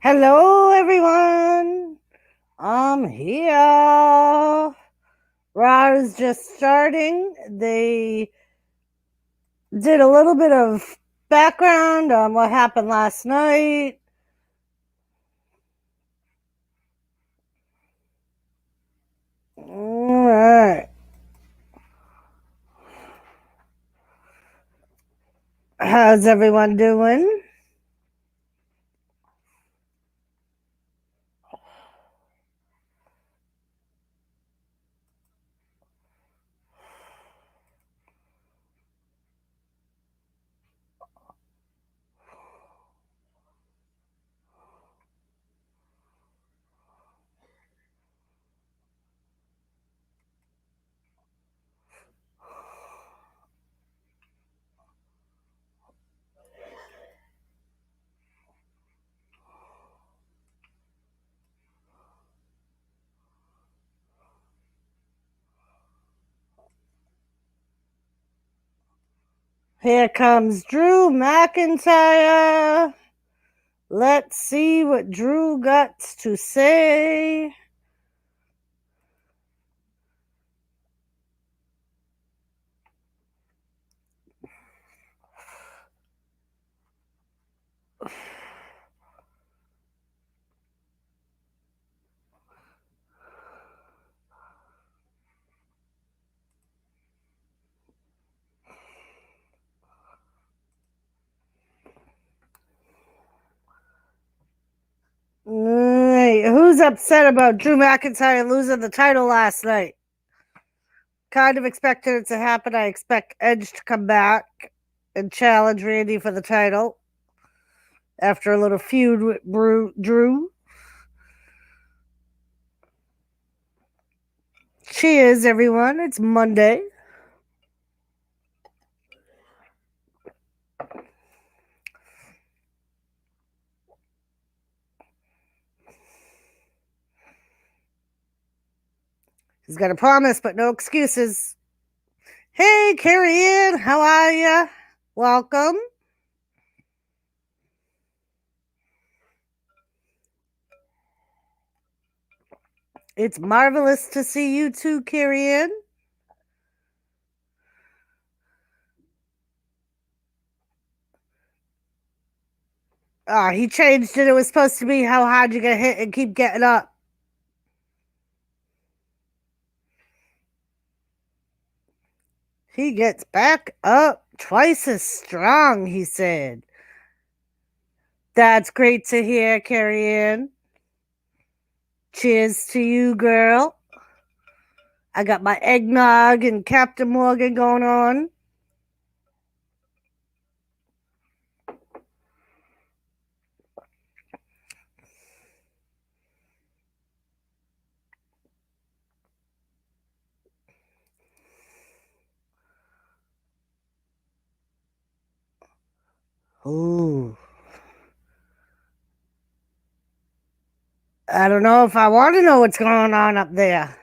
Hello, everyone. I'm here. Raw is just starting. They did a little bit of background on what happened last night. All right. How's everyone doing? Here comes Drew McIntyre. Let's see what Drew got to say. Who's upset about Drew McIntyre losing the title last night? Kind of expected it to happen. I expect Edge to come back and challenge Randy for the title after a little feud with Drew. Cheers, everyone. It's Monday. He's got a promise, but no excuses. Hey, Carrie Ann, how are ya? Welcome. It's marvelous to see you too, Carrie Ann. He changed it. It was supposed to be how hard you get hit and keep getting up. He gets back up twice as strong, he said. That's great to hear, Carrie Ann. Cheers to you, girl. I got my eggnog and Captain Morgan going on. Ooh. I don't know if I want to know what's going on up there.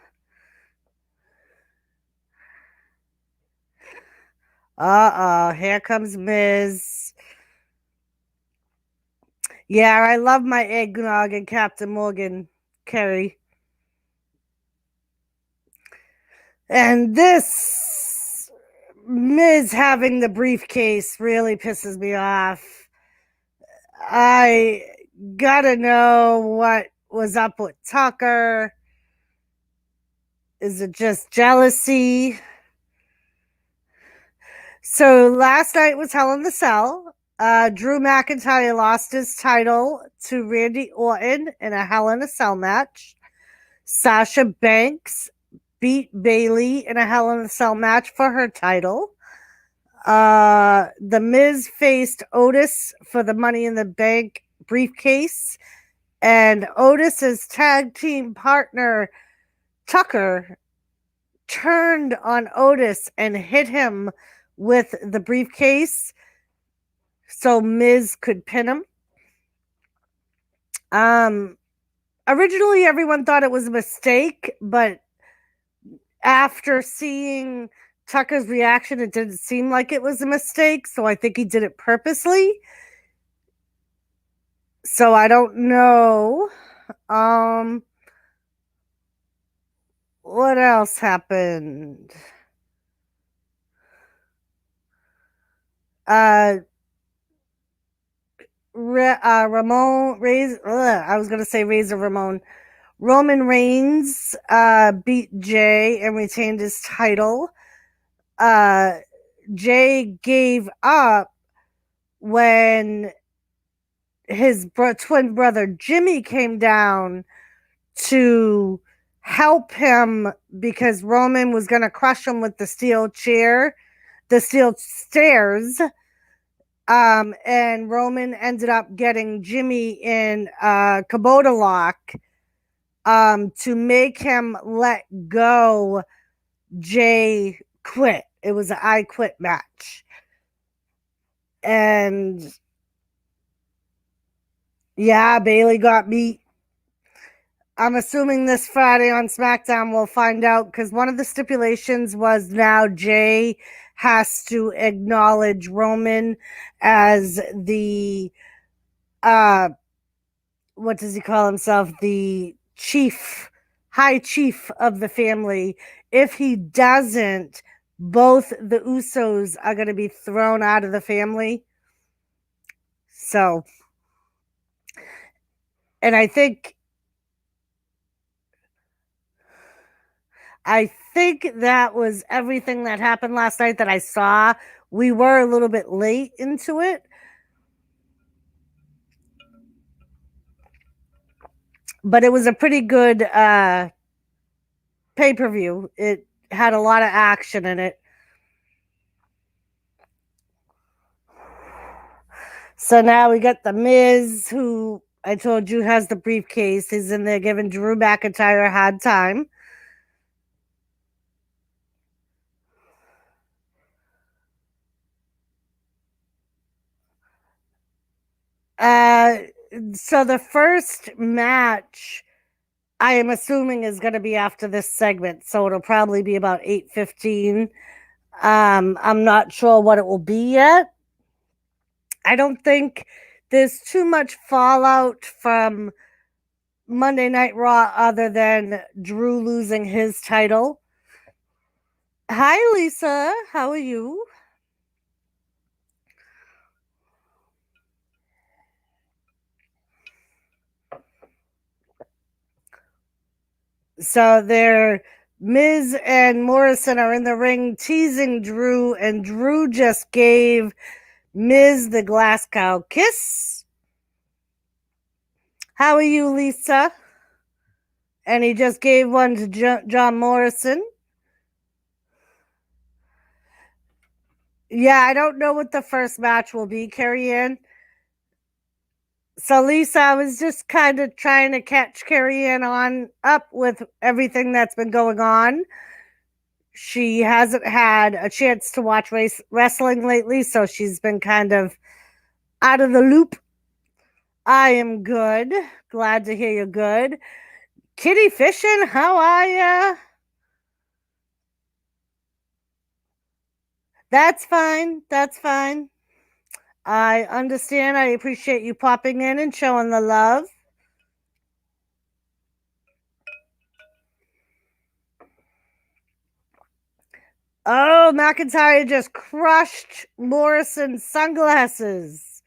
Here comes Miz. Yeah, I love my eggnog and Captain Morgan, Kerry. And this Miz having the briefcase really pisses me off. I gotta know what was up with Tucker. Is it just jealousy? So last night was Hell in the Cell. Drew McIntyre lost his title to Randy Orton in a Hell in a Cell match. Sasha Banks beat Bayley in a Hell in a Cell match for her title. The Miz faced Otis for the Money in the Bank briefcase, and Otis's tag team partner Tucker turned on Otis and hit him with the briefcase so Miz could pin him. Originally everyone thought it was a mistake, but after seeing Tucker's reaction, it didn't seem like it was a mistake, so I think he did it purposely. So I don't know. What else happened? Ramon I was gonna say Razor Ramon. Roman Reigns beat Jay and retained his title. Jay gave up when his twin brother Jimmy came down to help him because Roman was going to crush him with the steel stairs. And Roman ended up getting Jimmy in Kubota lock to make him let go. Jay quit. It was an I quit match. And yeah, Bailey got beat. I'm assuming this Friday on SmackDown we'll find out because one of the stipulations was now Jay has to acknowledge Roman as the what does he call himself? The high chief of the family. If he doesn't, both the Usos are going to be thrown out of the family. So, and I think that was everything that happened last night that I saw. We were a little bit late into it. But it was a pretty good pay-per-view. It had a lot of action in it. So now we got the Miz, who I told you has the briefcase. He's in there giving Drew McIntyre a hard time. So the first match, I am assuming, is going to be after this segment. So it'll probably be about 8:15. I'm not sure what it will be yet. I don't think there's too much fallout from Monday Night Raw other than Drew losing his title. Hi, Lisa. How are you? So they're Miz and Morrison are in the ring teasing Drew, and Drew just gave Miz the Glasgow kiss. How are you, Lisa? And he just gave one to John Morrison. Yeah, I don't know what the first match will be, Carrie Ann. So, Lisa, I was just kind of trying to catch Carrie Ann on up with everything that's been going on. She hasn't had a chance to watch wrestling lately, so she's been kind of out of the loop. I am good. Glad to hear you're good. Kitty Fishing, how are ya? That's fine. That's fine. I understand. I appreciate you popping in and showing the love. Oh, McIntyre just crushed Morrison's sunglasses.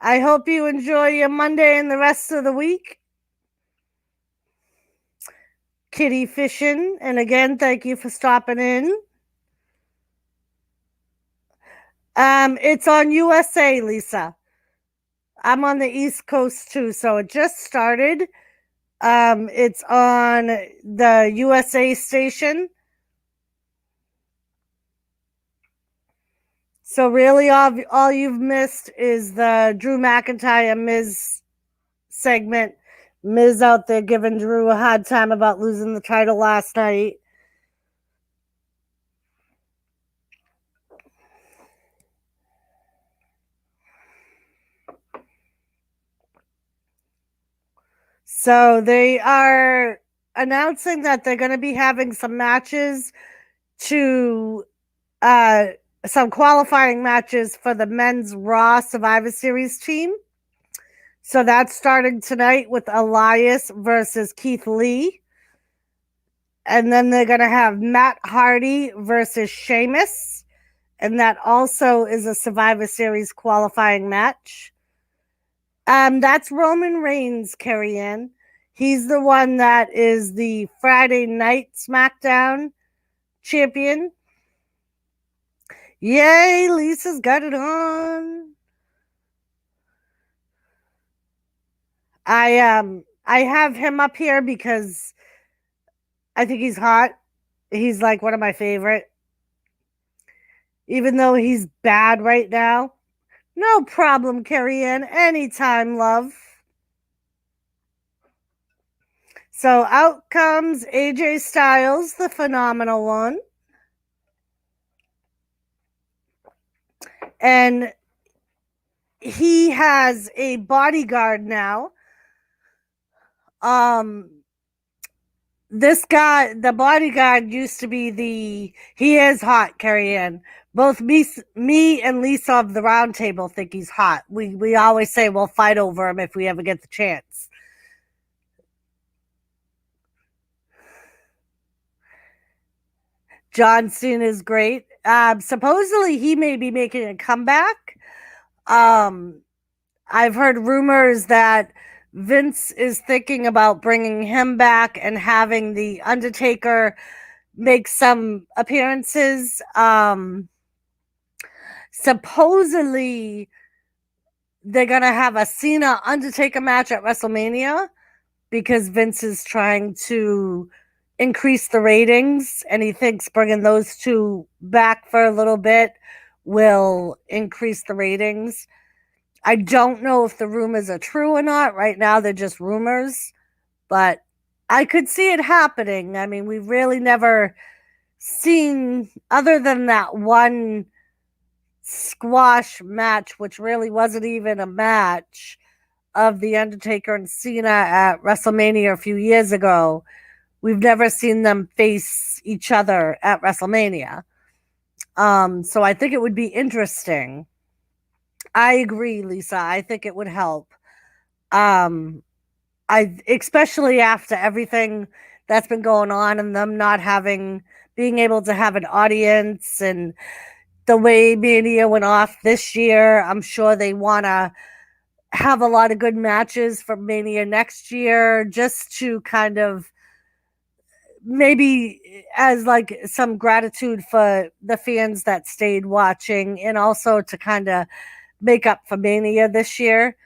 I hope you enjoy your Monday and the rest of the week. Kitty Fishing, and again, thank you for stopping in. It's on USA, Lisa. I'm on the East Coast too, so it just started. It's on the USA station. So really, all you've missed is the Drew McIntyre Miz segment. Miz out there giving Drew a hard time about losing the title last night. So they are announcing that they're going to be having some matches to some qualifying matches for the men's Raw Survivor Series team. So that's starting tonight with Elias versus Keith Lee. And then they're going to have Matt Hardy versus Sheamus. And that also is a Survivor Series qualifying match. That's Roman Reigns, Carrie Ann. He's the one that is the Friday Night SmackDown champion. Yay, Lisa's got it on. I have him up here because I think he's hot. He's like one of my favorite. Even though he's bad right now. No problem, Carrie Ann. Anytime, love. So out comes AJ Styles, the phenomenal one. And he has a bodyguard now. This guy, the bodyguard, used to be he is hot, Carrie Ann. Both me and Lisa of the Round Table think he's hot. We always say we'll fight over him if we ever get the chance. John Cena is great. Supposedly he may be making a comeback. I've heard rumors that Vince is thinking about bringing him back and having the Undertaker make some appearances. Supposedly they're going to have a Cena Undertaker match at WrestleMania because Vince is trying to increase the ratings, and he thinks bringing those two back for a little bit will increase the ratings. I don't know if the rumors are true or not. Right now, they're just rumors, but I could see it happening. I mean, we've really never seen, other than that one squash match, which really wasn't even a match, of The Undertaker and Cena at WrestleMania a few years ago. We've never seen them face each other at WrestleMania. So I think it would be interesting. I agree, Lisa. I think it would help. Especially after everything that's been going on and them not being able to have an audience, and the way Mania went off this year, I'm sure they want to have a lot of good matches for Mania next year, just to kind of maybe as like some gratitude for the fans that stayed watching, and also to kind of make up for Mania this year.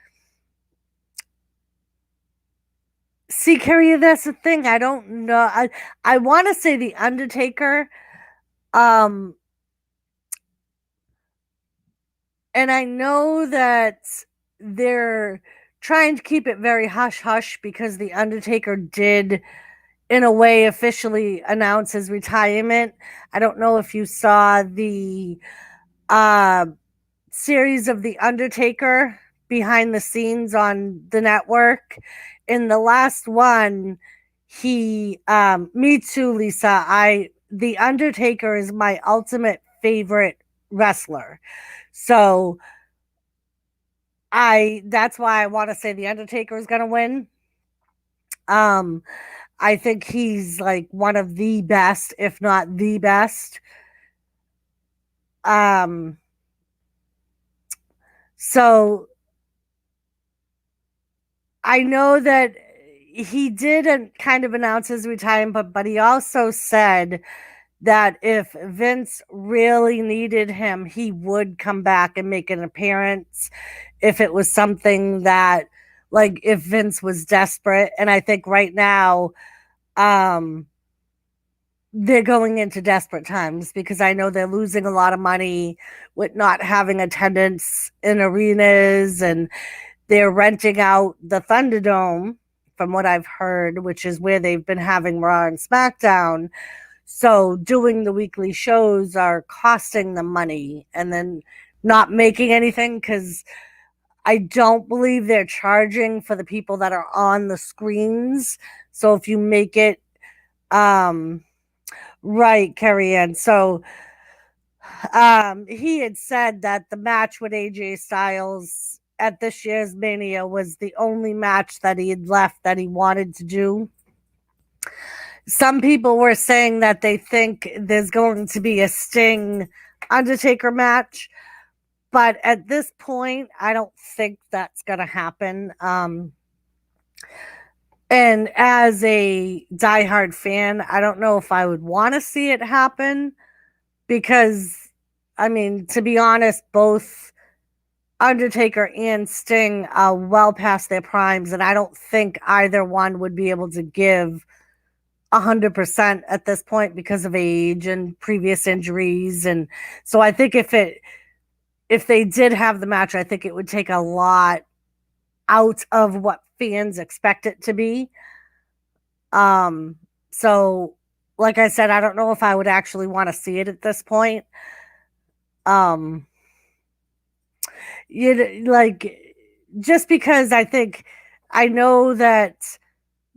See, Carrie, that's the thing. I don't know. I want to say the Undertaker, and I know that they're trying to keep it very hush hush because the Undertaker did, in a way, officially announce his retirement. I don't know if you saw the series of The Undertaker behind the scenes on the network. In the last one, me too, Lisa. The Undertaker is my ultimate favorite wrestler. So that's why I want to say the Undertaker is going to win. I think he's like one of the best, if not the best. So I know that he did kind of announce his retirement, but he also said that if Vince really needed him, he would come back and make an appearance if it was something that, like, if Vince was desperate. And I think right now, they're going into desperate times because I know they're losing a lot of money with not having attendance in arenas, and they're renting out the Thunderdome, from what I've heard, which is where they've been having Raw and SmackDown. So doing the weekly shows are costing them money and then not making anything, because I don't believe they're charging for the people that are on the screens. So if you make it right, Carrie Ann. So He had said that the match with AJ Styles at this year's Mania was the only match that he had left that he wanted to do. Some people were saying that they think there's going to be a Sting Undertaker match, but at this point, I don't think that's going to happen. And as a diehard fan, I don't know if I would want to see it happen because, I mean, to be honest, both Undertaker and Sting are well past their primes, and I don't think either one would be able to give 100% at this point because of age and previous injuries. And so I think if they did have the match, I think it would take a lot out of what fans expect it to be. So like I said, I don't know if I would actually want to see it at this point. Just because I know that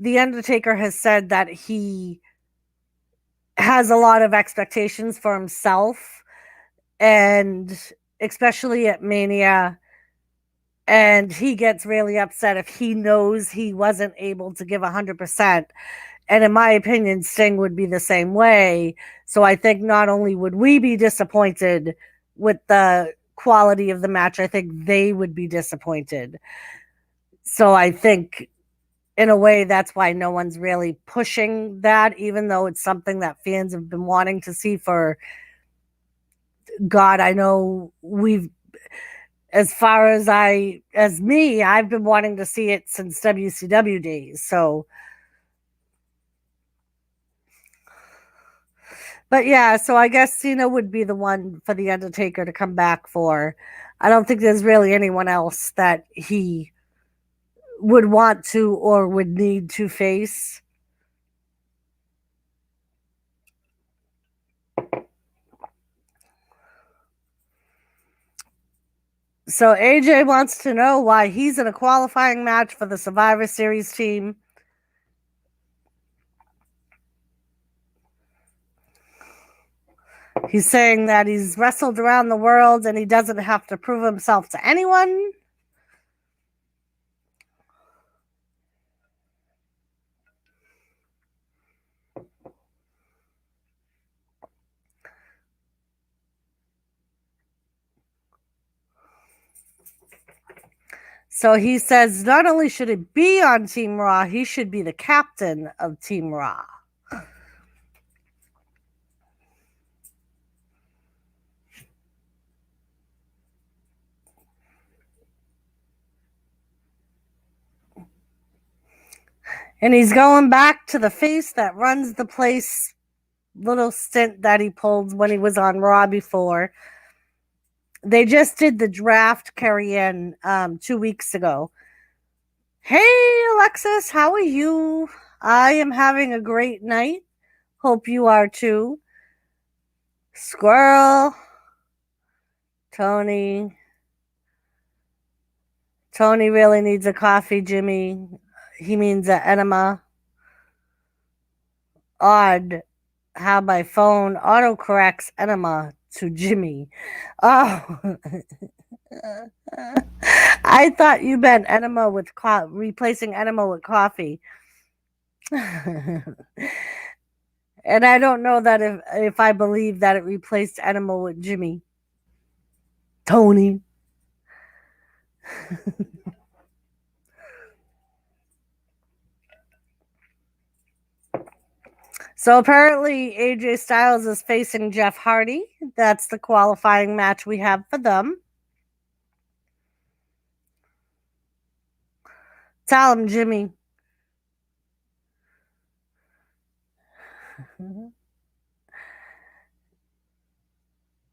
the Undertaker has said that he has a lot of expectations for himself, and especially at Mania, and he gets really upset if he knows he wasn't able to give 100%. And in my opinion, Sting would be the same way. So I think not only would we be disappointed with the quality of the match, I think they would be disappointed. So I think in a way that's why no one's really pushing that, even though it's something that fans have been wanting to see for God. I know as far as I've been wanting to see it since WCW days. So, but yeah, so I guess Cena would be the one for the Undertaker to come back for. I don't think there's really anyone else that he would want to or would need to face. So AJ wants to know why he's in a qualifying match for the Survivor Series team. He's saying that he's wrestled around the world and he doesn't have to prove himself to anyone. So he says not only should he be on Team Raw, he should be the captain of Team Raw. And he's going back to the face that runs the place little stint that he pulled when he was on Raw before. They just did the draft carry-in 2 weeks ago. Hey, Alexis, how are you? I am having a great night. Hope you are too. Squirrel. Tony really needs a coffee, Jimmy. He means an enema. Odd how my phone autocorrects enema to Jimmy. Oh. I thought you meant enema with replacing enema with coffee. And I don't know that if I believe that it replaced enema with Jimmy. Tony. So apparently AJ Styles is facing Jeff Hardy. That's the qualifying match we have for them. Tell him, Jimmy.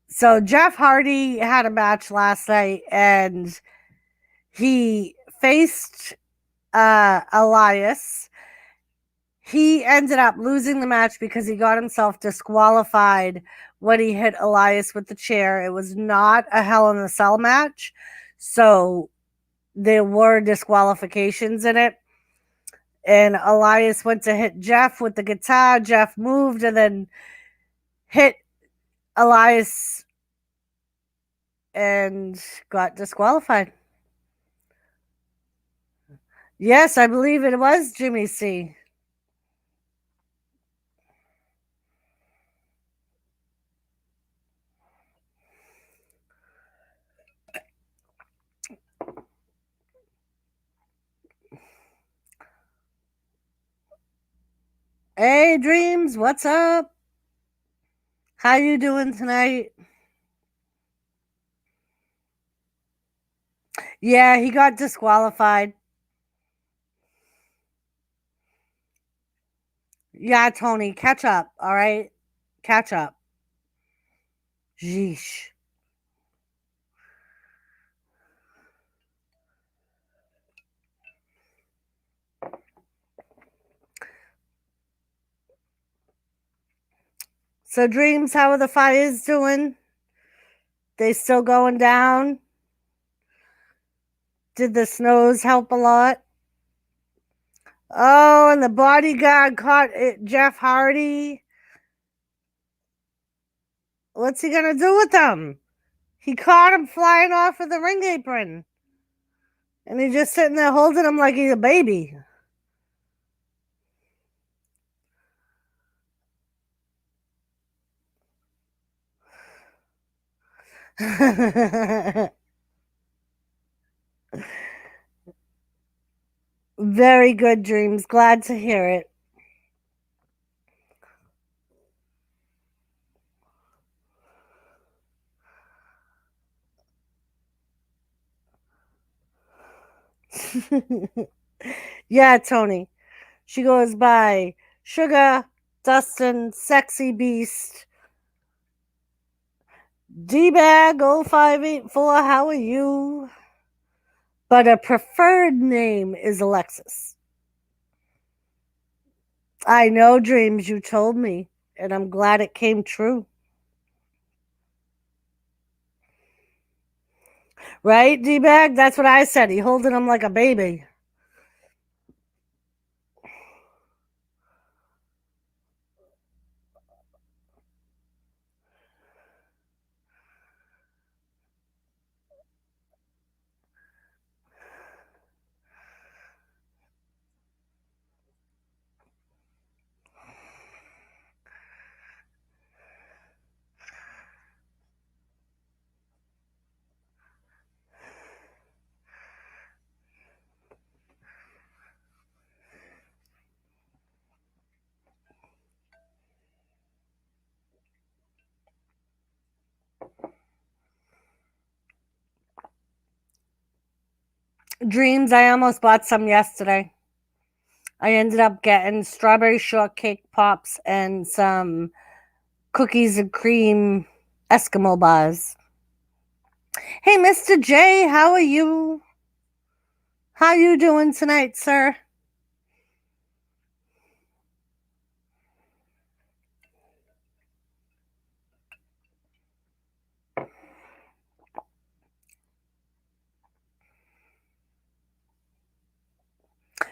So Jeff Hardy had a match last night and he faced Elias. He ended up losing the match because he got himself disqualified when he hit Elias with the chair. It was not a Hell in a Cell match, so there were disqualifications in it. And Elias went to hit Jeff with the guitar. Jeff moved and then hit Elias and got disqualified. Yes, I believe it was Jimmy C. Hey, Dreams, what's up? How you doing tonight? Yeah, he got disqualified. Yeah, Tony, catch up, all right? Catch up. Yeesh. So, Dreams, how are the fires doing? They still going down? Did the snows help a lot? Oh, and the bodyguard caught it, Jeff Hardy. What's he gonna do with them? He caught him flying off of the ring apron. And he's just sitting there holding him like he's a baby. Very good, Dreams. Glad to hear it. Yeah, Tony. She goes by Sugar, Dustin, Sexy Beast, D-Bag 0584. How are you? But a preferred name is Alexis. I know, Dreams, you told me, and I'm glad it came true. Right, D-Bag? That's what I said. He holding him like a baby. Dreams, I almost bought some yesterday. I ended up getting strawberry shortcake pops and some cookies and cream Eskimo bars. Hey, Mr. J, how are you? How you doing tonight, sir?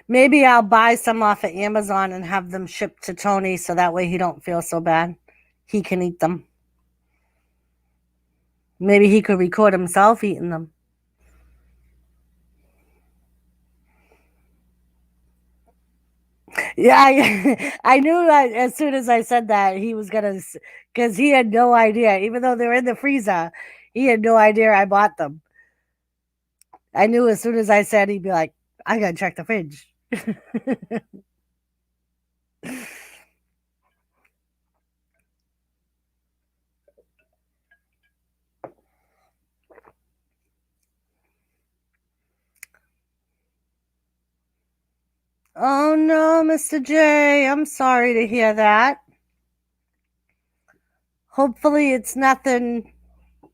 Maybe I'll buy some off of Amazon and have them shipped to Tony so that way he don't feel so bad. He can eat them. Maybe he could record himself eating them. Yeah, I knew that as soon as I said that he was gonna, because he had no idea. Even though they're in the freezer, he had no idea I bought them. I knew as soon as I said, he'd be like, "I gotta check the fridge." Oh no, Mr. J, I'm sorry to hear that. Hopefully, it's nothing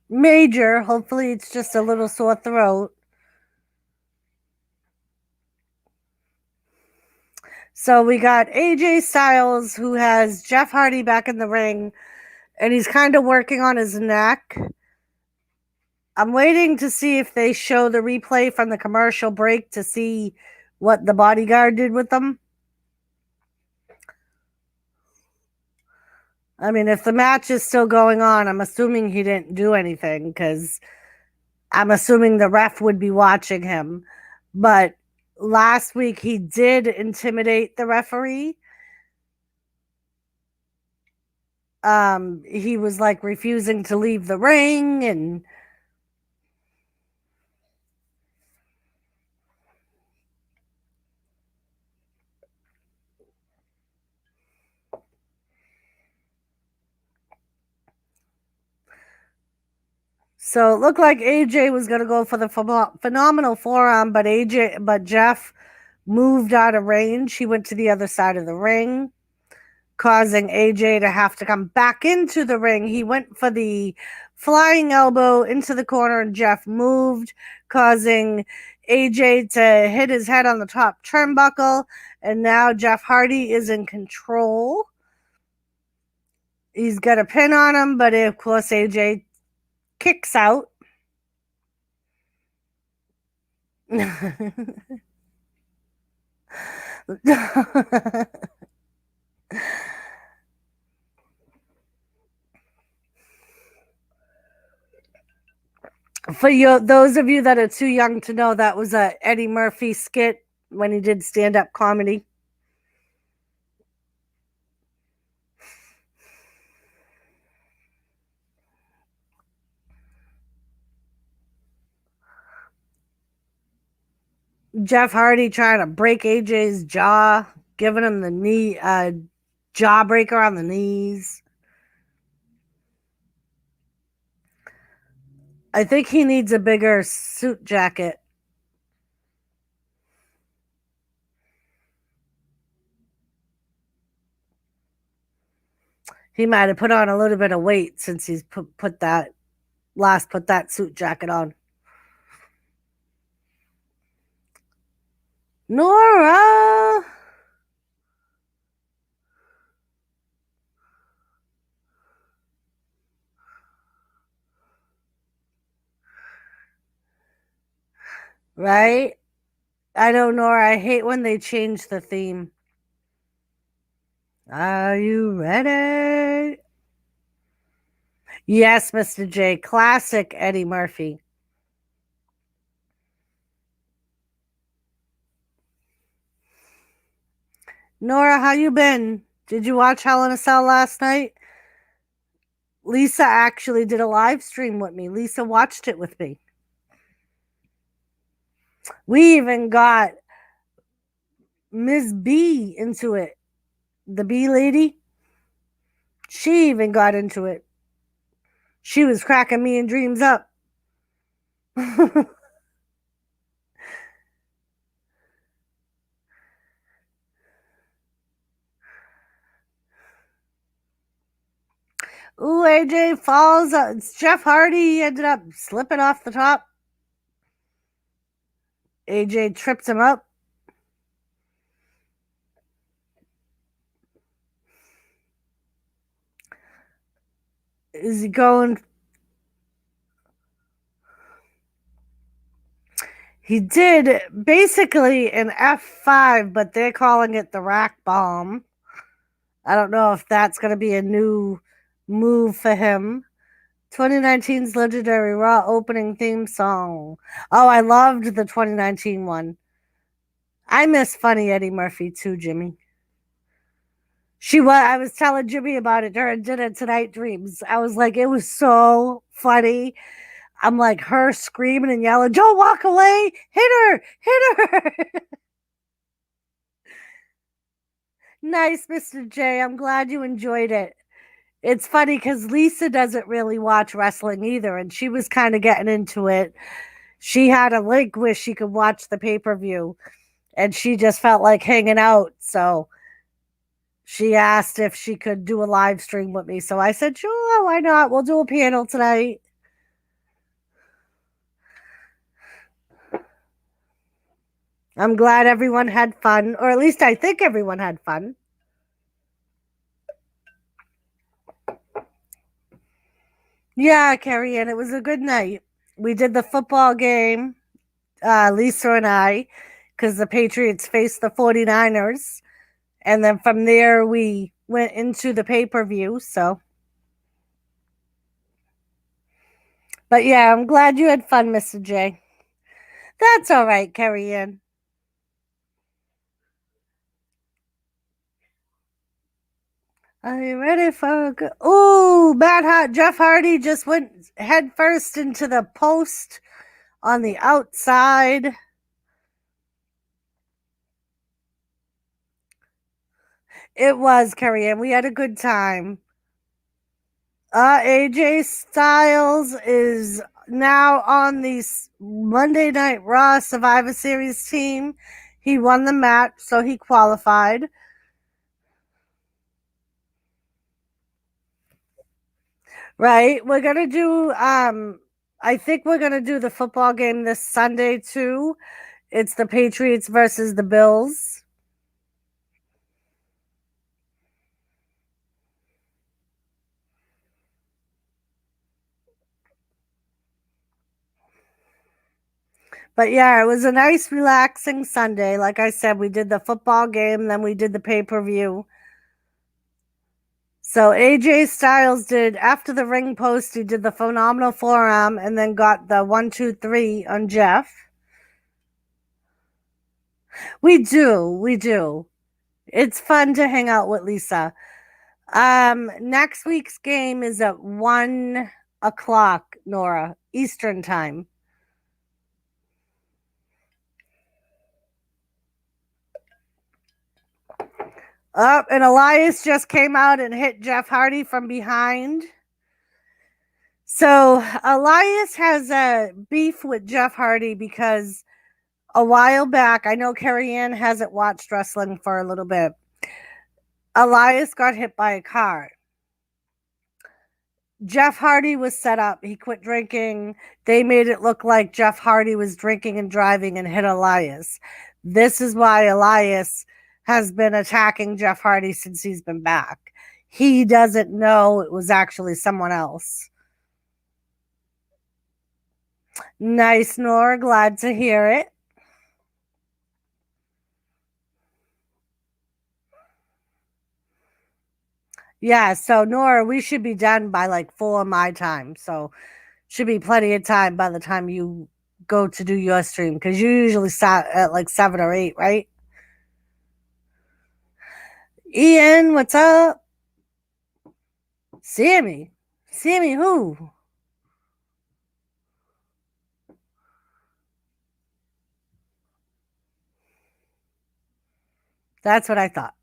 major. Hopefully, it's just a little sore throat. So we got AJ Styles, who has Jeff Hardy back in the ring, and he's kind of working on his neck. I'm waiting to see if they show the replay from the commercial break to see what the bodyguard did with them. I mean, if the match is still going on, I'm assuming he didn't do anything because I'm assuming the ref would be watching him. But last week he did intimidate the referee. He was like refusing to leave the ring, and so it looked like AJ was going to go for the phenomenal forearm, but Jeff moved out of range. He went to the other side of the ring, causing AJ to have to come back into the ring. He went for the flying elbow into the corner, and Jeff moved, causing AJ to hit his head on the top turnbuckle. And now Jeff Hardy is in control. He's got a pin on him, but of course AJ kicks out. For those of you that are too young to know, that was a Eddie Murphy skit when he did stand-up comedy. Jeff Hardy trying to break AJ's jaw, giving him the knee jawbreaker on the knees. I think he needs a bigger suit jacket. He might have put on a little bit of weight since he's put that suit jacket on. Nora! Right? I know, Nora. I hate when they change the theme. Are you ready? Yes, Mr. J. Classic Eddie Murphy. Nora, how you been? Did you watch Hell in a Cell last night? Lisa actually did a live stream with me. Lisa watched it with me. We even got Ms. B into it. The B lady. She even got into it. She was cracking me and Dreams up. Ooh, AJ falls. It's Jeff Hardy. He ended up slipping off the top. AJ trips him up. Is he going? He did basically an F5, but they're calling it the rack bomb. I don't know if that's going to be a new move for him. 2019's legendary Raw opening theme song. Oh, I loved the 2019 one. I miss funny Eddie Murphy too, Jimmy. I was telling Jimmy about it during dinner tonight dreams. I was like, it was so funny. I'm like her screaming and yelling, "Don't walk away! Hit her! Hit her!" Nice, Mr. J. I'm glad you enjoyed it. It's funny because Lisa doesn't really watch wrestling either, and she was kind of getting into it. She had a link where she could watch the pay-per-view, and she just felt like hanging out. So she asked if she could do a live stream with me. So I said, sure, why not? We'll do a panel tonight. I'm glad everyone had fun, or at least I think everyone had fun. Yeah, Carrie Ann, it was a good night. We did the football game, Lisa and I, because the Patriots faced the 49ers. And then from there, we went into the pay-per-view. So But yeah, I'm glad you had fun, Mr. J. That's all right, Carrie Ann. Are you ready for a good? Ooh, Matt Hart, Jeff Hardy just went head first into the post on the outside. It was, Carrie Ann. We had a good time. AJ Styles is now on the Monday Night Raw Survivor Series team. He won the match, so he qualified. Right? We're gonna do I think we're gonna do the football game this Sunday too. It's the Patriots versus the Bills. But yeah, it was a nice, relaxing Sunday. Like I said, we did the football game, then we did the pay-per-view. So AJ Styles did after the ring post, he did the phenomenal forearm and then got the 1, 2, 3 on Jeff. We do. It's fun to hang out with Lisa. Next week's game is at 1 o'clock, Nora, Eastern time. Up and Elias just came out and hit Jeff Hardy from behind. So Elias has a beef with Jeff Hardy because a while back, I know Carrie Ann hasn't watched wrestling for a little bit. Elias got hit by a car. Jeff Hardy was set up. He quit drinking. They made it look like Jeff Hardy was drinking and driving and hit Elias. This is why Elias has been attacking Jeff Hardy since he's been back. He doesn't know it was actually someone else. Nice, Nora. Glad to hear it. Yeah, so Nora, we should be done by like 4 my time. So should be plenty of time by the time you go to do your stream because you usually start at like 7 or 8, right? Ian, what's up? Sammy. Sammy who? That's what I thought.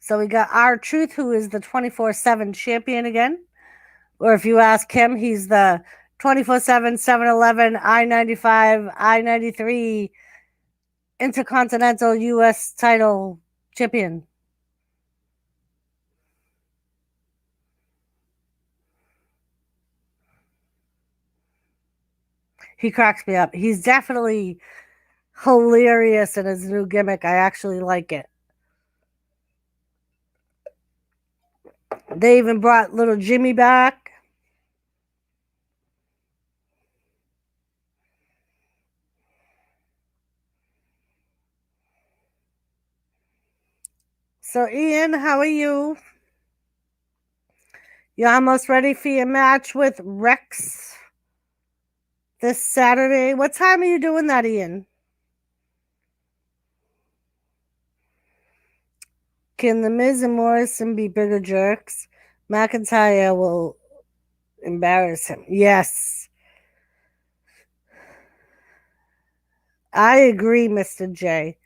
So we got R-Truth, who is the 24/7 champion again. Or if you ask him, he's the 24/7, 7-Eleven, I-95, I-93 Intercontinental US title champion. He cracks me up. He's definitely hilarious in his new gimmick. I actually like it. They even brought little Jimmy back. So, Ian, how are you? You almost ready for your match with Rex this Saturday? What time are you doing that, Ian? Can The Miz and Morrison be bigger jerks? McIntyre will embarrass him. Yes, I agree, Mr. J.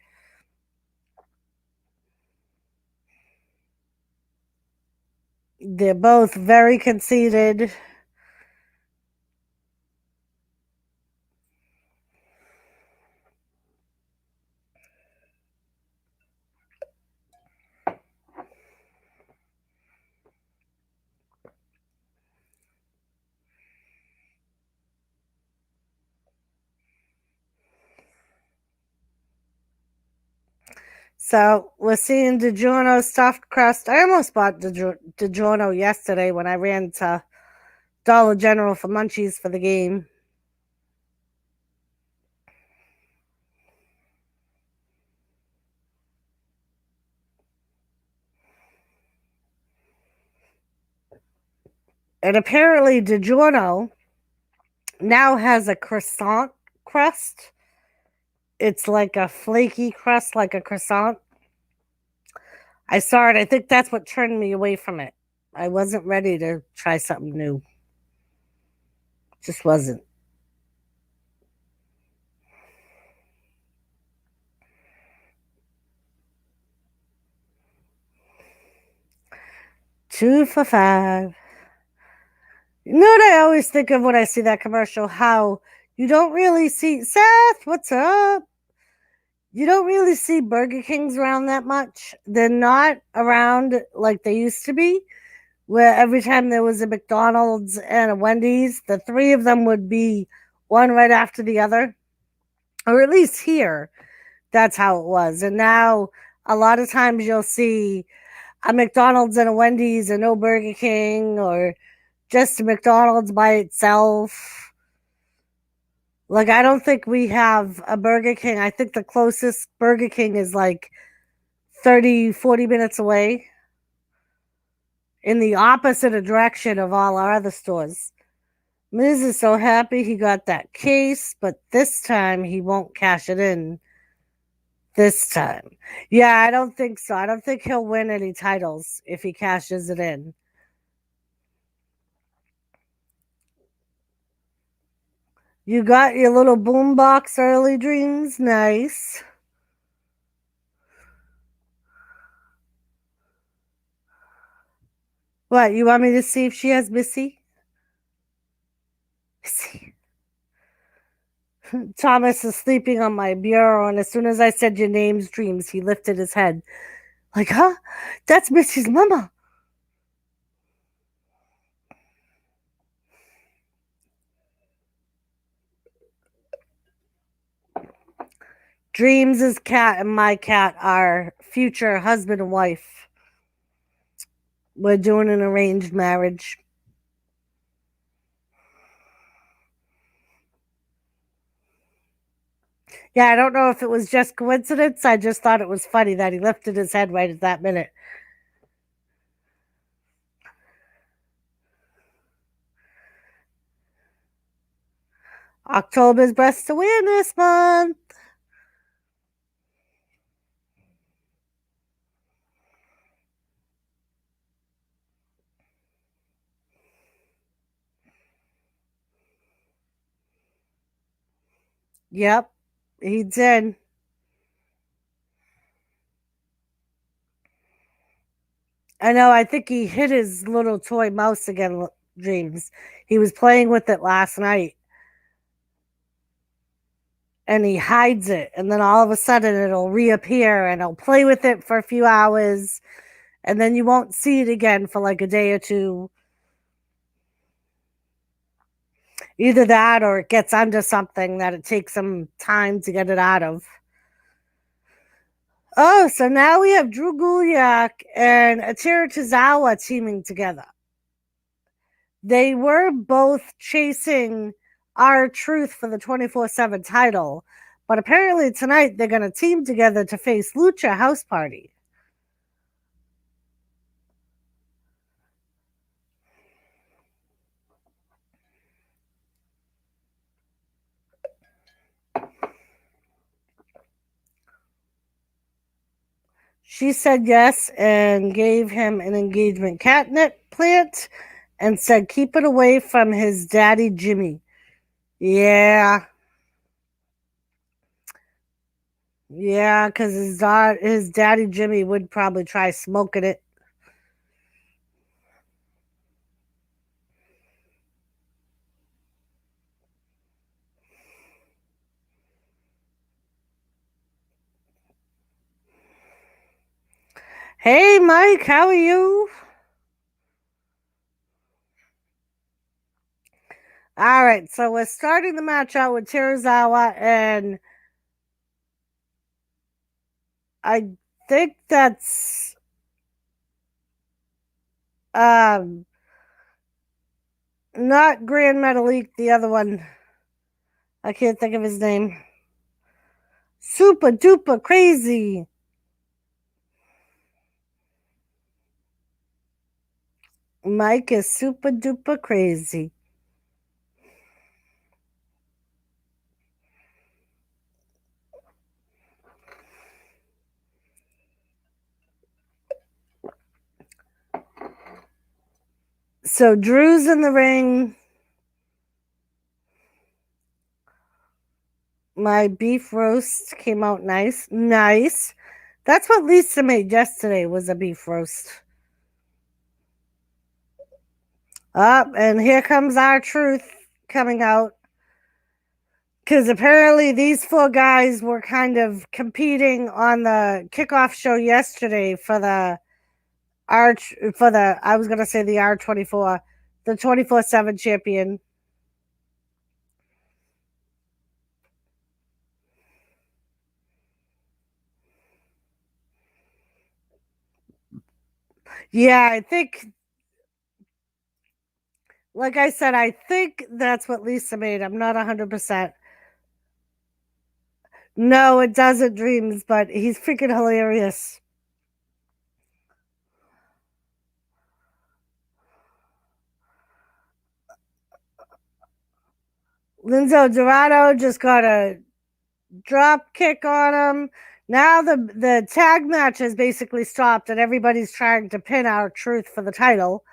They're both very conceited. So we're seeing DiGiorno stuffed crust. I almost bought DiGiorno yesterday when I ran to Dollar General for munchies for the game. And apparently DiGiorno now has a croissant crust. It's like a flaky crust, like a croissant. I saw it. I think that's what turned me away from it. I wasn't ready to try something new. Just wasn't. Two for $5. You know what I always think of when I see that commercial? How you don't really see Seth, what's up? You don't really see Burger Kings around that much. They're not around like they used to be, where every time there was a McDonald's and a Wendy's, the three of them would be one right after the other. Or at least here, that's how it was. And now a lot of times you'll see a McDonald's and a Wendy's and no Burger King, or just a McDonald's by itself. Like, I don't think we have a Burger King. I think the closest Burger King is like 30, 40 minutes away in the opposite direction of all our other stores. Miz is so happy he got that case, but this time he won't cash it in. This time. Yeah, I don't think so. I don't think he'll win any titles if he cashes it in. You got your little boombox early dreams. Nice. What, you want me to see if she has Missy? Missy. Thomas is sleeping on my bureau, and as soon as I said your name's dreams, he lifted his head. Like, huh? That's Missy's mama. Dreams' cat and my cat are future husband and wife. We're doing an arranged marriage. Yeah, I don't know if it was just coincidence. I just thought it was funny that he lifted his head right at that minute. October's Breast Awareness Month. Yep, he did. I know, I think he hit his little toy mouse again, Dreams. He was playing with it last night. And he hides it, and then all of a sudden it'll reappear and he'll play with it for a few hours, and then you won't see it again for like a day or two. Either that or it gets under something that it takes some time to get it out of. Oh, so now we have Drew Gulak and Akira Tozawa teaming together. They were both chasing R-Truth for the 24/7 title, but apparently tonight they're going to team together to face Lucha House Party. She said yes and gave him an engagement catnip plant and said keep it away from his daddy Jimmy. Yeah. Yeah, because his daddy Jimmy would probably try smoking it. Hey, Mike, how are you? All right, so we're starting the match out with Terazawa, and I think that's um not Grand Metalik, the other one. I can't think of his name. Super duper crazy. Mike is super duper crazy. So Drew's in the ring. My beef roast came out nice. Nice. That's what Lisa made yesterday, was a beef roast. Up, and here comes R-Truth coming out. Because apparently these four guys were kind of competing on the kickoff show yesterday for the I was gonna say the R24, the 24/7 champion. Yeah, I think, like I said, I think that's what Lisa made. I'm not 100%. No, it doesn't, Dreams, but he's freaking hilarious. Linzo Dorado just got a drop kick on him. Now the tag match has basically stopped, and everybody's trying to pin R-Truth for the title.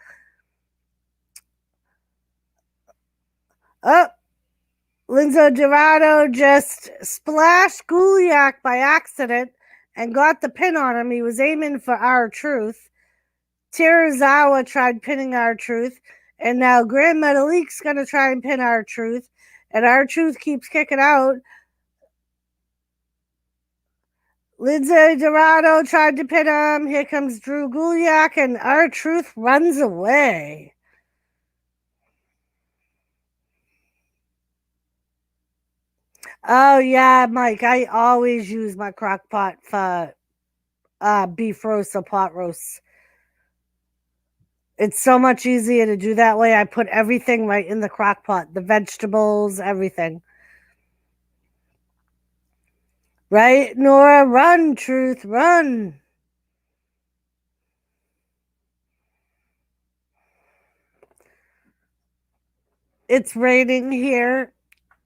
Oh, Linzo Dorado just splashed Gulak by accident and got the pin on him. He was aiming for R-Truth. Terazawa tried pinning R-Truth, and now Grand Metalik's going to try and pin R-Truth, and R-Truth keeps kicking out. Lindsay Dorado tried to pin him. Here comes Drew Gulak, and R-Truth runs away. Oh, yeah, Mike, I always use my crock pot for beef roast or pot roast. It's so much easier to do that way. I put everything right in the crock pot, the vegetables, everything. Right, Nora? Run, Truth, run. It's raining here,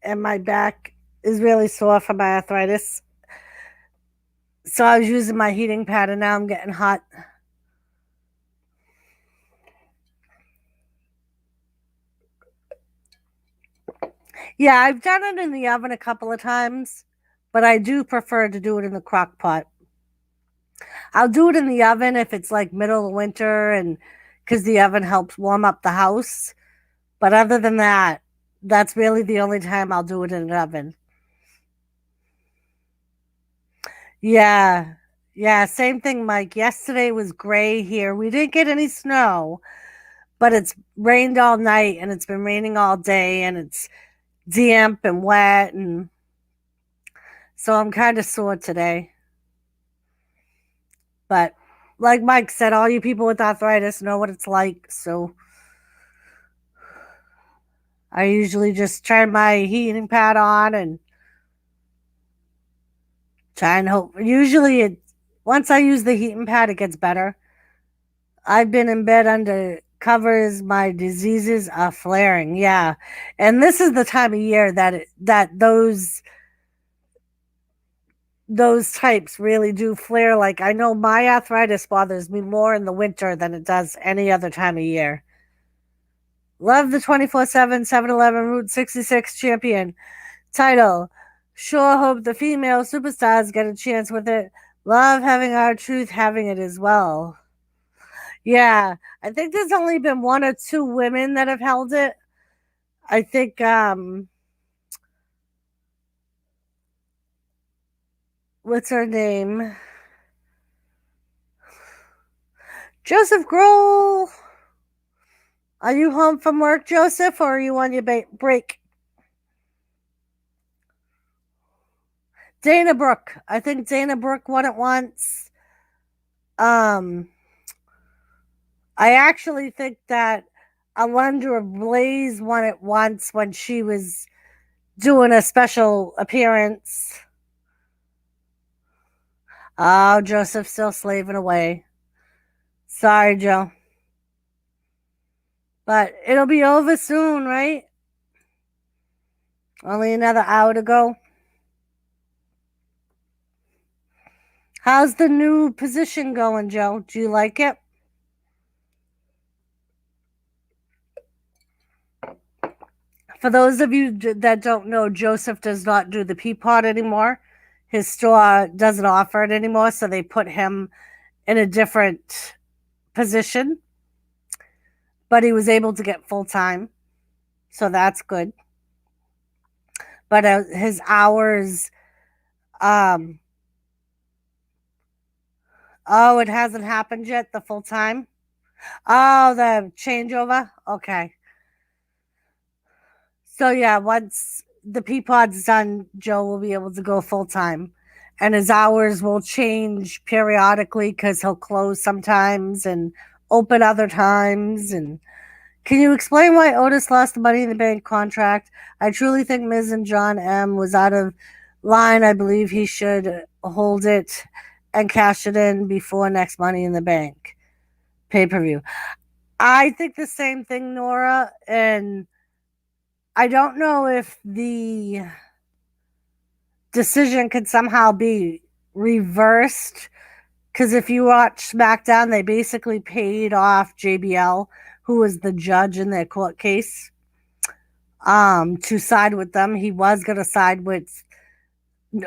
and my back is really sore from my arthritis. So I was using my heating pad, and now I'm getting hot. Yeah, I've done it in the oven a couple of times, but I do prefer to do it in the crock pot. I'll do it in the oven if it's like middle of winter, and because the oven helps warm up the house. But other than that, that's really the only time I'll do it in an oven. Yeah. Yeah, same thing, Mike. Yesterday was gray here. We didn't get any snow, but it's rained all night and it's been raining all day and it's damp and wet, and so I'm kind of sore today. But like Mike said, all you people with arthritis know what it's like. So I usually just turn my heating pad on and try and hope. Usually, once I use the heating pad, it gets better. I've been in bed under covers. My diseases are flaring. Yeah, and this is the time of year that those types really do flare. Like, I know my arthritis bothers me more in the winter than it does any other time of year. Love the 24/7 7-Eleven Route 66 champion title. Sure hope the female superstars get a chance with it. Love having R-Truth having it as well. Yeah, I think there's only been one or two women that have held it. I think what's her name? Joseph Grohl. Are you home from work, Joseph, or are you on your break? Dana Brooke. I think Dana Brooke won it once. Um, I actually think that Alundra Blaze won it once when she was doing a special appearance. Oh, Joseph's still slaving away. Sorry, Joe. But it'll be over soon, right? Only another hour to go. How's the new position going, Joe? Do you like it? For those of you that don't know, Joseph does not do the Peapod anymore. His store doesn't offer it anymore, so they put him in a different position. But he was able to get full time, so that's good. But his hours, um, oh, it hasn't happened yet. The full time. Oh, the changeover. Okay. So yeah, once the Peapod's done, Joe will be able to go full time, and his hours will change periodically because he'll close sometimes and open other times. And can you explain why Otis lost the Money in the Bank contract? I truly think Miz and John M was out of line. I believe he should hold it and cash it in before next Money in the Bank pay per view. I think the same thing, Nora, and I don't know if the decision could somehow be reversed because if you watch SmackDown, they basically paid off JBL, who was the judge in their court case, to side with them. He was going to side with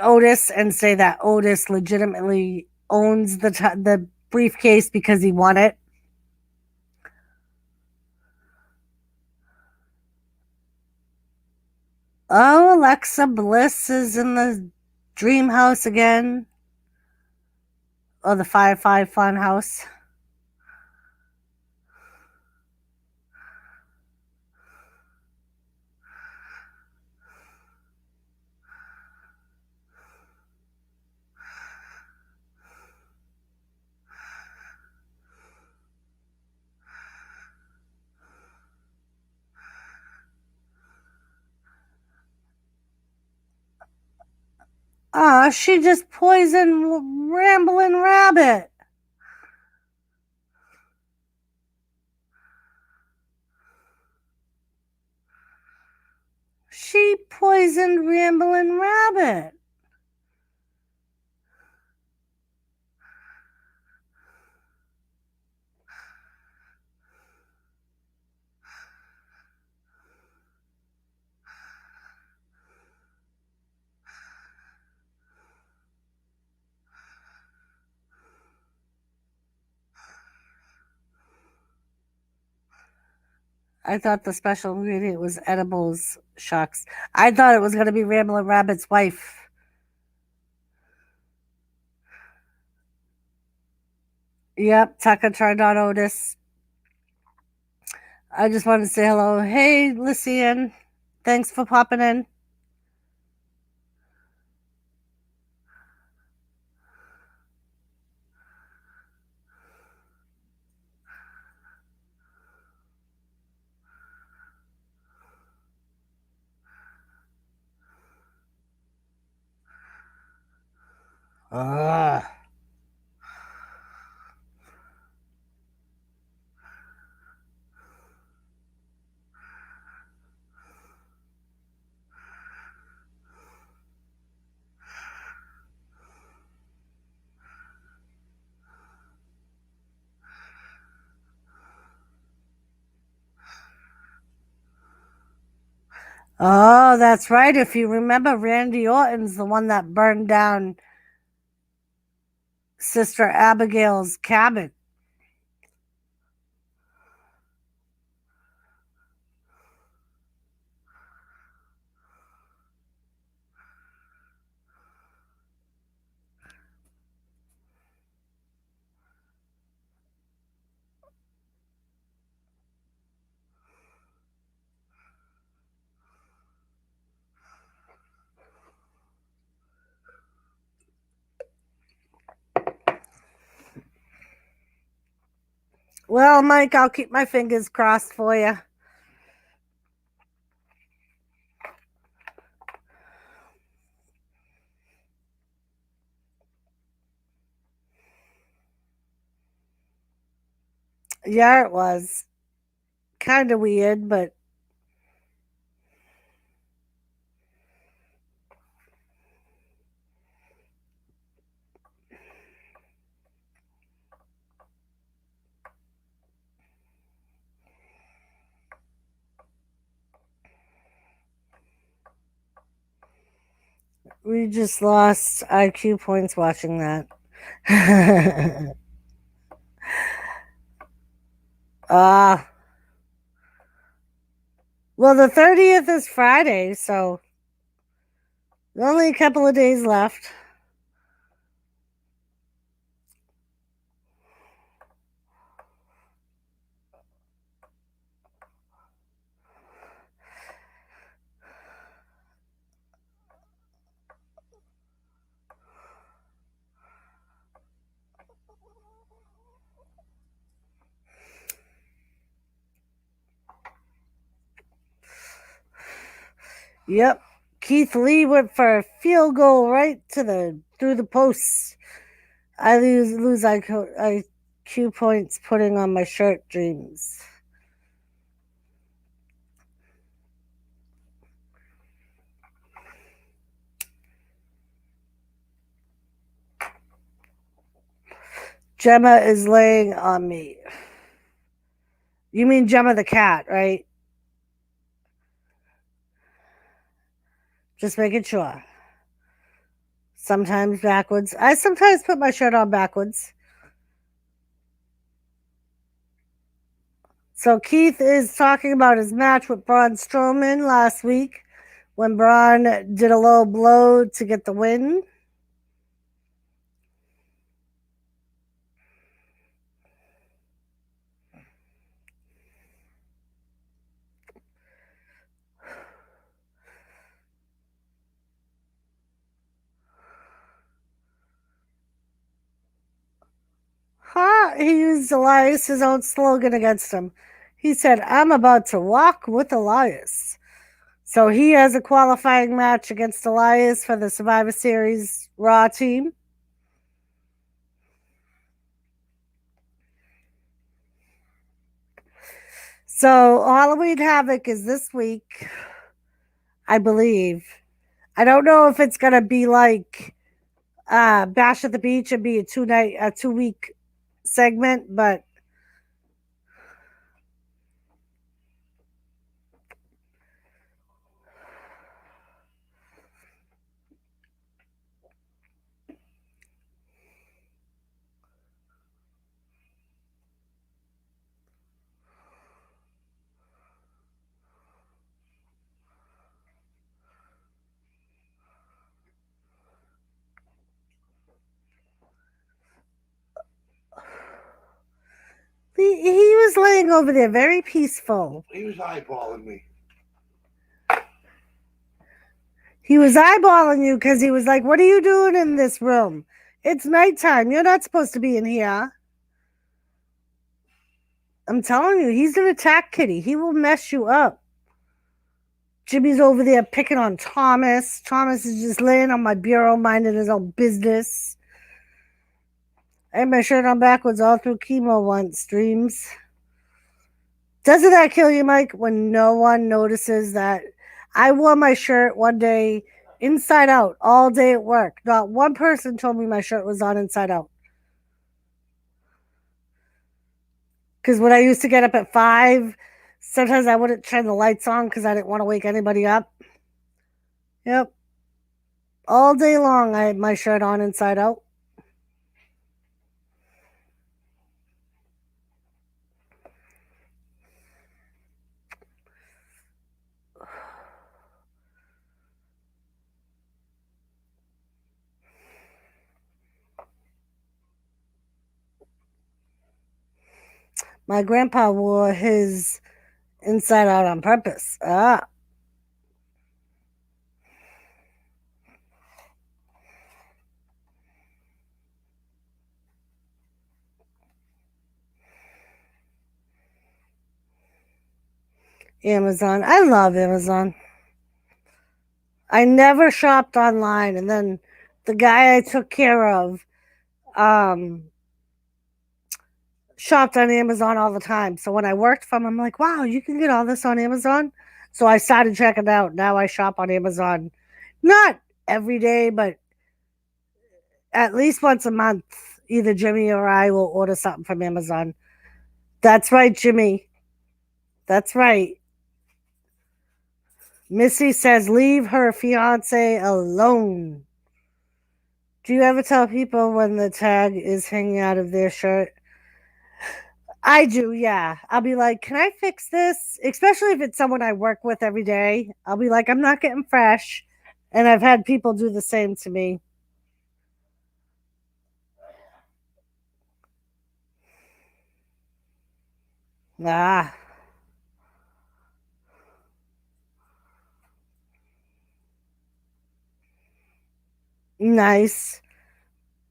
Otis and say that Otis legitimately owns the briefcase because he won it. Oh, Alexa Bliss is in the dream house again. Or the Firefly Fun House. Ah, she just poisoned Rambling Rabbit. She poisoned Rambling Rabbit. I thought the special ingredient was edibles. Shucks. I thought it was going to be Rambling Rabbit's wife. Yep, Tucker turned on Otis. I just wanted to say hello. Hey, Lycian. Thanks for popping in. Ugh. Oh, that's right. If you remember, Randy Orton's the one that burned down Sister Abigail's cabin. Well, Mike, I'll keep my fingers crossed for you. Yeah, it was. kind of weird, but we just lost IQ points watching that. Well, the 30th is Friday, so only a couple of days left. Yep. Keith Lee went for a field goal right through the posts. I lose IQ points putting on my shirt dreams. Gemma is laying on me. You mean Gemma the cat, right? Just making sure. Sometimes backwards. I sometimes put my shirt on backwards. So Keith is talking about his match with Braun Strowman last week when Braun did a low blow to get the win. He used Elias' own slogan against him. He said, "I'm about to walk with Elias." So he has a qualifying match against Elias for the Survivor Series Raw team. So Halloween Havoc is this week, I believe. I don't know if it's gonna be like Bash at the Beach and be a 2-week segment, but he was laying over there very peaceful. He was eyeballing me. He was eyeballing you because he was like, "What are you doing in this room? It's nighttime. You're not supposed to be in here." I'm telling you, he's an attack kitty. He will mess you up. Jimmy's over there picking on Thomas. Thomas is just laying on my bureau, minding his own business. I had my shirt on backwards all through chemo once, dreams. Doesn't that kill you, Mike, when no one notices that? I wore my shirt one day inside out all day at work. Not one person told me my shirt was on inside out. Because when I used to get up at 5, sometimes I wouldn't turn the lights on because I didn't want to wake anybody up. Yep. All day long, I had my shirt on inside out. My grandpa wore his inside out on purpose. Amazon. I love Amazon. I never shopped online, and then the guy I took care of, shopped on Amazon all the time. So when I worked from, I'm like, wow, you can get all this on Amazon. So I started checking it out. Now I shop on Amazon, not every day, but at least once a month. Either Jimmy or I will order something from Amazon. That's right, Jimmy. That's right. Missy says, leave her fiance alone. Do you ever tell people when the tag is hanging out of their shirt? I do, yeah. I'll be like, can I fix this? Especially if it's someone I work with every day. I'll be like, I'm not getting fresh. And I've had people do the same to me. Ah, nice.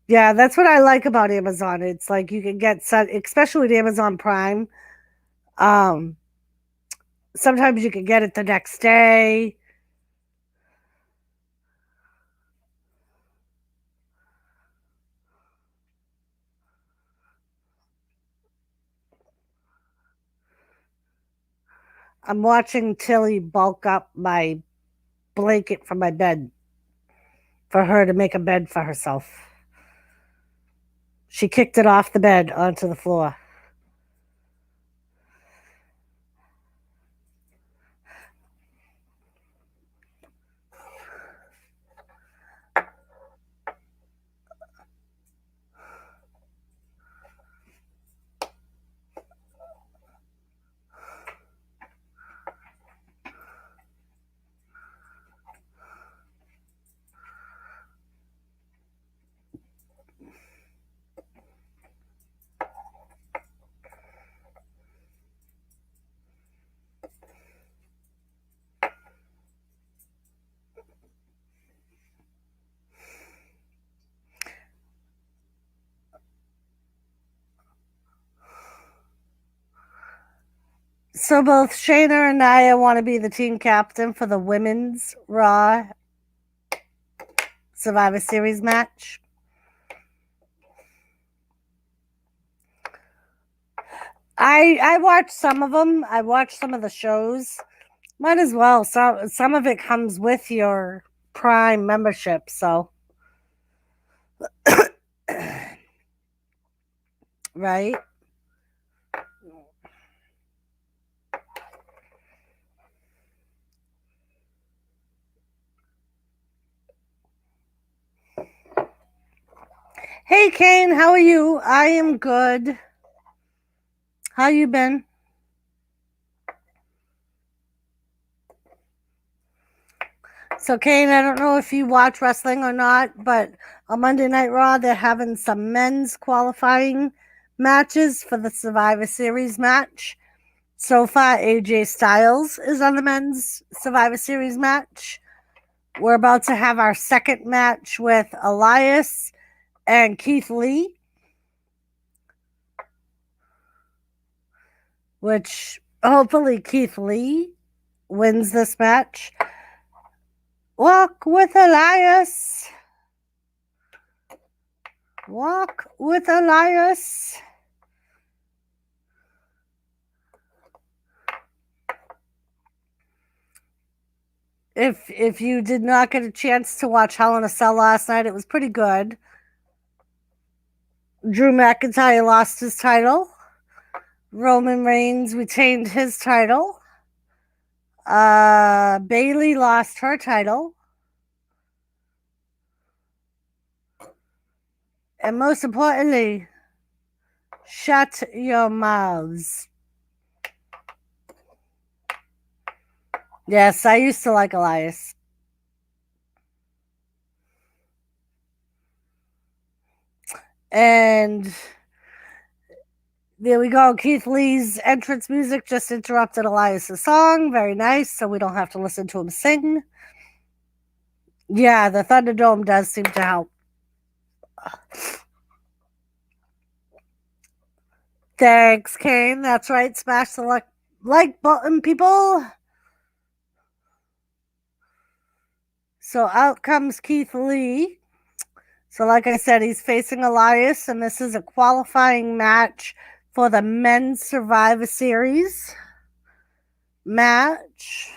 Yeah, that's what I like about Amazon. It's like you can get some, especially with Amazon Prime. Um, Sometimes you can get it the next day. I'm watching Tilly bulk up my blanket from my bed for her to make a bed for herself. She kicked it off the bed onto the floor. So both Shayna and Nia want to be the team captain for the women's Raw Survivor Series match. I watched some of them. I watched some of the shows. Might as well. Some of it comes with your Prime membership. So, right? Hey, Kane, how are you? I am good. How you been? So, Kane, I don't know if you watch wrestling or not, but on Monday Night Raw, they're having some men's qualifying matches for the Survivor Series match. So far, AJ Styles is on the men's Survivor Series match. We're about to have our second match with Elias and Keith Lee, which hopefully Keith Lee wins this match. Walk with Elias. Walk with Elias. If you did not get a chance to watch Hell in a Cell last night, it was pretty good. Drew McIntyre lost his title. Roman Reigns retained his title. Bailey lost her title. And most importantly, shut your mouths. Yes, I used to like Elias. And there we go. Keith Lee's entrance music just interrupted Elias' song. Very nice, so we don't have to listen to him sing. Yeah, the Thunderdome does seem to help. Thanks, Kane. That's right. Smash the like button, people. So out comes Keith Lee. So, like I said, he's facing Elias, and this is a qualifying match for the Men's Survivor Series match.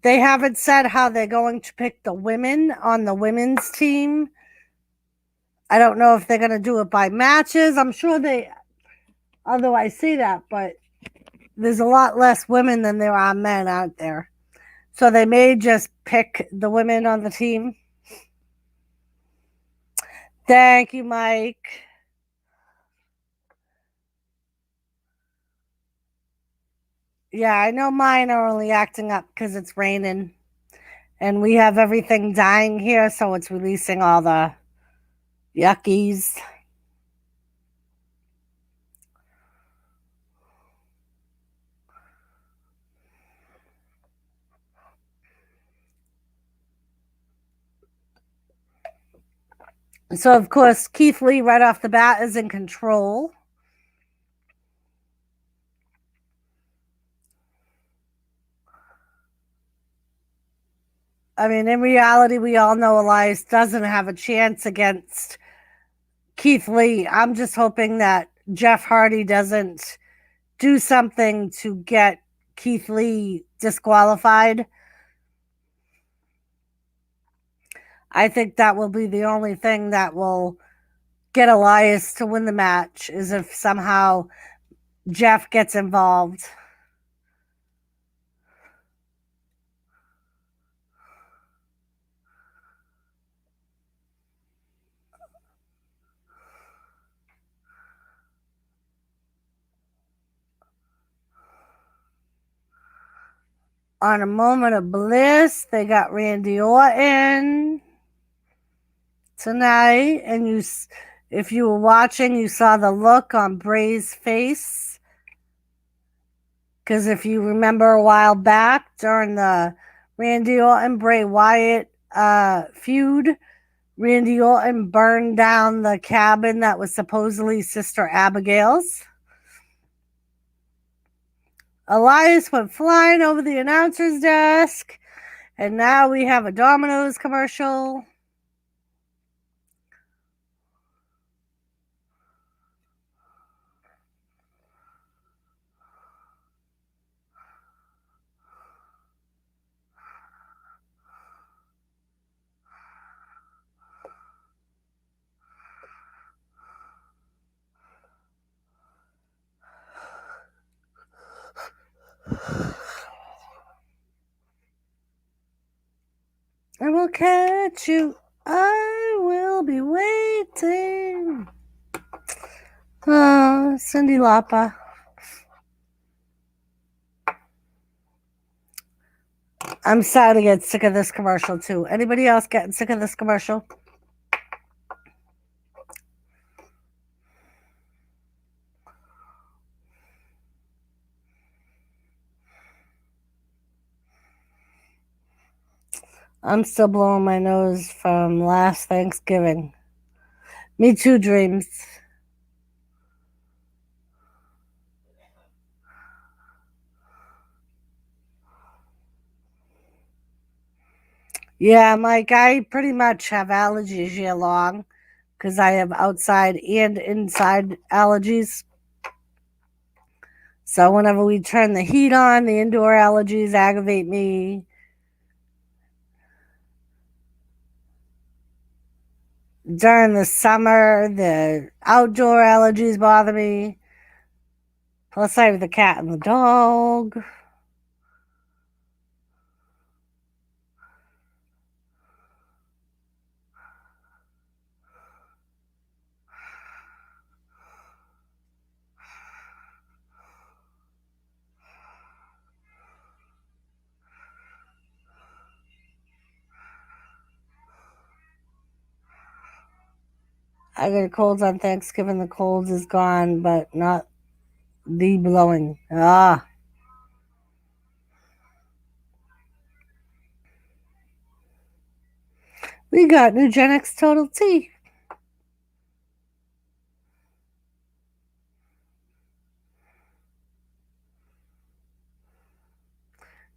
They haven't said how they're going to pick the women on the women's team. I don't know if they're going to do it by matches. I'm sure they, although I see that, but there's a lot less women than there are men out there. So they may just pick the women on the team. Thank you, Mike. Yeah, I know mine are only acting up because it's raining. And we have everything dying here, so it's releasing all the yuckies. So, of course, Keith Lee right off the bat is in control. I mean, in reality, we all know Elias doesn't have a chance against Keith Lee. I'm just hoping that Jeff Hardy doesn't do something to get Keith Lee disqualified. I think that will be the only thing that will get Elias to win the match, is if somehow Jeff gets involved. On a moment of bliss, they got Randy Orton tonight, and if you were watching, you saw the look on Bray's face. Because if you remember a while back during the Randy Orton Bray Wyatt feud, Randy Orton burned down the cabin that was supposedly Sister Abigail's. Elias went flying over the announcer's desk, and now we have a Domino's commercial. I will catch you. I will be waiting. Oh, Cyndi Lauper. I'm starting to get sick of this commercial too. Anybody else getting sick of this commercial? I'm still blowing my nose from last Thanksgiving. Me too, dreams. Yeah, Mike, I pretty much have allergies year long because I have outside and inside allergies. So whenever we turn the heat on, the indoor allergies aggravate me. During the summer, the outdoor allergies bother me. Plus, I have the cat and the dog. I got a cold on Thanksgiving. The cold is gone, but not the blowing. We got Nugenix Total T.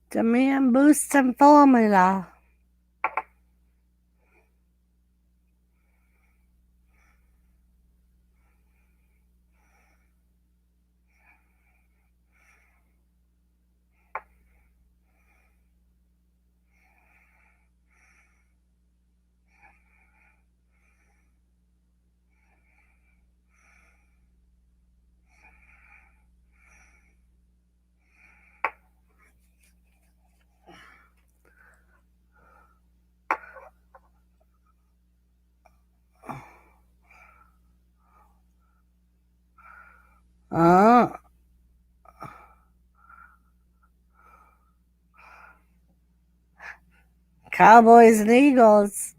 Demand Boost and Formula. Oh. Cowboys and Eagles.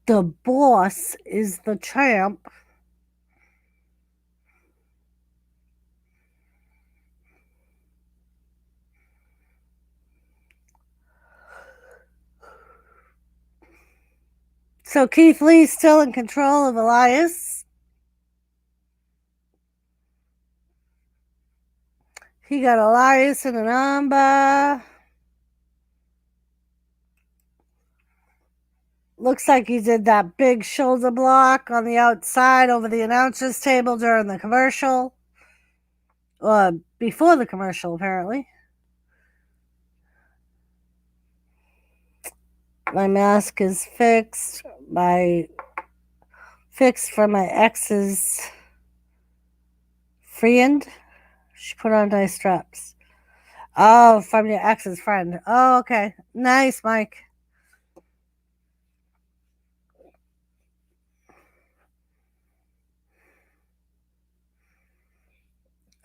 The boss is the champ. So Keith Lee's still in control of Elias. He got Elias in an armbar. Looks like he did that big shoulder block on the outside over the announcer's table during the commercial. Or before the commercial, apparently. My mask is fixed. Fixed for my ex's friend. She put on nice straps. Oh, from your ex's friend. Oh, okay. Nice, Mike.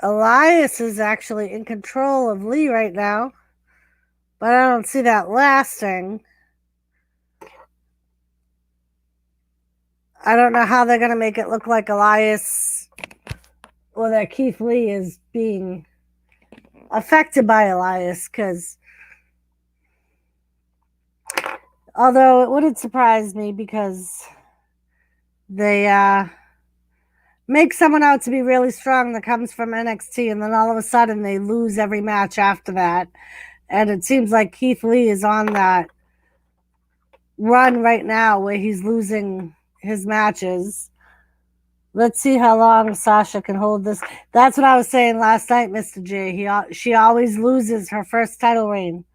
Elias is actually in control of Lee right now, but I don't see that lasting. I don't know how they're going to make it look like Elias or that Keith Lee is being affected by Elias, because although it wouldn't surprise me because they make someone out to be really strong that comes from NXT, and then all of a sudden they lose every match after that. And it seems like Keith Lee is on that run right now where he's losing his matches. Let's see how long Sasha can hold this. That's what I was saying last night, Mr. J. She always loses her first title reign.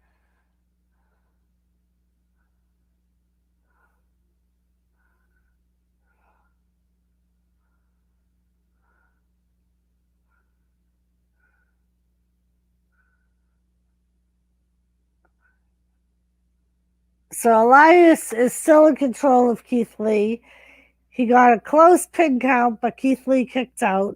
So Elias is still in control of Keith Lee. He got a close pin count, but Keith Lee kicked out.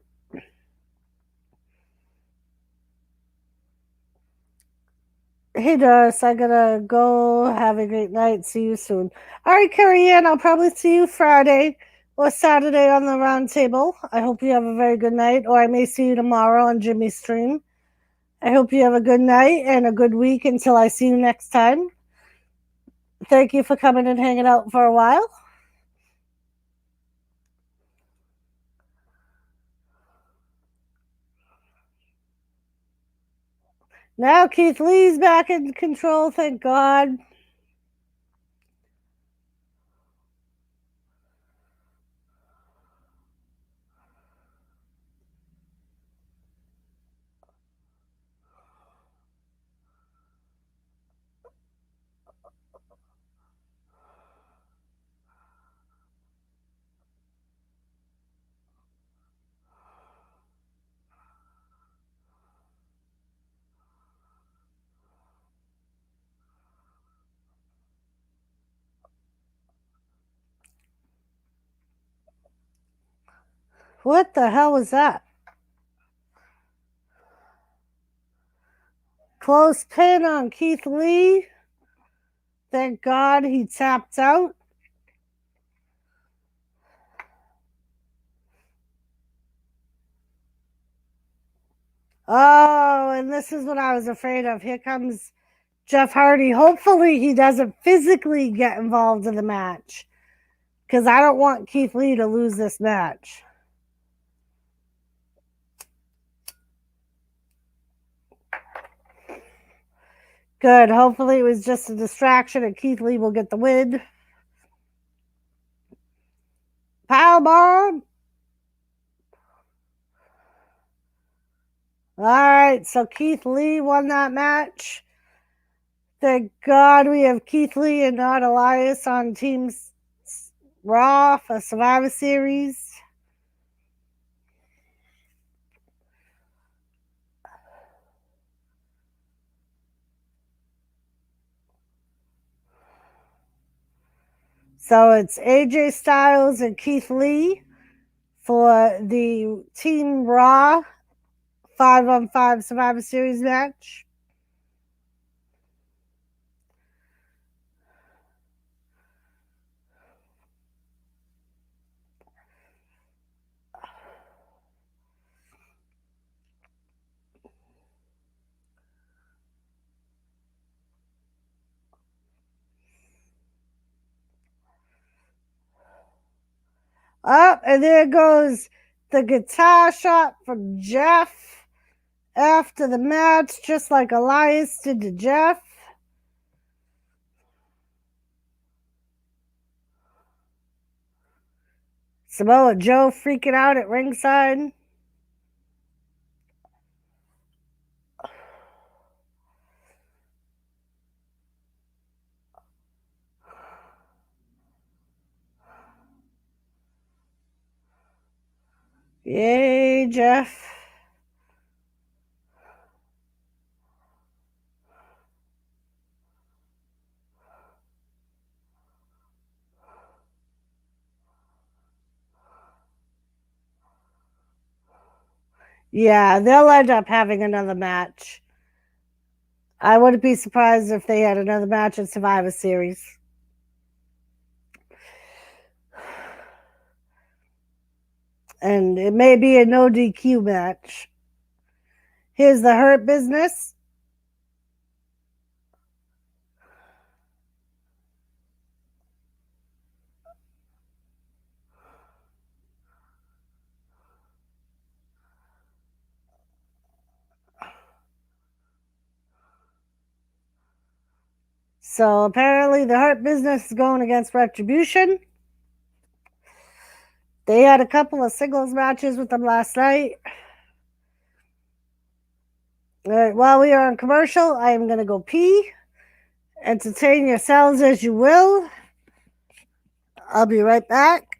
Hey, Doris, I gotta go. Have a great night. See you soon. All right, Carrie Ann, I'll probably see you Friday or Saturday on the round table. I hope you have a very good night, or I may see you tomorrow on Jimmy's stream. I hope you have a good night and a good week until I see you next time. Thank you for coming and hanging out for a while. Now Keith Lee's back in control, thank God. What the hell was that? Close pin on Keith Lee. Thank God he tapped out. Oh, and this is what I was afraid of. Here comes Jeff Hardy. Hopefully he doesn't physically get involved in the match, because I don't want Keith Lee to lose this match. Good. Hopefully it was just a distraction and Keith Lee will get the win. Powerbomb. All right, so Keith Lee won that match. Thank God we have Keith Lee and not Elias on Team Raw for Survivor Series. So it's AJ Styles and Keith Lee for the Team Raw 5-on-5 Survivor Series match. Up, and there goes the guitar shot from Jeff after the match, just like Elias did to Jeff. Samoa Joe freaking out at ringside. Yay, Jeff. Yeah, they'll end up having another match. I wouldn't be surprised if they had another match in Survivor Series. And it may be a no DQ match. Here's the Hurt Business. So apparently the Hurt Business is going against Retribution. They had a couple of singles matches with them last night. All right, while we are on commercial, I am going to go pee. Entertain yourselves as you will. I'll be right back.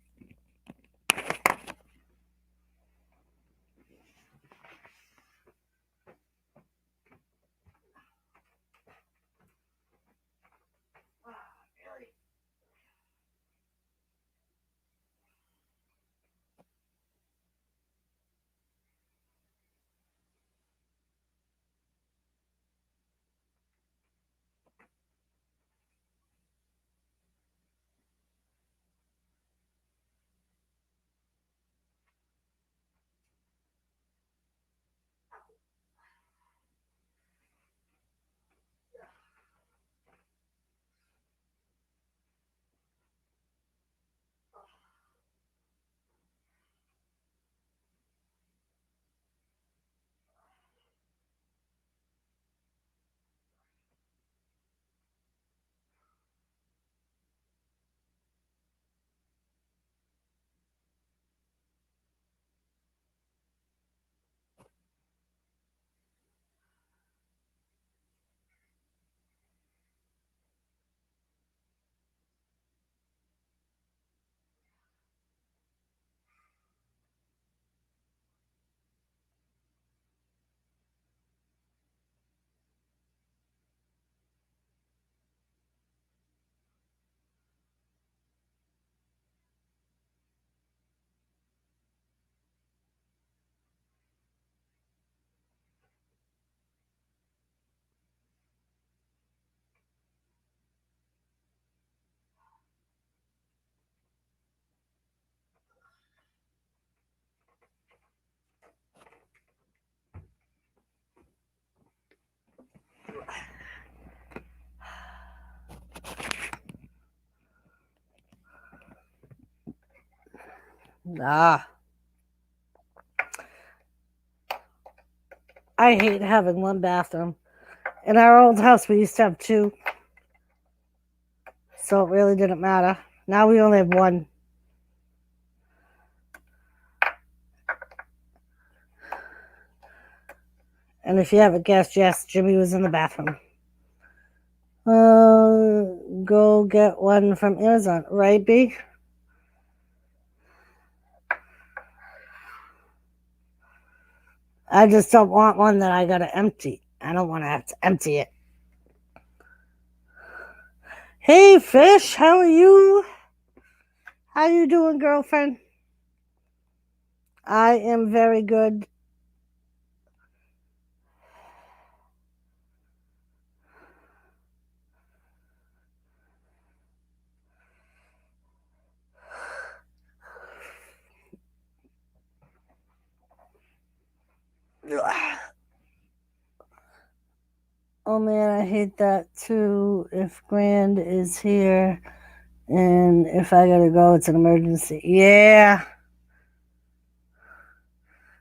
I hate having one bathroom. In our old house, we used to have two. So it really didn't matter. Now we only have one. And if you haven't guessed, yes, Jimmy was in the bathroom. Go get one from Amazon, right, B? I just don't want one that I gotta empty. I don't want to have to empty it. Hey, Fish, how are you? How you doing, girlfriend? I am very good. Oh man, I hate that too. If Grand is here and if I gotta go, it's an emergency. Yeah.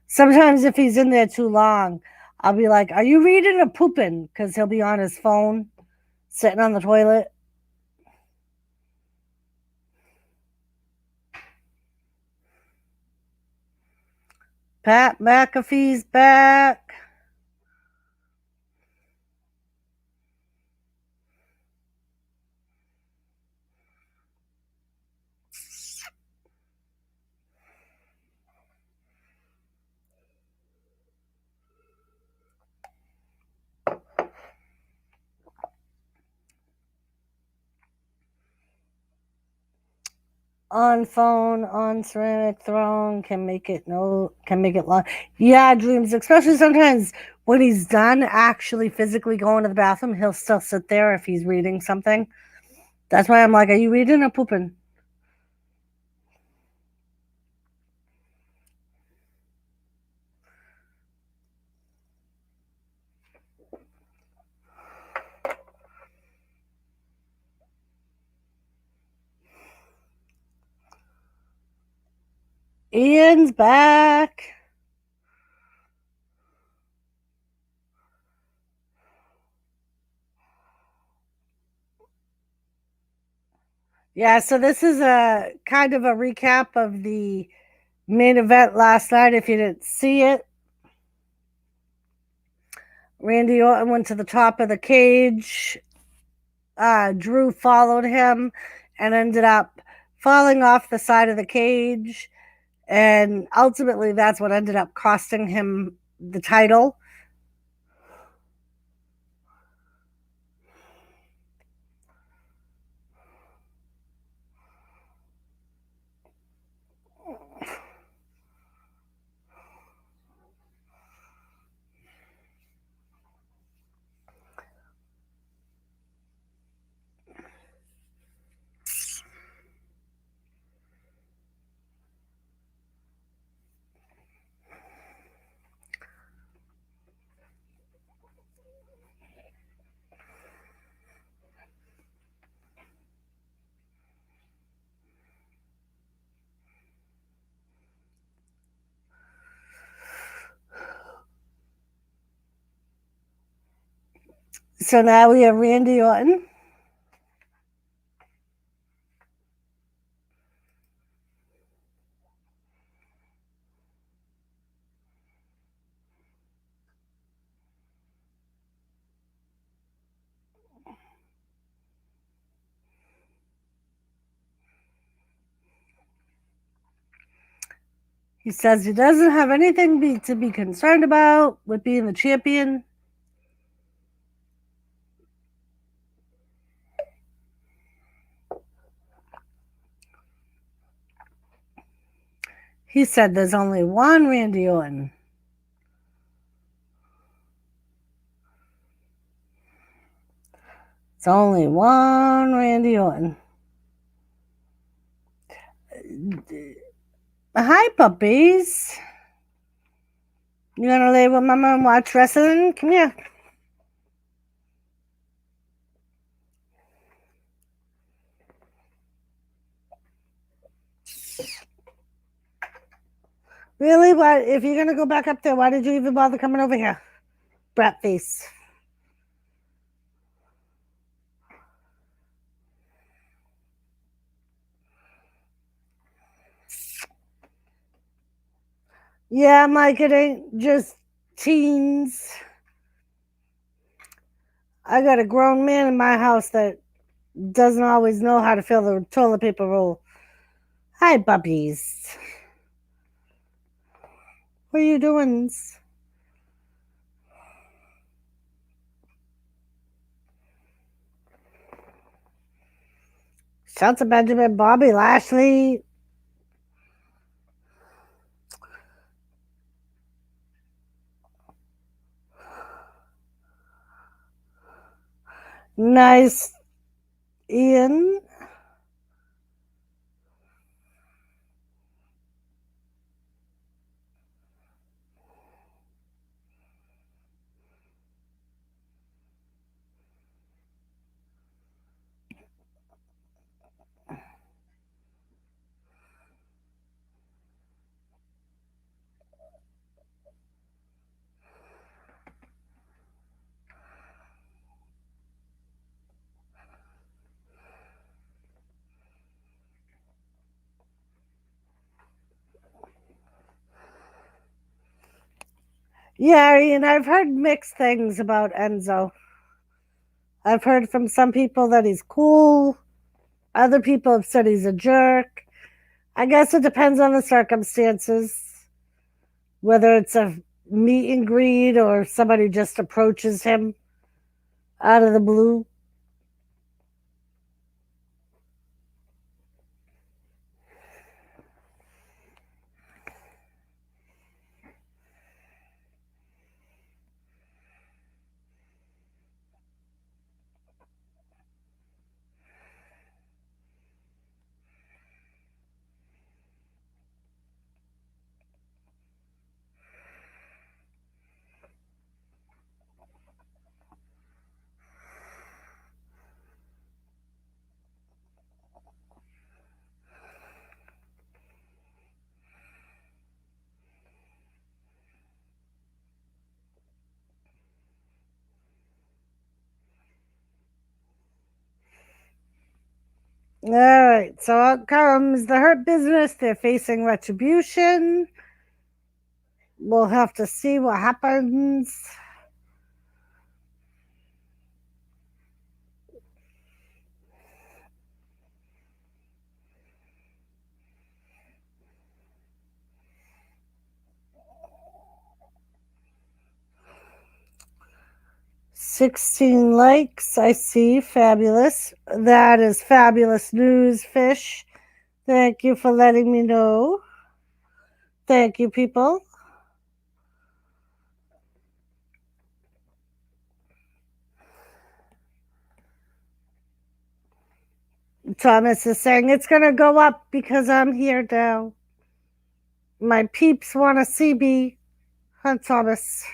Sometimes if he's in there too long, I'll be like, "Are you reading or pooping?" Because he'll be on his phone, sitting on the toilet. Pat McAfee's back. On phone, on ceramic throne, can make it long. Yeah, dreams, especially sometimes when he's done actually physically going to the bathroom, he'll still sit there if he's reading something. That's why I'm like, are you reading or pooping? Ian's back. Yeah, so this is a kind of a recap of the main event last night. If you didn't see it, Randy Orton went to the top of the cage. Drew followed him and ended up falling off the side of the cage. And ultimately, that's what ended up costing him the title. So now we have Randy Orton. He says he doesn't have anything to be concerned about with being the champion. He said there's only one Randy Orton. It's only one Randy Orton. Hi, puppies. You gonna lay with Mama and watch wrestling? Come here. Really? What? If you're gonna go back up there, why did you even bother coming over here? Brat face. Yeah, Mike, it ain't just teens. I got a grown man in my house that doesn't always know how to fill the toilet paper roll. Hi, puppies. What are you doing? Shelton Benjamin, Bobby Lashley. Nice, Ian. Yeah, Ian, I've heard mixed things about Enzo. I've heard from some people that he's cool. Other people have said he's a jerk. I guess it depends on the circumstances, whether it's a meet and greet or somebody just approaches him out of the blue. All right, so out comes the Hurt Business. They're facing Retribution. We'll have to see what happens. $16 likes. I see. Fabulous. That is fabulous news, Fish. Thank you for letting me know. Thank you, people. Thomas is saying it's going to go up because I'm here now. My peeps want to see me. Huh, Thomas.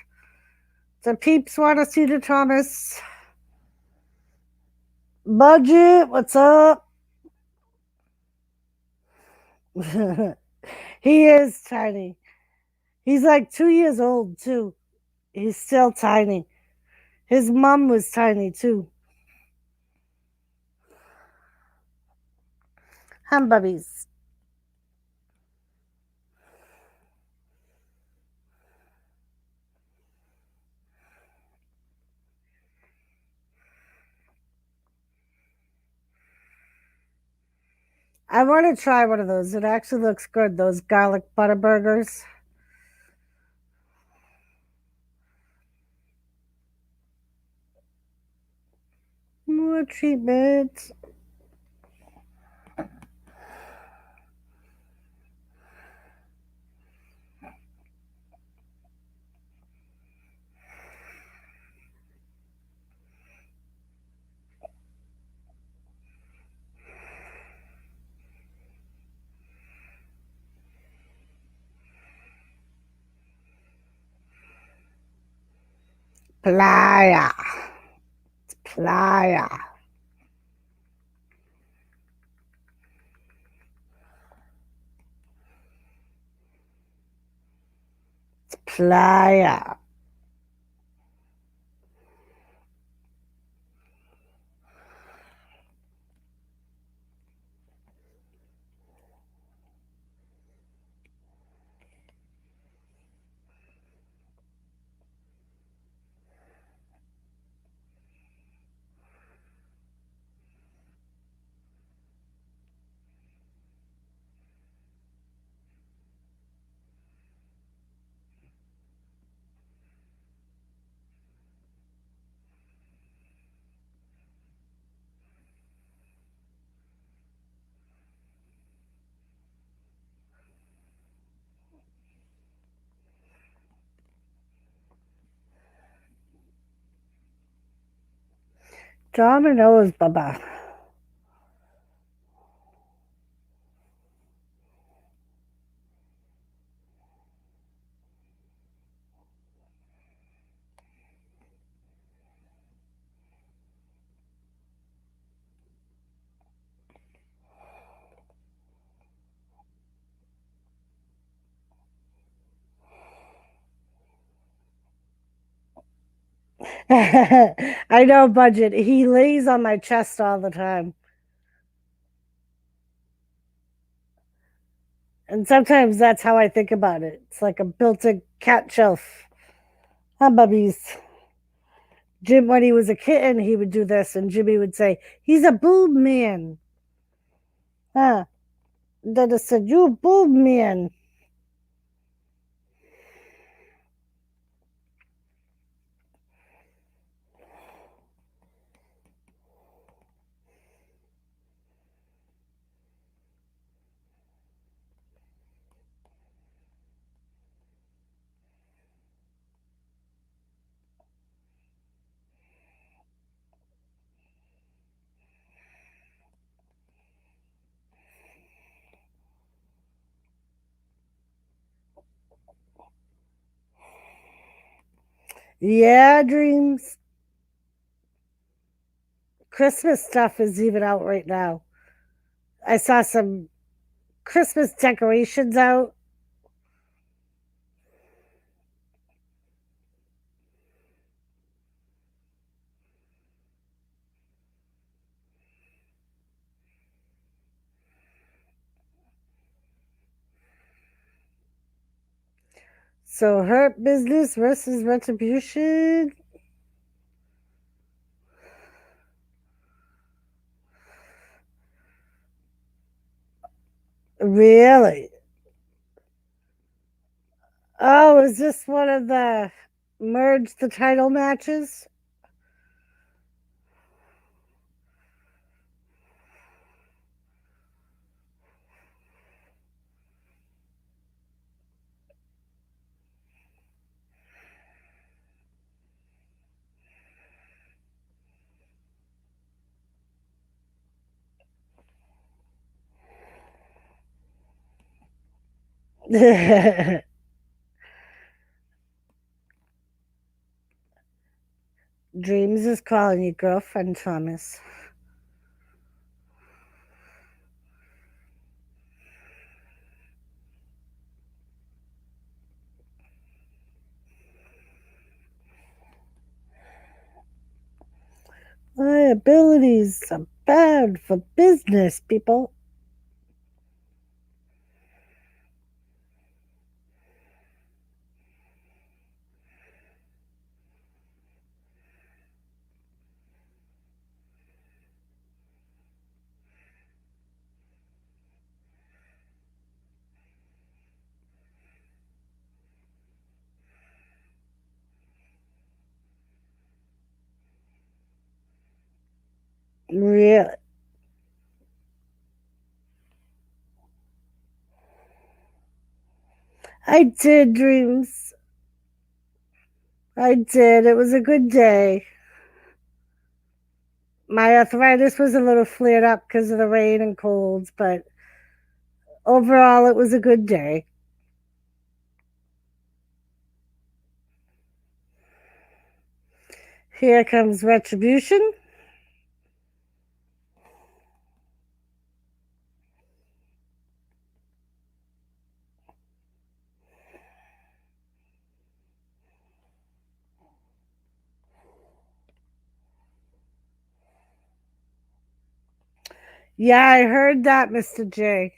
The peeps want to see the Thomas. Budget, what's up? He is tiny. He's like 2 years old, too. He's still tiny. His mom was tiny, too. Humbubbies. I want to try one of those. It actually looks good, those garlic butter burgers. More treatment. Playa. Playa. Playa. Domino's, Baba. I know, Budget. He lays on my chest all the time. And sometimes that's how I think about it. It's like a built-in cat shelf. Huh, bubbies? Jim, when he was a kitten, he would do this, and Jimmy would say, "He's a boob man." Huh? Then I said, "You a boob man." Yeah, dreams. Christmas stuff is even out right now. I saw some Christmas decorations out. So hurt business versus retribution. Really? Oh, is this one of the merge the title matches? Dreams is calling you girlfriend, Thomas. Liabilities are bad for business, people. Really? I did, Dreams. I did. It was a good day. My arthritis was a little flared up because of the rain and colds, but overall, it was a good day. Here comes retribution. Yeah, I heard that, Mr. J.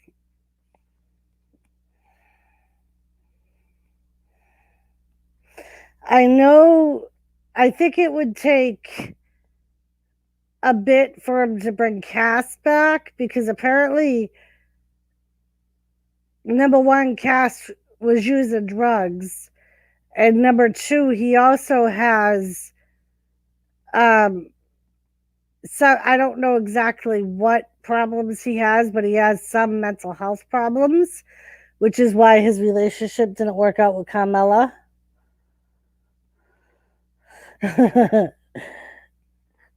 I know, I think it would take a bit for him to bring Cass back because apparently, number one, Cass was using drugs, and number two, he also has um so I don't know exactly what problems he has, but he has some mental health problems, which is why his relationship didn't work out with Carmella.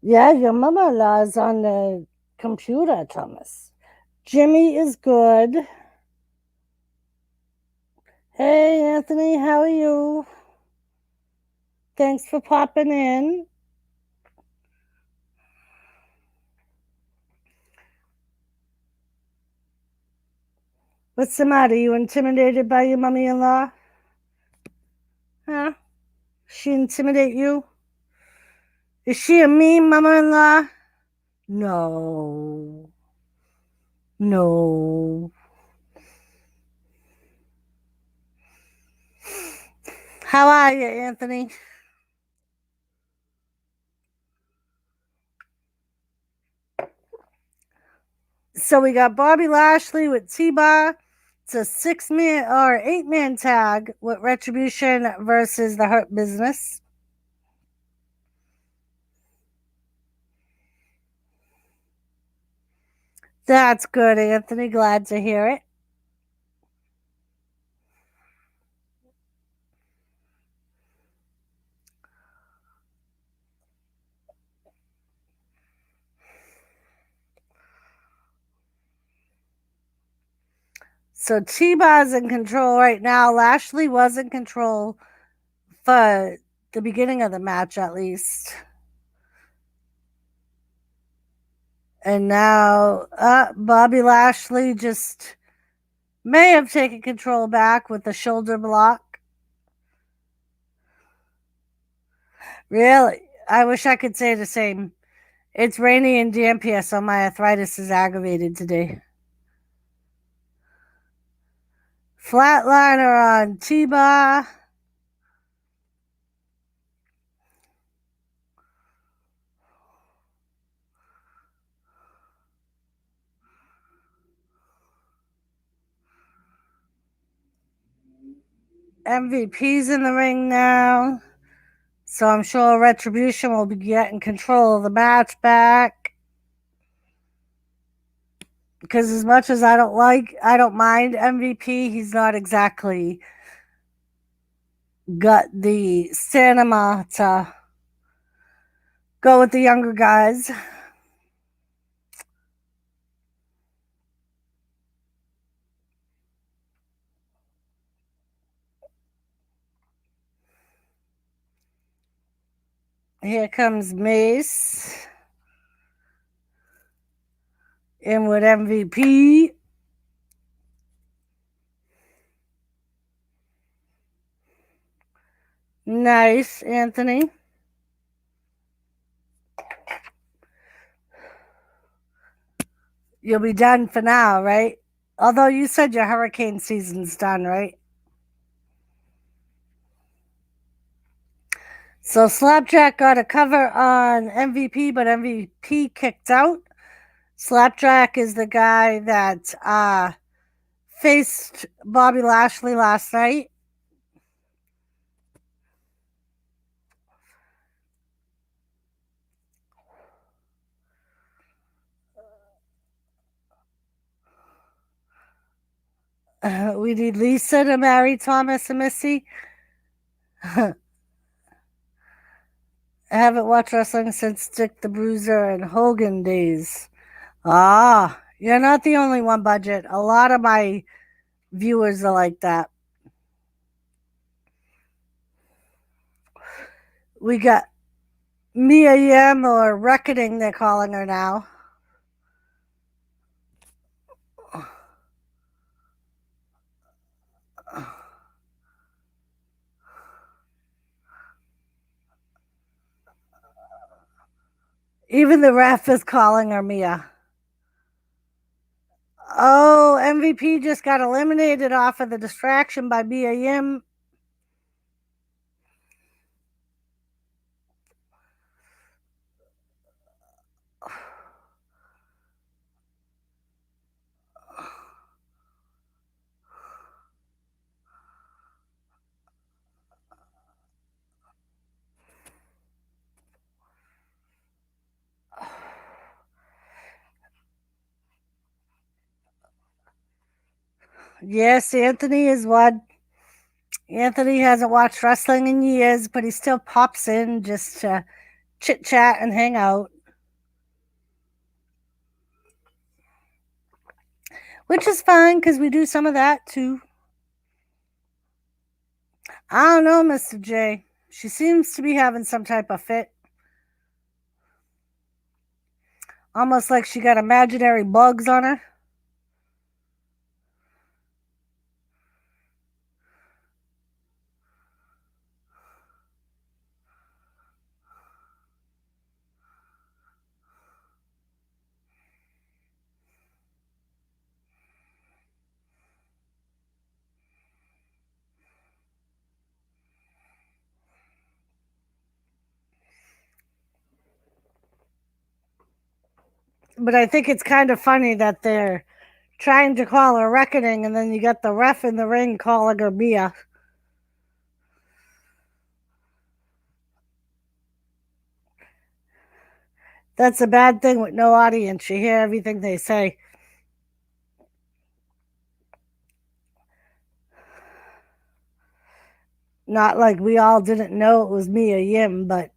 Yeah, your mother-in-law is on the computer, Thomas. Jimmy is good. Hey, Anthony, how are you? Thanks for popping in. What's the matter? You intimidated by your mummy-in-law? Huh? She intimidate you? Is she a mean mother-in-law? No. No. How are you, Anthony? So we got Bobby Lashley with T-Bar. It's a 6-man or 8-man tag with Retribution versus the Hurt Business. That's good, Anthony. Glad to hear it. So T-Bar's in control right now. Lashley was in control for the beginning of the match, at least. And now Bobby Lashley just may have taken control back with the shoulder block. Really? I wish I could say the same. It's rainy and damp here, so my arthritis is aggravated today. Flatliner on T-Bar. MVP's in the ring now. So I'm sure Retribution will be getting control of the match back. Because as much as I don't mind MVP, he's not exactly got the stamina to go with the younger guys. Here comes Mace in with MVP. Nice, Anthony. You'll be done for now, right? Although you said your hurricane season's done, right? So Slapjack got a cover on MVP, but MVP kicked out. Slapjack is the guy that faced Bobby Lashley last night. We need Lisa to marry Thomas and Missy. I haven't watched wrestling since Dick the Bruiser and Hogan days. Ah, you're not the only one, Budget. A lot of my viewers are like that. We got Mia Yim, or Reckoning, they're calling her now. Even the ref is calling her Mia. Oh, MVP just got eliminated off of the distraction by Mia Yim. Yes, Anthony is one. Anthony hasn't watched wrestling in years, but he still pops in just to chit chat and hang out. which is fine because we do some of that too. I don't know, Mr. J. She seems to be having some type of fit. Almost like she got imaginary bugs on her. But I think it's kind of funny that they're trying to call a reckoning, and then you got the ref in the ring calling her Mia. That's a bad thing with no audience. You hear everything they say. Not like we all didn't know it was Mia Yim, but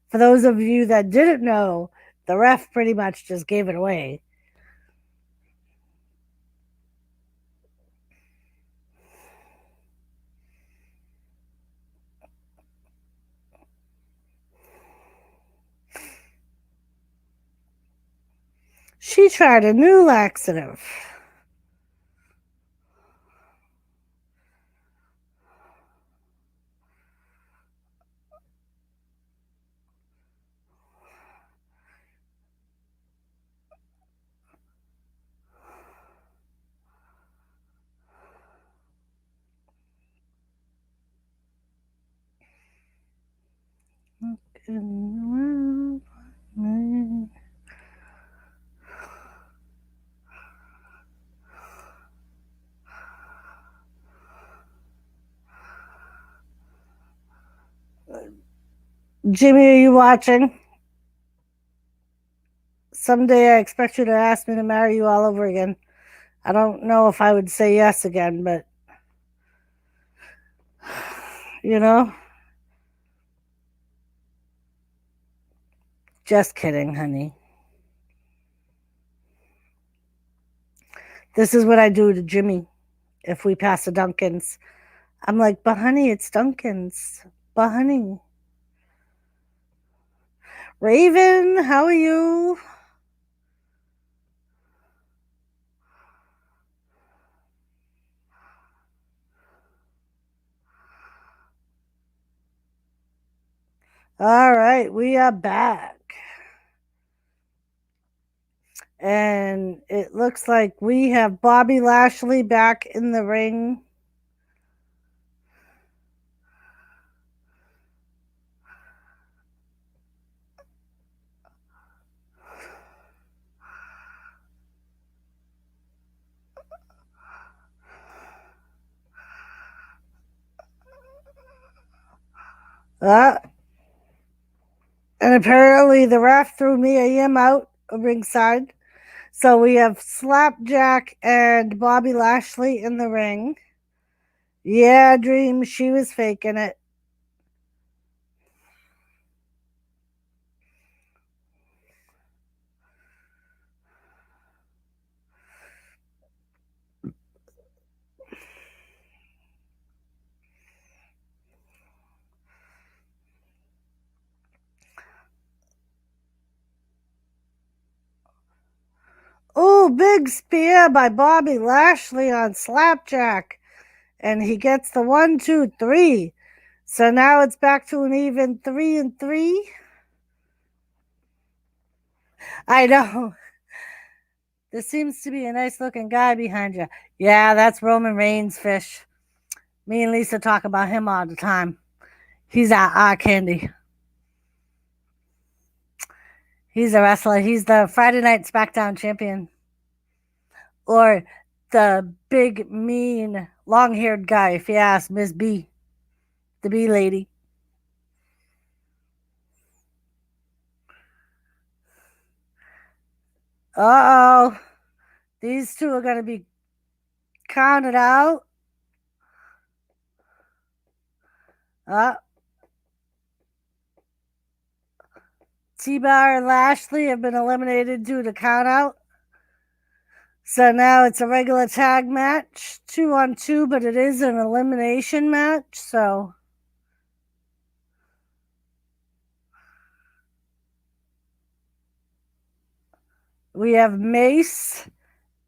for those of you that didn't know, the ref pretty much just gave it away. She tried a new laxative. Jimmy, are you watching? Someday I expect you to ask me to marry you all over again. I don't know if I would say yes again, but you know, just kidding, honey. This is what I do to Jimmy if we pass a Dunkin's. I'm like, but honey, it's Dunkin's. But honey. Raven, how are you? All right, we are back. And it looks like we have Bobby Lashley back in the ring. Uh, and apparently the ref threw Mia Yim out of ringside. So we have Slapjack and Bobby Lashley in the ring. Yeah, Dream, she was faking it. Oh, big spear by Bobby Lashley on Slapjack. And he gets the 1, 2, 3. So now it's back to an even 3-3. I know. There seems to be a nice looking guy behind you. Yeah, that's Roman Reigns, fish. Me and Lisa talk about him all the time. He's our eye candy. He's a wrestler. He's the Friday Night SmackDown champion. Or the big, mean, long haired guy, if you ask Miss B, the B lady. Uh oh. These two are going to be counted out. T-Bar and Lashley have been eliminated due to count out. So now it's a regular tag match, 2-on-2, but it is an elimination match. So we have Mace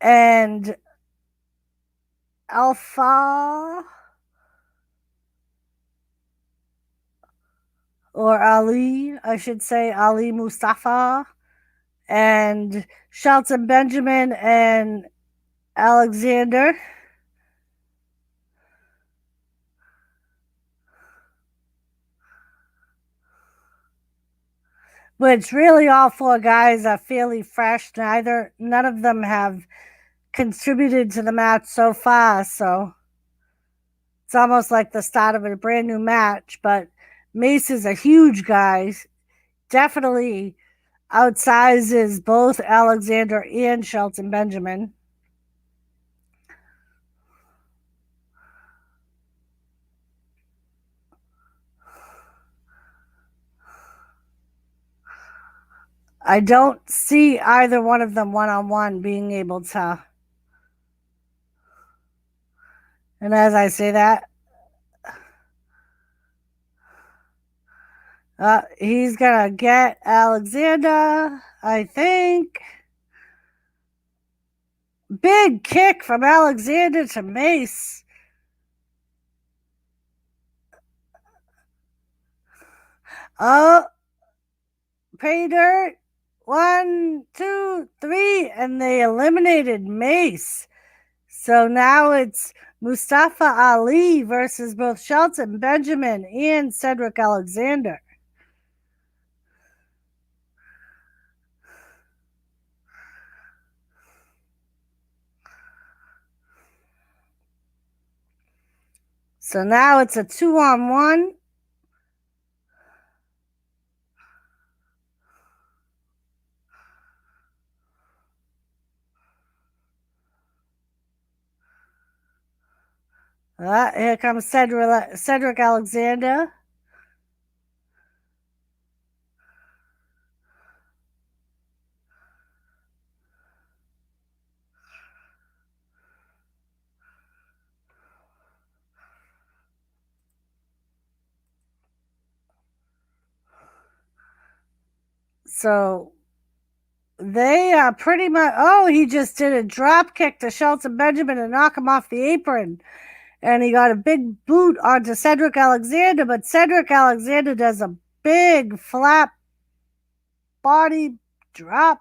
and Alpha or Ali, I should say, Ali Mustafa, and Shelton Benjamin and Alexander. Which really all four guys are fairly fresh. None of them have contributed to the match so far, so it's almost like the start of a brand new match. But Mace is a huge guy, definitely outsizes both Alexander and Shelton Benjamin. I don't see either one of them one-on-one being able to. And as I say that, he's gonna get Alexander, I think. Big kick from Alexander to Mace. Oh, pay dirt. 1, 2, 3, and they eliminated Mace. So now it's Mustafa Ali versus both Shelton Benjamin and Cedric Alexander. So now it's a 2-on-1. Here comes Cedric Alexander. So they are pretty much. Oh, he just did a drop kick to Shelton Benjamin to knock him off the apron. And he got a big boot onto Cedric Alexander, but Cedric Alexander does a big flap body drop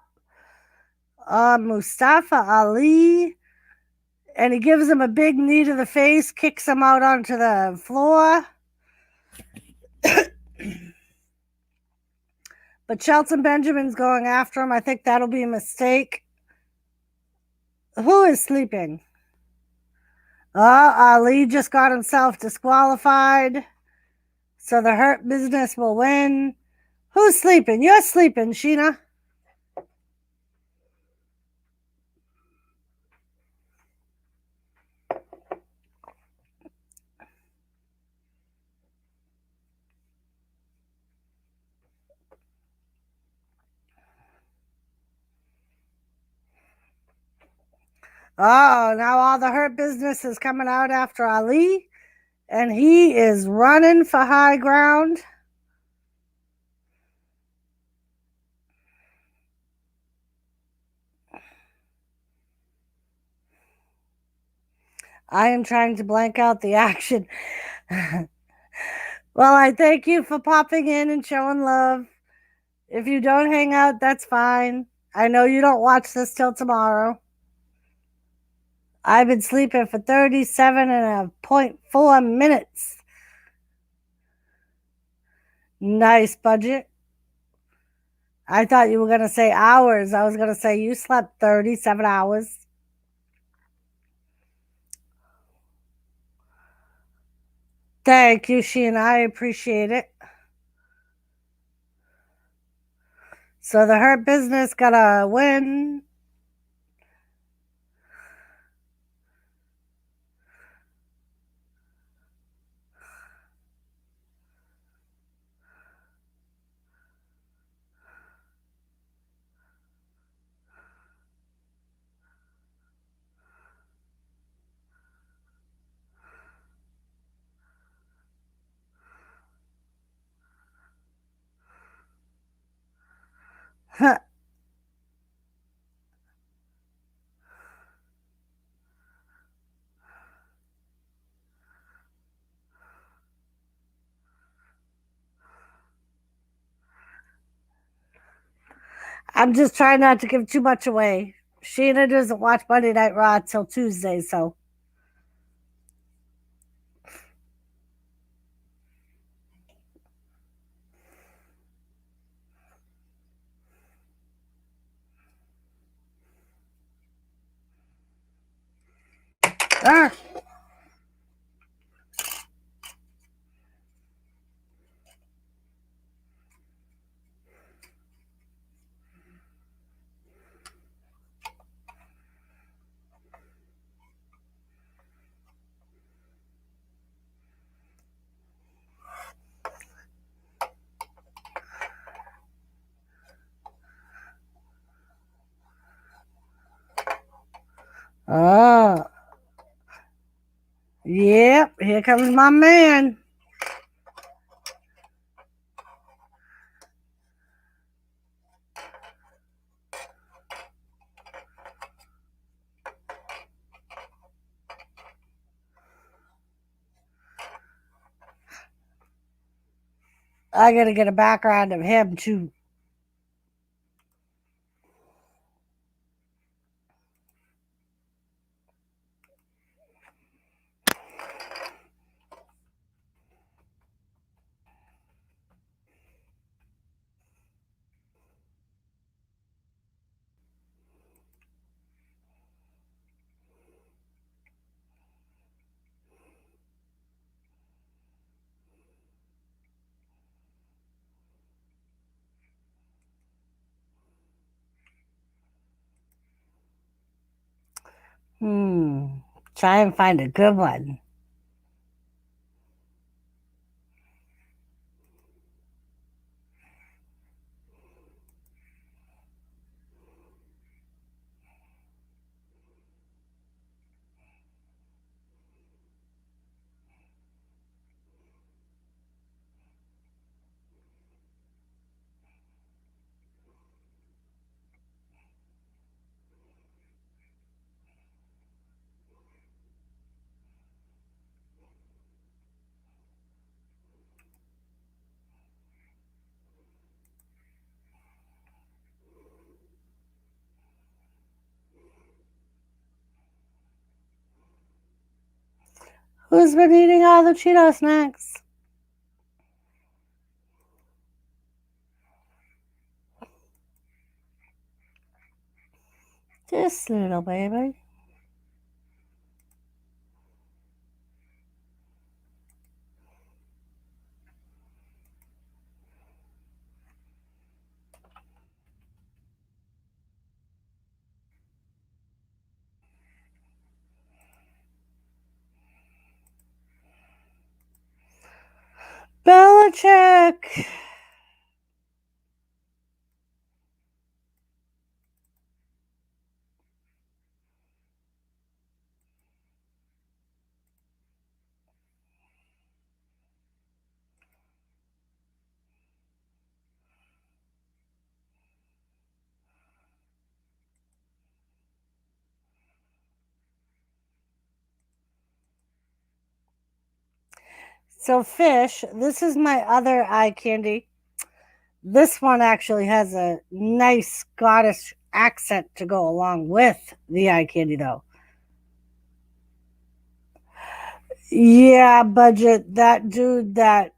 on Mustafa Ali, and he gives him a big knee to the face, kicks him out onto the floor. But Shelton Benjamin's going after him. I think that'll be a mistake. Who is sleeping? Ali just got himself disqualified. So the Hurt Business will win. Who's sleeping? You're sleeping, Sheena. Oh, now all the Hurt Business is coming out after Ali, and he is running for high ground. I am trying to blank out the action. Well, I thank you for popping in and showing love. If you don't hang out, that's fine. I know you don't watch this till tomorrow. I've been sleeping for 37.4 minutes. Nice budget. I thought you were going to say hours. I was going to say you slept 37 hours. Thank you, Sheena. I appreciate it. So the Hurt Business got a win. I'm just trying not to give too much away. Sheena doesn't watch Monday Night Raw till Tuesday, so. Ah. Oh. Yep, here comes my man. I gotta get a background of him too. Try and find a good one. Who's been eating all the Cheeto snacks? This little baby. Belichick. So, fish, this is my other eye candy. This one actually has a nice Scottish accent to go along with the eye candy, though. Yeah, budget. That dude that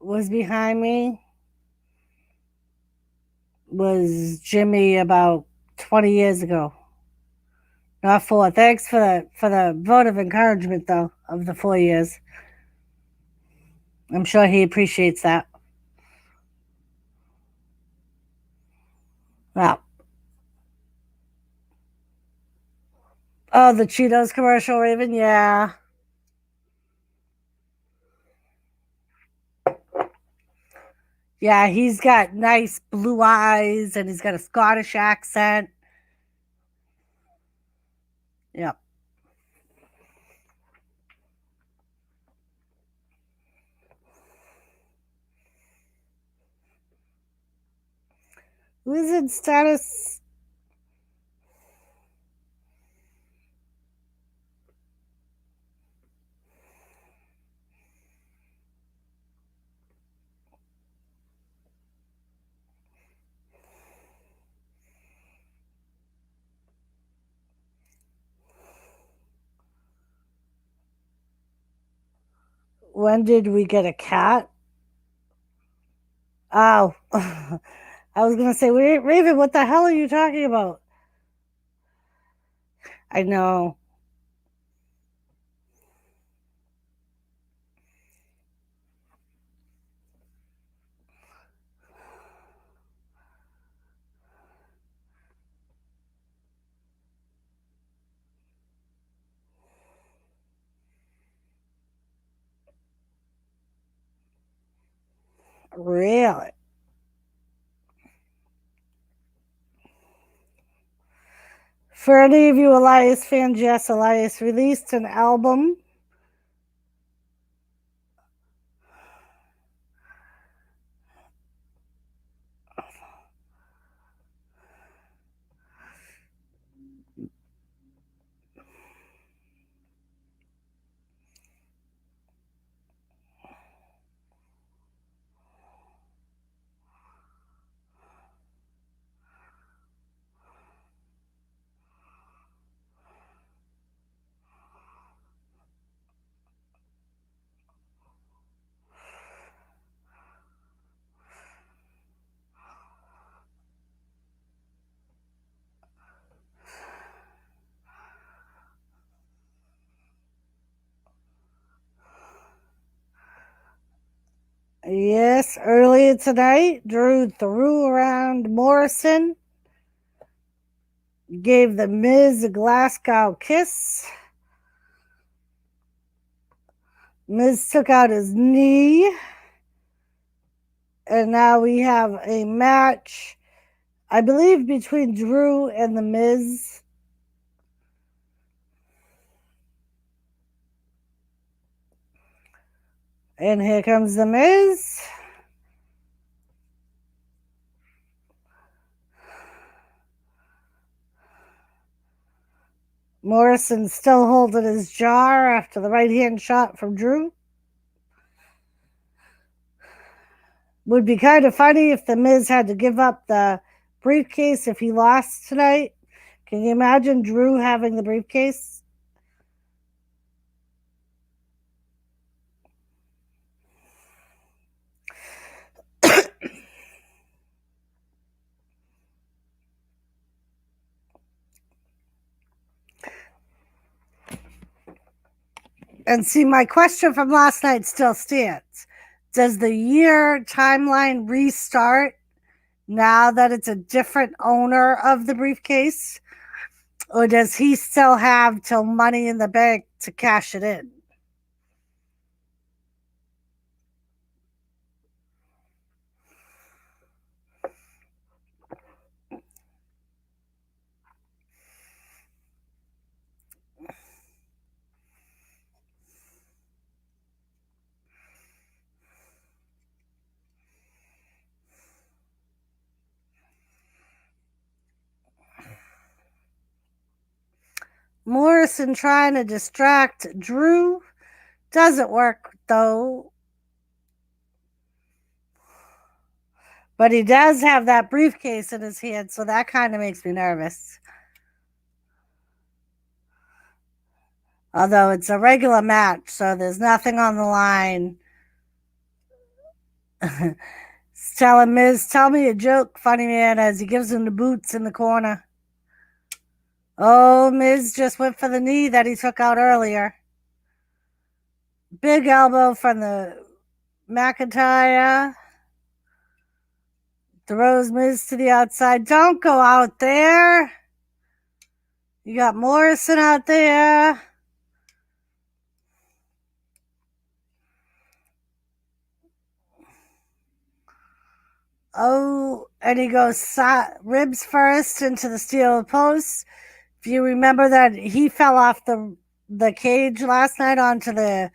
was behind me was Jimmy about 20 years ago. Not 4. Thanks for the vote of encouragement, though, of the 4 years. I'm sure he appreciates that. Well, oh, the Cheetos commercial, Raven. Yeah, yeah. He's got nice blue eyes, and he's got a Scottish accent. Yeah. Who's in status? When did we get a cat? Oh, I was going to say, Raven, what the hell are you talking about? I know. Really? For any of you Elias fans, yes, Elias released an album. Yes, earlier tonight, Drew threw around Morrison, gave the Miz a Glasgow kiss. Miz took out his knee. And now we have a match, I believe, between Drew and the Miz. And here comes the Miz. Morrison still holding his jar after the right hand shot from Drew. Would be kind of funny if the Miz had to give up the briefcase if he lost tonight. Can you imagine Drew having the briefcase? And see, my question from last night still stands. Does the year timeline restart now that it's a different owner of the briefcase? Or does he still have till Money in the Bank to cash it in? Morrison trying to distract Drew. Doesn't work, though. But he does have that briefcase in his hand, so that kind of makes me nervous. Although it's a regular match, so there's nothing on the line. Telling Miz, tell me a joke, funny man, as he gives him the boots in the corner. Oh, Miz just went for the knee that he took out earlier. Big elbow from the Mcintyre. Throws Miz to the outside. Don't go out there. You got Morrison out there. Oh, and he goes ribs first into the steel post. If you remember that he fell off the cage last night onto the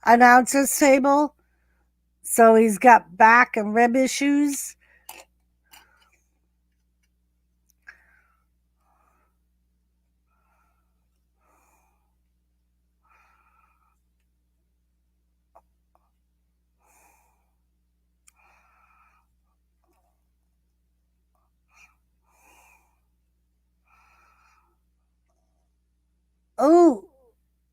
announcer's table. So he's got back and rib issues.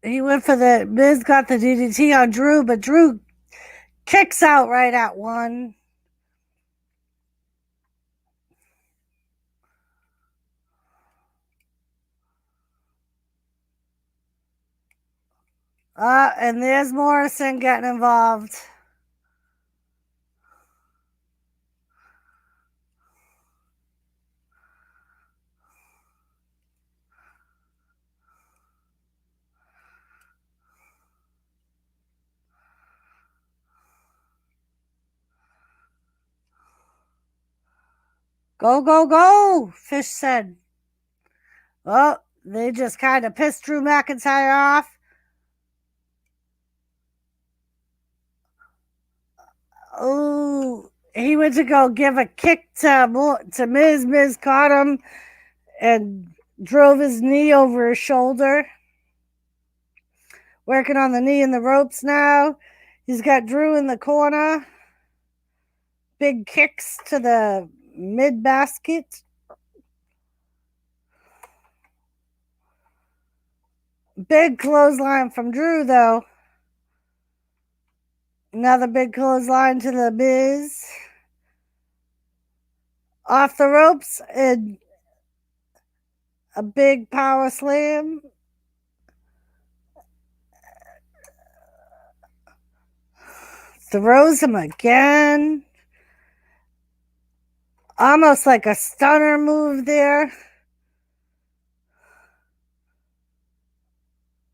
He went for the Miz, got the DDT on Drew, but Drew kicks out right at one. And there's Morrison getting involved. Go, go, go, Fish said. Oh, they just kind of pissed Drew McIntyre off. Oh, he went to go give a kick to Miz. Miz caught him and drove his knee over his shoulder. Working on the knee and the ropes now. He's got Drew in the corner. Big kicks to the mid basket. Big clothesline from Drew, though. Another big clothesline to the Miz. Off the ropes and a big power slam. Throws him again. Almost like a stunner move there.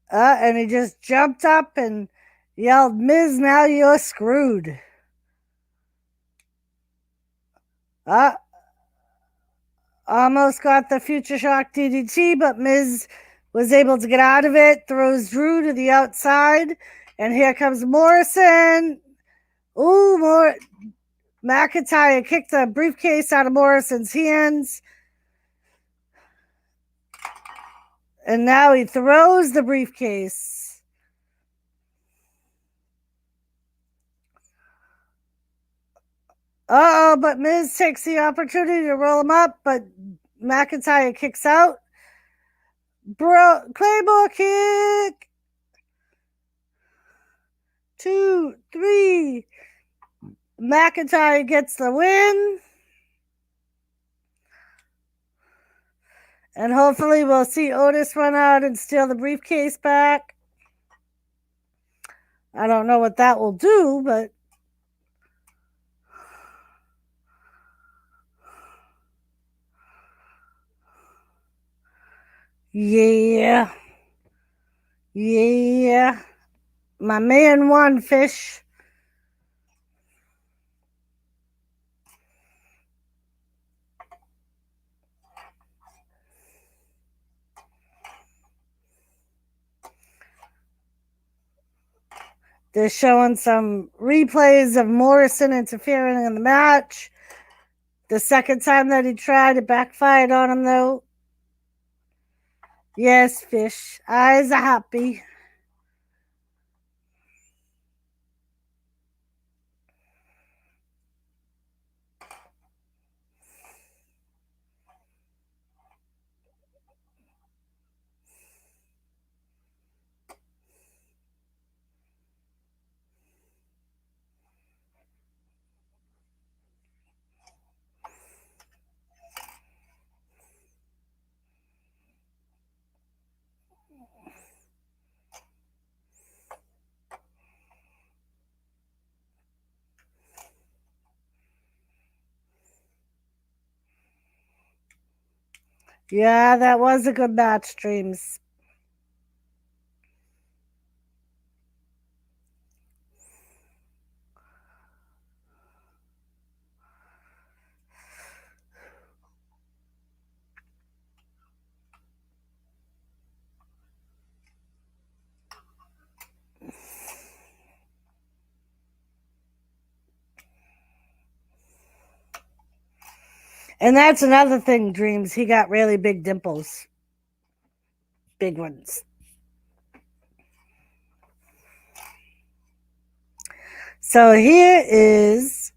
And he just jumped up and yelled, Miz, now you're screwed. Almost got the Future Shock DDT, but Miz was able to get out of it. Throws Drew to the outside. And here comes Morrison. Ooh, McIntyre kicked the briefcase out of Morrison's hands. And now he throws the briefcase. But Miz takes the opportunity to roll him up, but McIntyre kicks out. Claymore kick. 2, 3. McIntyre gets the win. And hopefully we'll see Otis run out and steal the briefcase back. I don't know what that will do, but yeah. My man won, Fish. They're showing some replays of Morrison interfering in the match. The second time that he tried, it backfired on him, though. Yes, Fish. Eyes are happy. Yeah, that was a good match, Dreams. And that's another thing, Dreams. He got really big dimples. Big ones. So here is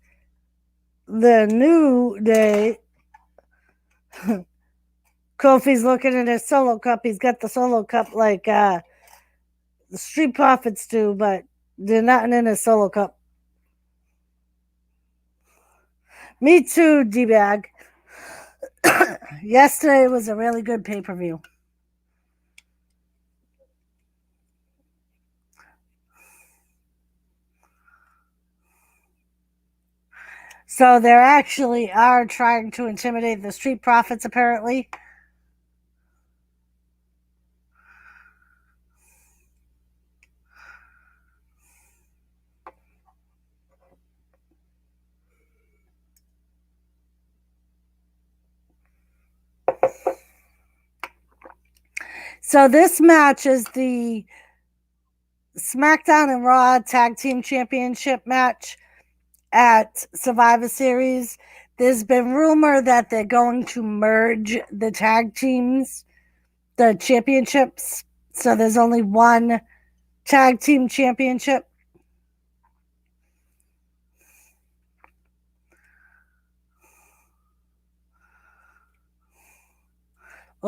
the New Day. Kofi's looking at his solo cup. He's got the solo cup like The Street Profits do, but they're not in a solo cup. Me too, D-Bag. Yesterday was a really good pay-per-view. So they actually are trying to intimidate the Street Profits, apparently. So this match is the SmackDown and Raw Tag Team Championship match at Survivor Series. There's been rumor that they're going to merge the tag teams, the championships. So there's only one tag team championship.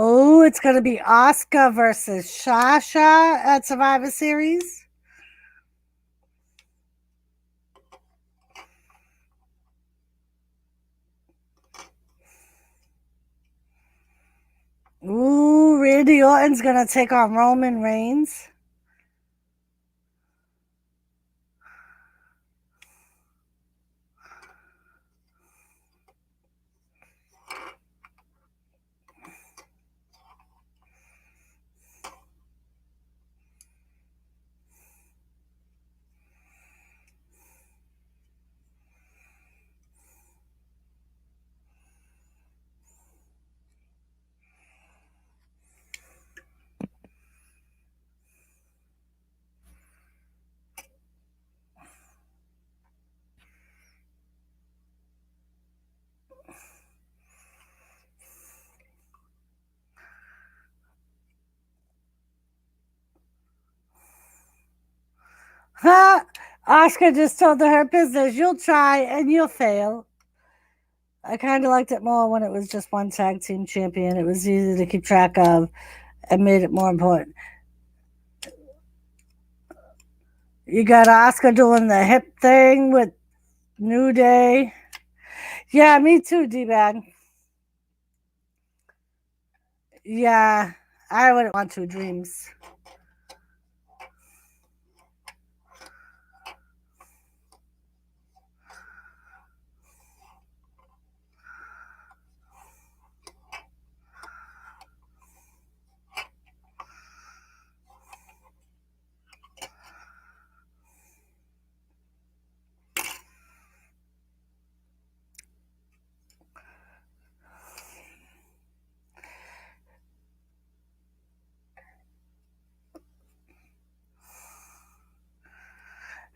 Oh, it's going to be Asuka versus Sasha at Survivor Series. Ooh, Randy Orton's going to take on Roman Reigns. Ha! Asuka just told her business. You'll try and you'll fail. I kind of liked it more when it was just one tag team champion. It was easy to keep track of and made it more important. You got Asuka doing the hip thing with New Day. Yeah, me too, D-Bag. Yeah, I wouldn't want two dreams.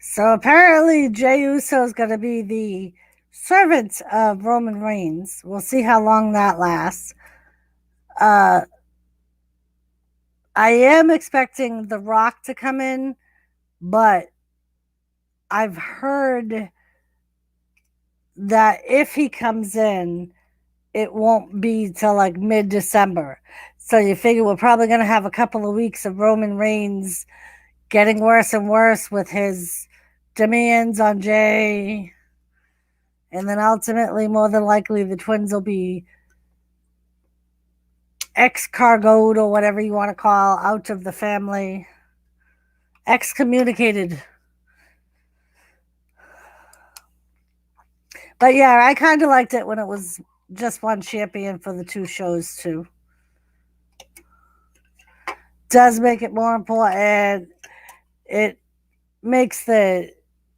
So apparently Jey Uso is going to be the servant of Roman Reigns. We'll see how long that lasts. I am expecting The Rock to come in, but I've heard that if he comes in, it won't be till like mid-December. So you figure we're probably going to have a couple of weeks of Roman Reigns getting worse and worse with his demands on Jey. And then ultimately, more than likely, the twins will be excommunicated or whatever you want to call out of the family. Excommunicated. But yeah, I kind of liked it when it was just one champion for the two shows too. Does make it more important. It makes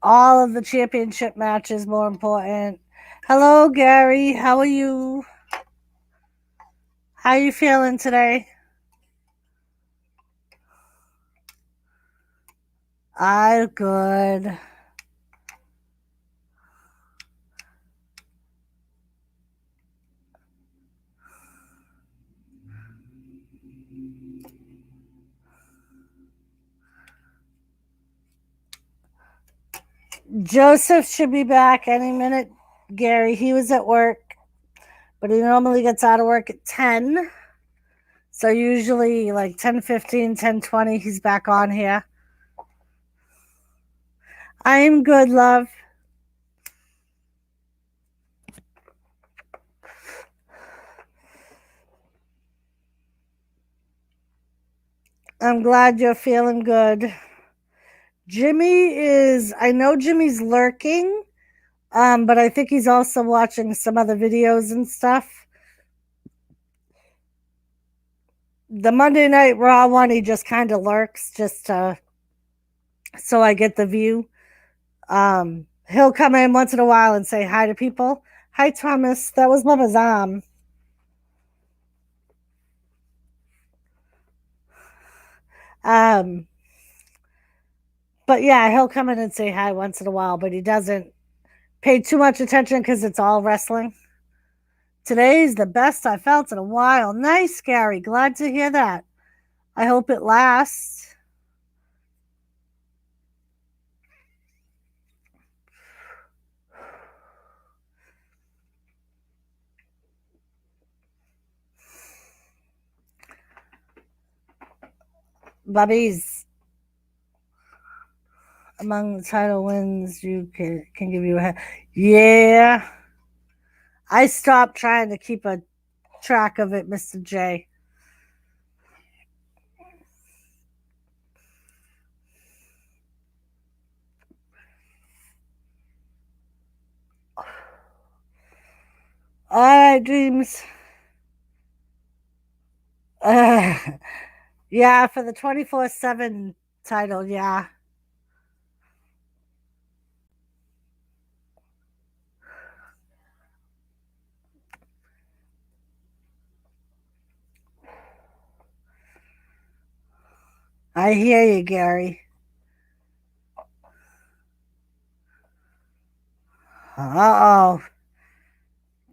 all of the championship matches more important. Hello, Gary. How are you? How are you feeling today? I'm good. Joseph should be back any minute. Gary, he was at work, but he normally gets out of work at 10. So usually like 10:15, 10:20, he's back on here. I'm good, love. I'm glad you're feeling good. I know Jimmy's lurking, but I think he's also watching some other videos and stuff. The Monday Night Raw one, he just kind of lurks just so I get the view. He'll come in once in a while and say hi to people. Hi, Thomas. That was Mama's arm. Um, but yeah, he'll come in and say hi once in a while, but he doesn't pay too much attention because it's all wrestling. Today's the best I felt in a while. Nice, Gary. Glad to hear that. I hope it lasts. Bubbies, among the title wins, you can give you a. Yeah. I stopped trying to keep a track of it, Mr. J. All right, Dreams. Yeah, for the 24/7 title, yeah. I hear you, Gary. Uh-oh.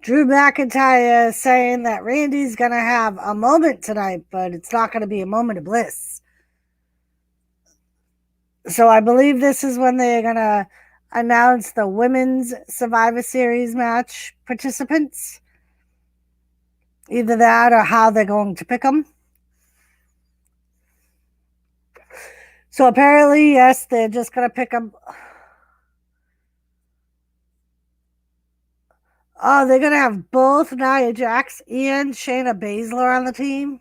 Drew McIntyre saying that Randy's going to have a moment tonight, but it's not going to be a moment of bliss. So I believe this is when they're going to announce the Women's Survivor Series match participants. Either that or how they're going to pick them. So apparently, yes, they're just going to pick them. Oh, they're going to have both Nia Jax and Shayna Baszler on the team.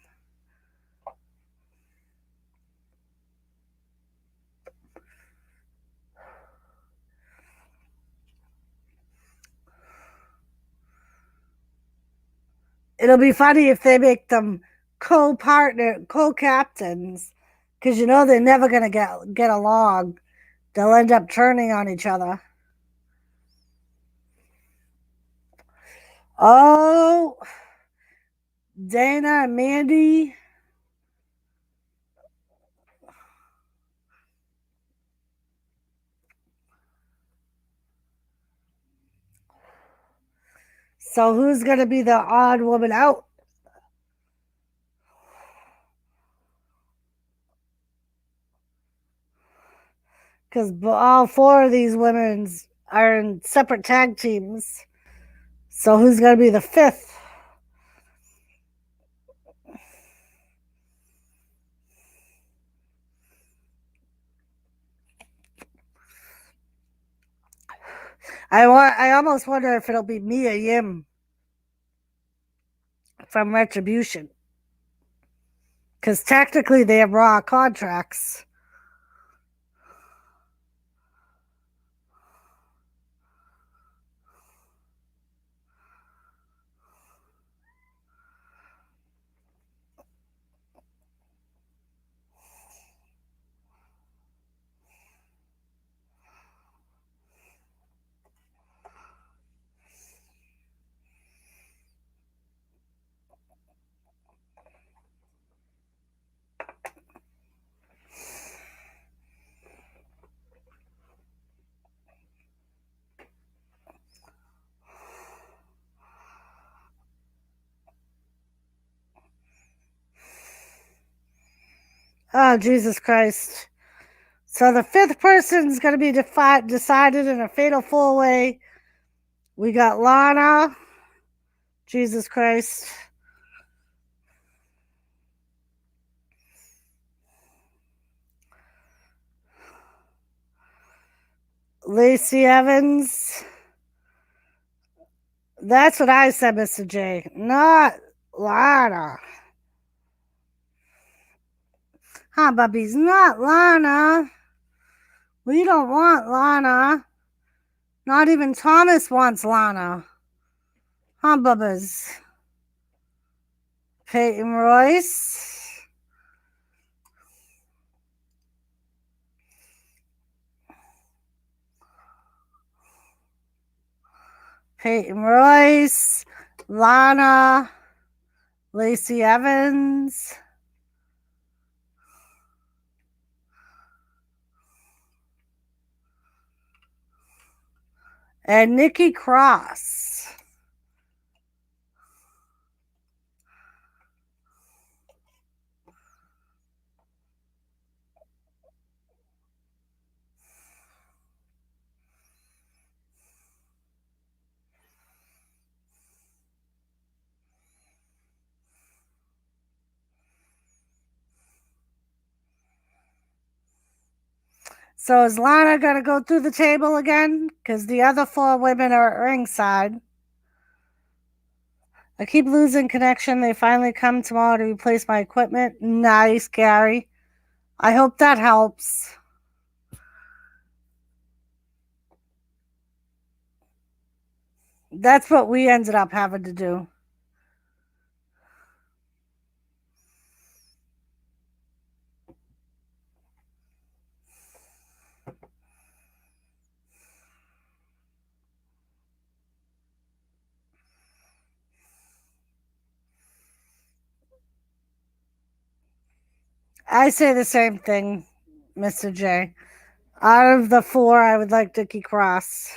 It'll be funny if they make them co-captains, because you know they're never going to get along. They'll end up turning on each other. Oh, Dana and Mandy. So who's going to be the odd woman out? Because all four of these women are in separate tag teams. So who's going to be the fifth? I almost wonder if it'll be Mia Yim from Retribution. Because technically they have Raw contracts. Oh, Jesus Christ. So the fifth person's going to be decided in a fatal four-way. We got Lana. Jesus Christ. Lacey Evans. That's what I said, Mr. J. Not Lana. Huh, Bubbies? Not Lana. We don't want Lana. Not even Thomas wants Lana. Huh, Bubbas? Peyton Royce. Peyton Royce. Lana. Lacey Evans. And Nikki Cross. So is Lana going to go through the table again? Because the other 4 women are at ringside. I keep losing connection. They finally come tomorrow to replace my equipment. Nice, Gary. I hope that helps. That's what we ended up having to do. I say the same thing, Mr. J. Out of the 4, I would like Nikki Cross.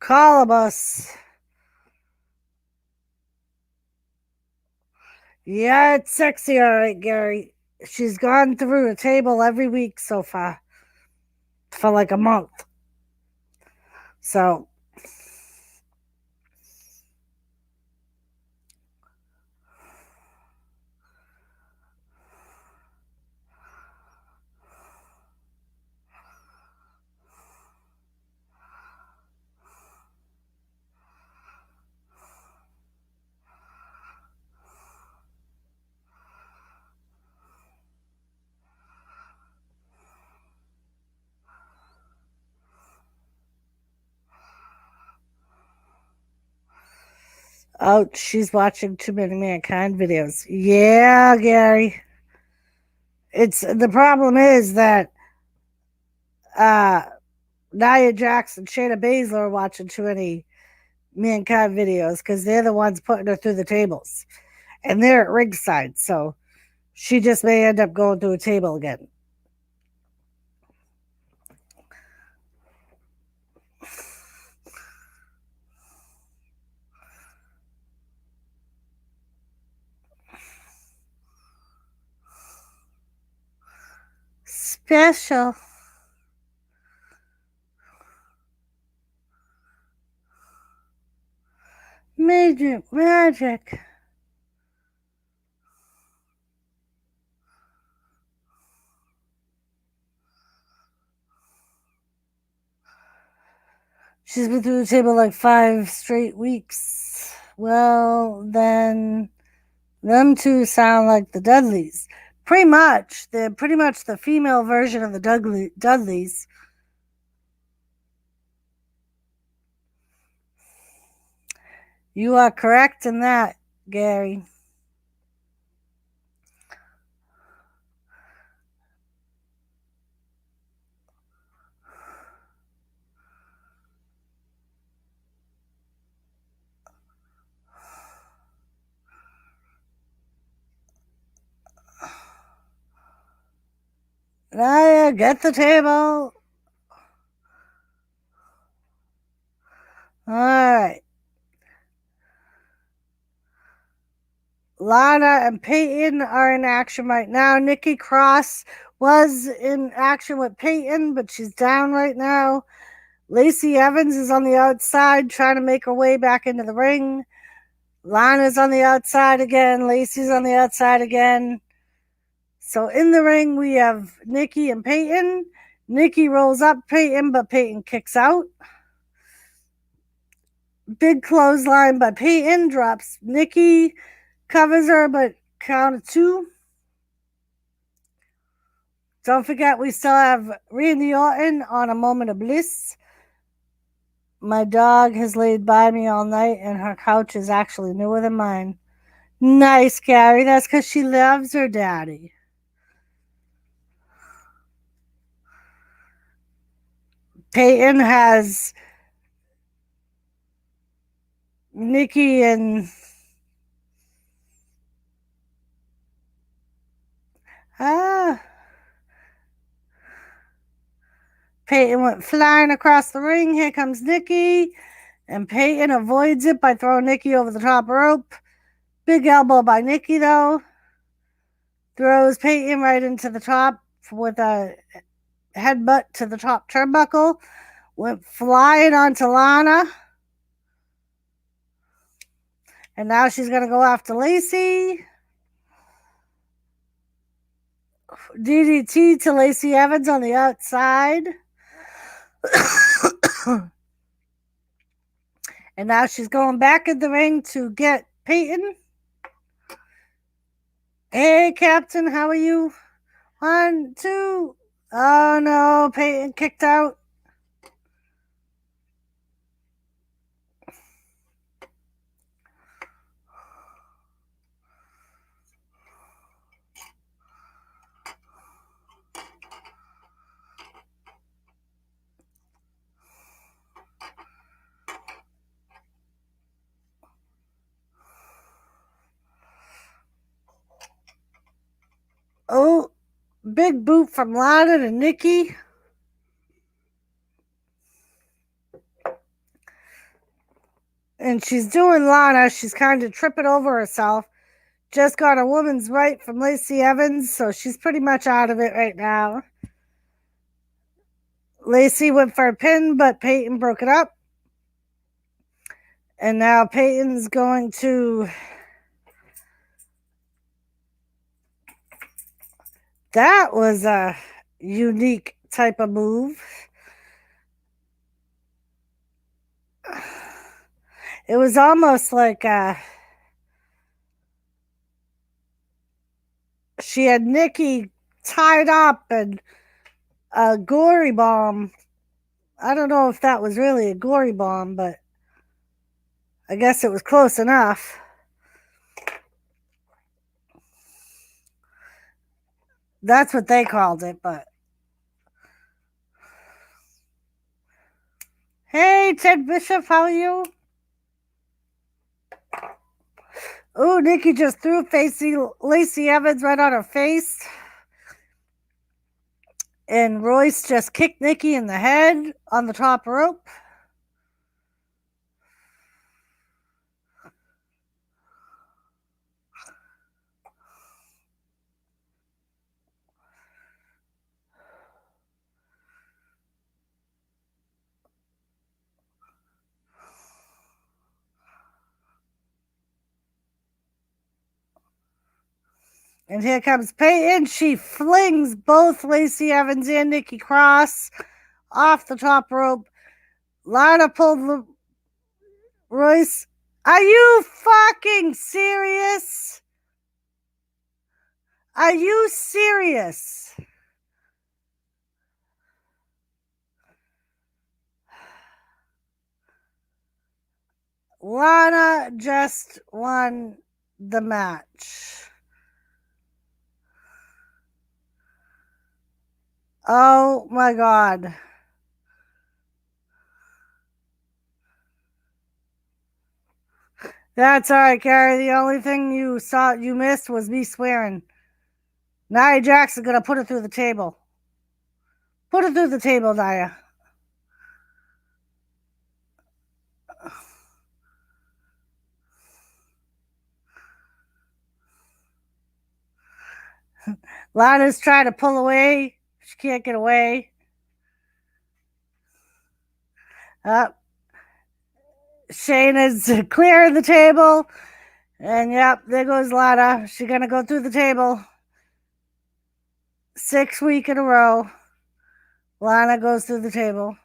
Colobus. Yeah, it's sexy, all right, Gary. She's gone through a table every week so far for like a month. So, oh, she's watching too many Mankind videos. Yeah, Gary. It's the problem is that Nia Jax and Shayna Baszler are watching too many Mankind videos because they're the ones putting her through the tables. And they're at ringside, so she just may end up going through a table again. Special. Magic. She's been through the table like 5 straight weeks. Well, then them 2 sound like the Dudleys. Pretty much. They're pretty much the female version of the Dudleys. You are correct in that, Gary. Naya, get the table. All right. Lana and Peyton are in action right now. Nikki Cross was in action with Peyton, but she's down right now. Lacey Evans is on the outside trying to make her way back into the ring. Lana's on the outside again. Lacey's on the outside again. So in the ring, we have Nikki and Peyton. Nikki rolls up Peyton, but Peyton kicks out. Big clothesline by Peyton, drops Nikki, covers her, but count of 2. Don't forget, we still have Randy Orton on a moment of bliss. My dog has laid by me all night, and her couch is actually newer than mine. Nice, Gary. That's because she loves her daddy. Peyton has Nikki and Peyton went flying across the ring. Here comes Nikki, and Peyton avoids it by throwing Nikki over the top rope. Big elbow by Nikki, though. Throws Peyton right into the top with a headbutt to the top turnbuckle. Went flying onto Lana. And now she's going to go after Lacey. DDT to Lacey Evans on the outside. And now she's going back in the ring to get Peyton. Hey, Captain, how are you? 1, 2. Oh, no, Peyton kicked out. Oh, big boot from Lana to Nikki. And she's doing Lana. She's kind of tripping over herself. Just got a woman's right from Lacey Evans, so she's pretty much out of it right now. Lacey went for a pin, but Peyton broke it up. And now Peyton's going to... That was a unique type of move. It was almost like she had Nikki tied up and a gory bomb. I don't know if that was really a gory bomb, but I guess it was close enough. That's what they called it, but... Hey, Ted Bishop, how are you? Oh, Nikki just threw Lacey Evans right on her face. And Royce just kicked Nikki in the head on the top rope. And here comes Peyton. She flings both Lacey Evans and Nikki Cross off the top rope. Lana pulled Royce. Are you fucking serious? Are you serious? Lana just won the match. Oh my God. That's all right, Gary. The only thing you missed was me swearing. Nia Jackson gonna put it through the table. Put it through the table, Nia. Lana's trying to pull away. She can't get away. Up. Shane is clearing the table. And yep, there goes Lana. She's going to go through the table. 6th week in a row. Lana goes through the table.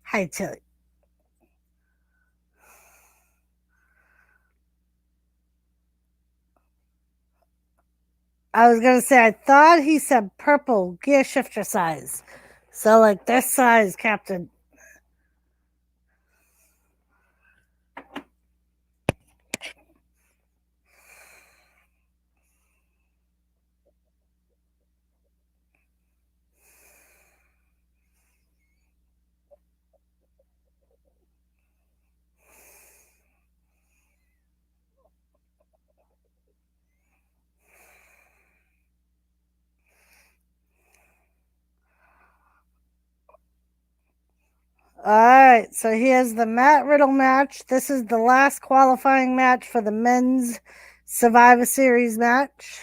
Hi, Tilly. I was going to say, I thought he said purple gear shifter size. So, like this size, Captain. All right, so here's the Matt Riddle match. This is the last qualifying match for the men's Survivor Series match.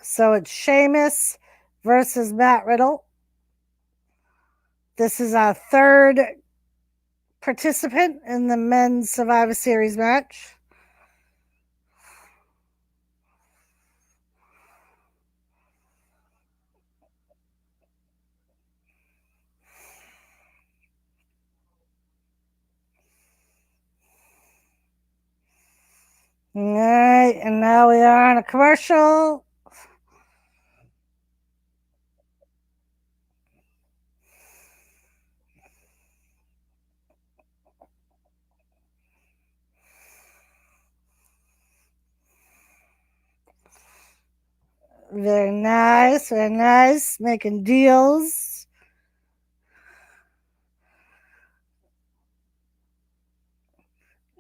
So it's Sheamus versus Matt Riddle. This is our third participant in the men's Survivor Series match. All right, and now we are on a commercial. Very nice, very nice. Making deals.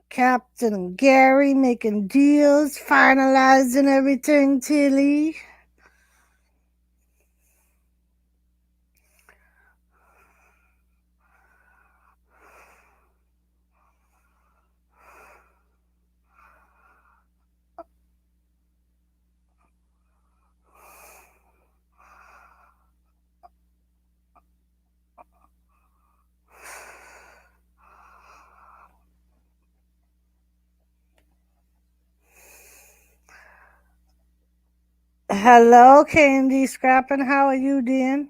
Captain and Gary making deals, finalizing everything, Tilly. Hello, Candy Scrappin'. How are you, Dan?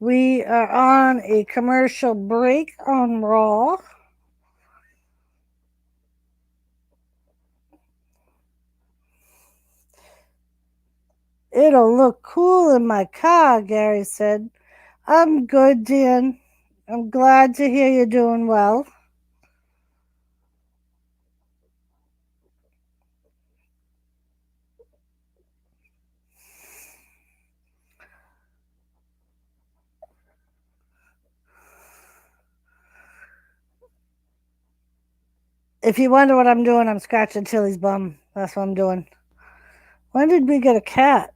We are on a commercial break on Raw. It'll look cool in my car, Gary said. I'm good, Dan. I'm glad to hear you're doing well. If you wonder what I'm doing, I'm scratching Tilly's bum. That's what I'm doing. When did we get a cat?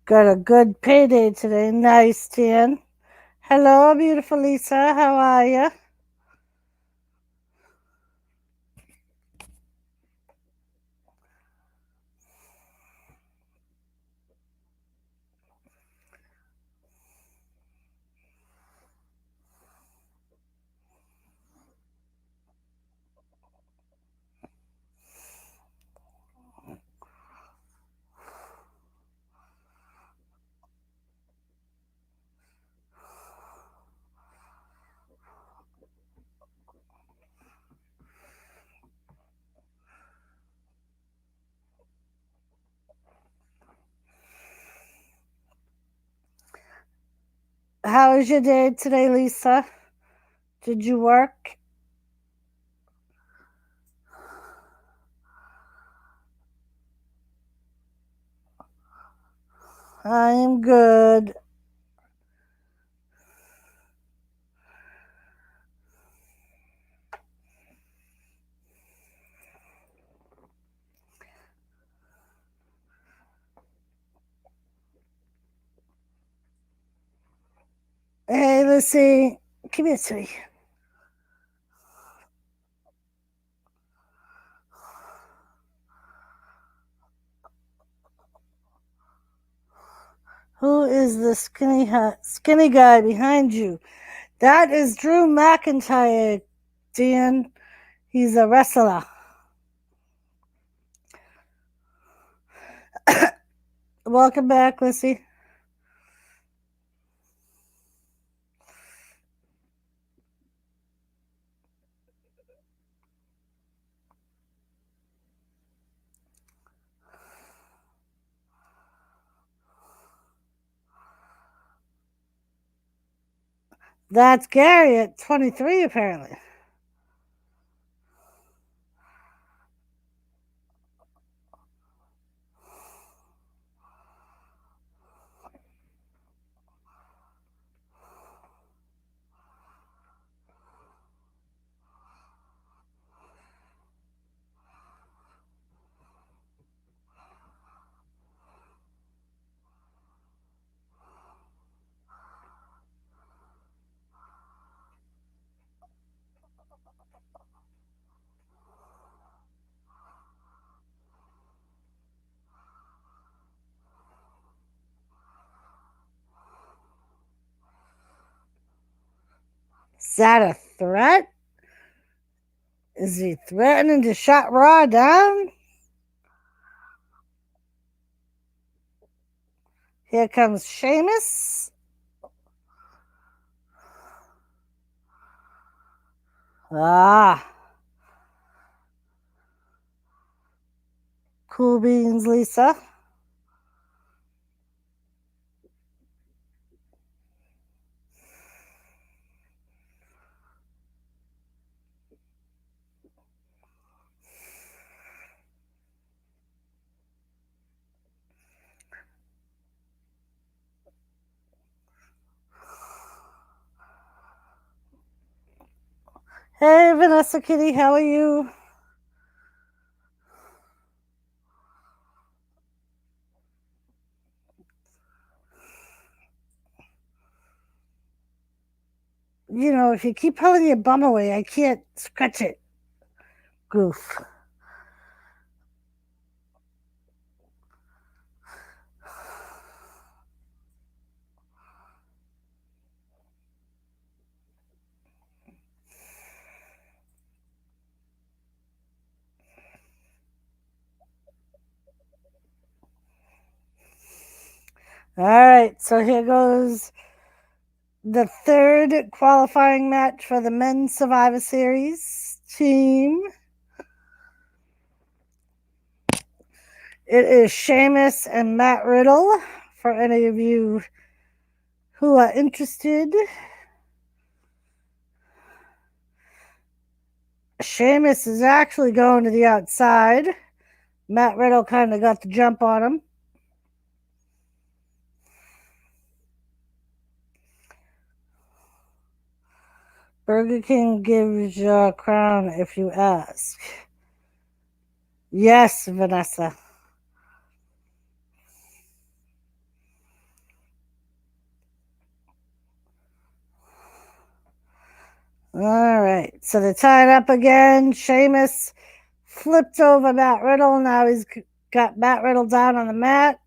Got a good payday today. Nice, Dan. Hello, beautiful Lisa. How are you? How was your day today, Lisa? Did you work? I am good. Hey, let's see. Come here, sweetie. Who is the skinny guy behind you? That is Drew McIntyre, Dan. He's a wrestler. Welcome back, Lissy. That's Gary at 23, apparently. Is that a threat? Is he threatening to shut Raw down? Here comes Sheamus. Cool beans, Lisa. Hey, Vanessa Kitty, how are you? You know, if you keep pulling your bum away, I can't scratch it. Goof. All right, so here goes the third qualifying match for the Men's Survivor Series team. It is Sheamus and Matt Riddle. For any of you who are interested, Sheamus is actually going to the outside. Matt Riddle kind of got the jump on him. Burger King gives you a crown if you ask. Yes, Vanessa. All right. So they're tied up again. Sheamus flipped over Matt Riddle. Now he's got Matt Riddle down on the mat.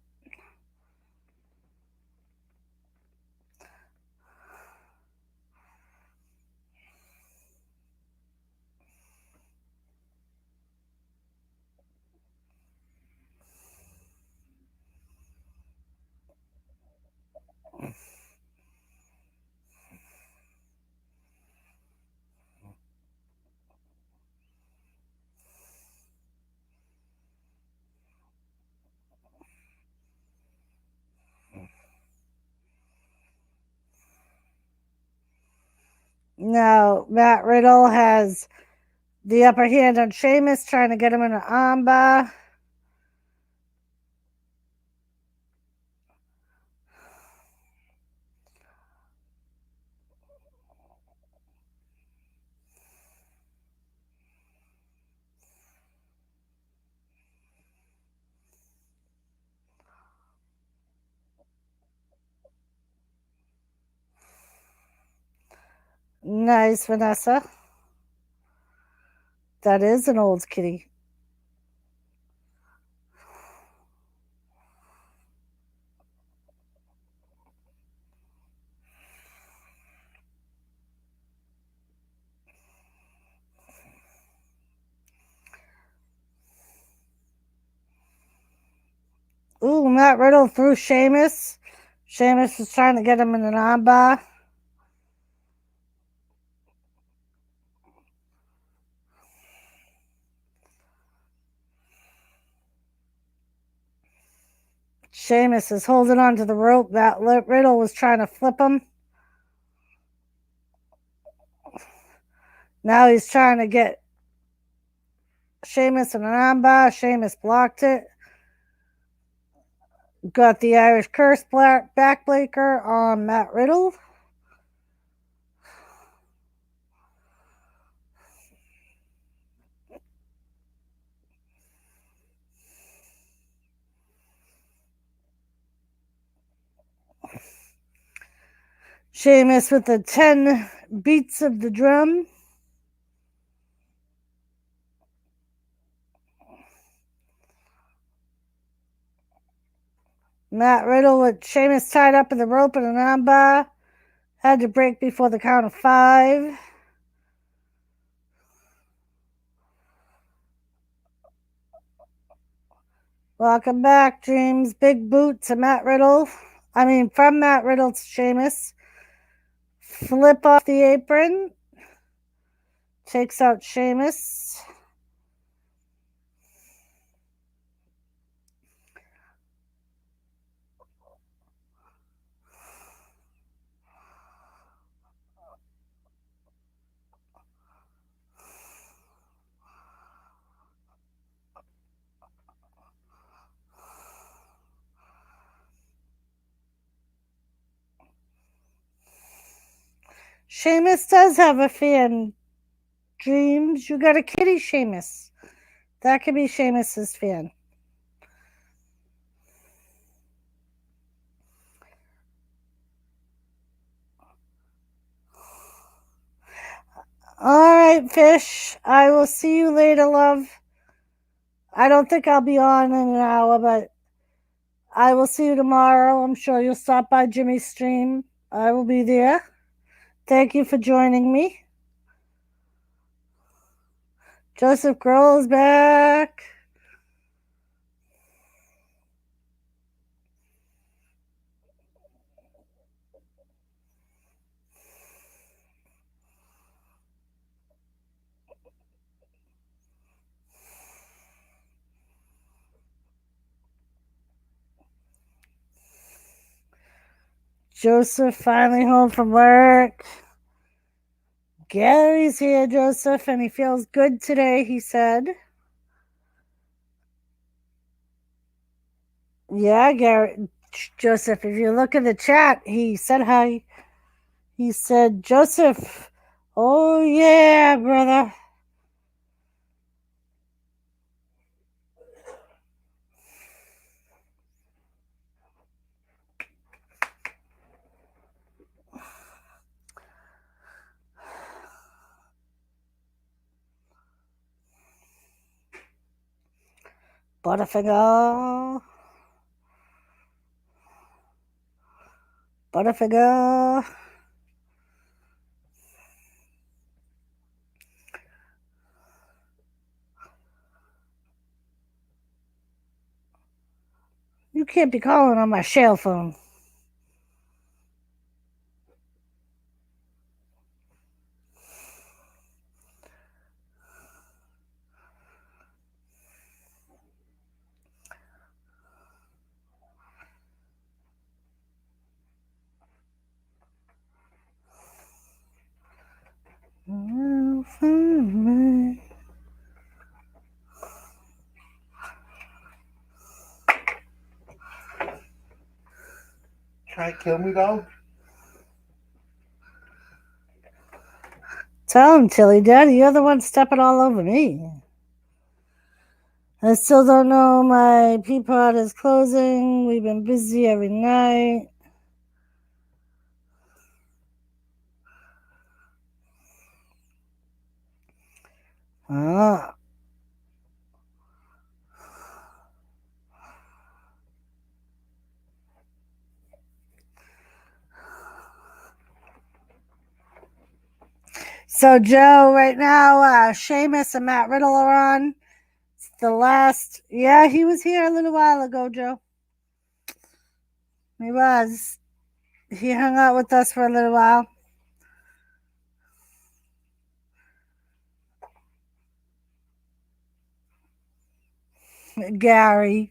Now Matt Riddle has the upper hand on Sheamus, trying to get him in an armbar. Nice, Vanessa. That is an old kitty. Ooh, Matt Riddle threw Sheamus. Sheamus is trying to get him in an armbar. Sheamus is holding on to the rope. That Riddle was trying to flip him. Now he's trying to get Sheamus in an armbar. Sheamus blocked it. Got the Irish Curse backbreaker on Matt Riddle. Sheamus with the 10 beats of the drum. Matt Riddle with Sheamus tied up in the rope in an armbar. Had to break before the count of 5. Welcome back, Dreams. Big boot to Matt Riddle. From Matt Riddle to Sheamus. Flip off the apron. Takes out Sheamus. Sheamus does have a fan. Dreams, you got a kitty, Sheamus. That could be Sheamus's fan. All right, Fish. I will see you later, love. I don't think I'll be on in an hour, but I will see you tomorrow. I'm sure you'll stop by Jimmy's stream. I will be there. Thank you for joining me. Joseph Grohl is back. Joseph finally home from work. Gary's here, Joseph, and he feels good today, he said. Yeah, Gary. Joseph, if you look in the chat, he said hi. He said, Joseph, oh yeah, brother. Butterfinger. Butterfinger. You can't be calling on my shell phone. Try to kill me, dog? Tell him, Tilly Daddy, you're the one stepping all over me. I still don't know my pea pod is closing. We've been busy every night. Ah. So, Joe, right now, Sheamus and Matt Riddle are on. It's the last. Yeah, he was here a little while ago, Joe. He was. He hung out with us for a little while. Gary.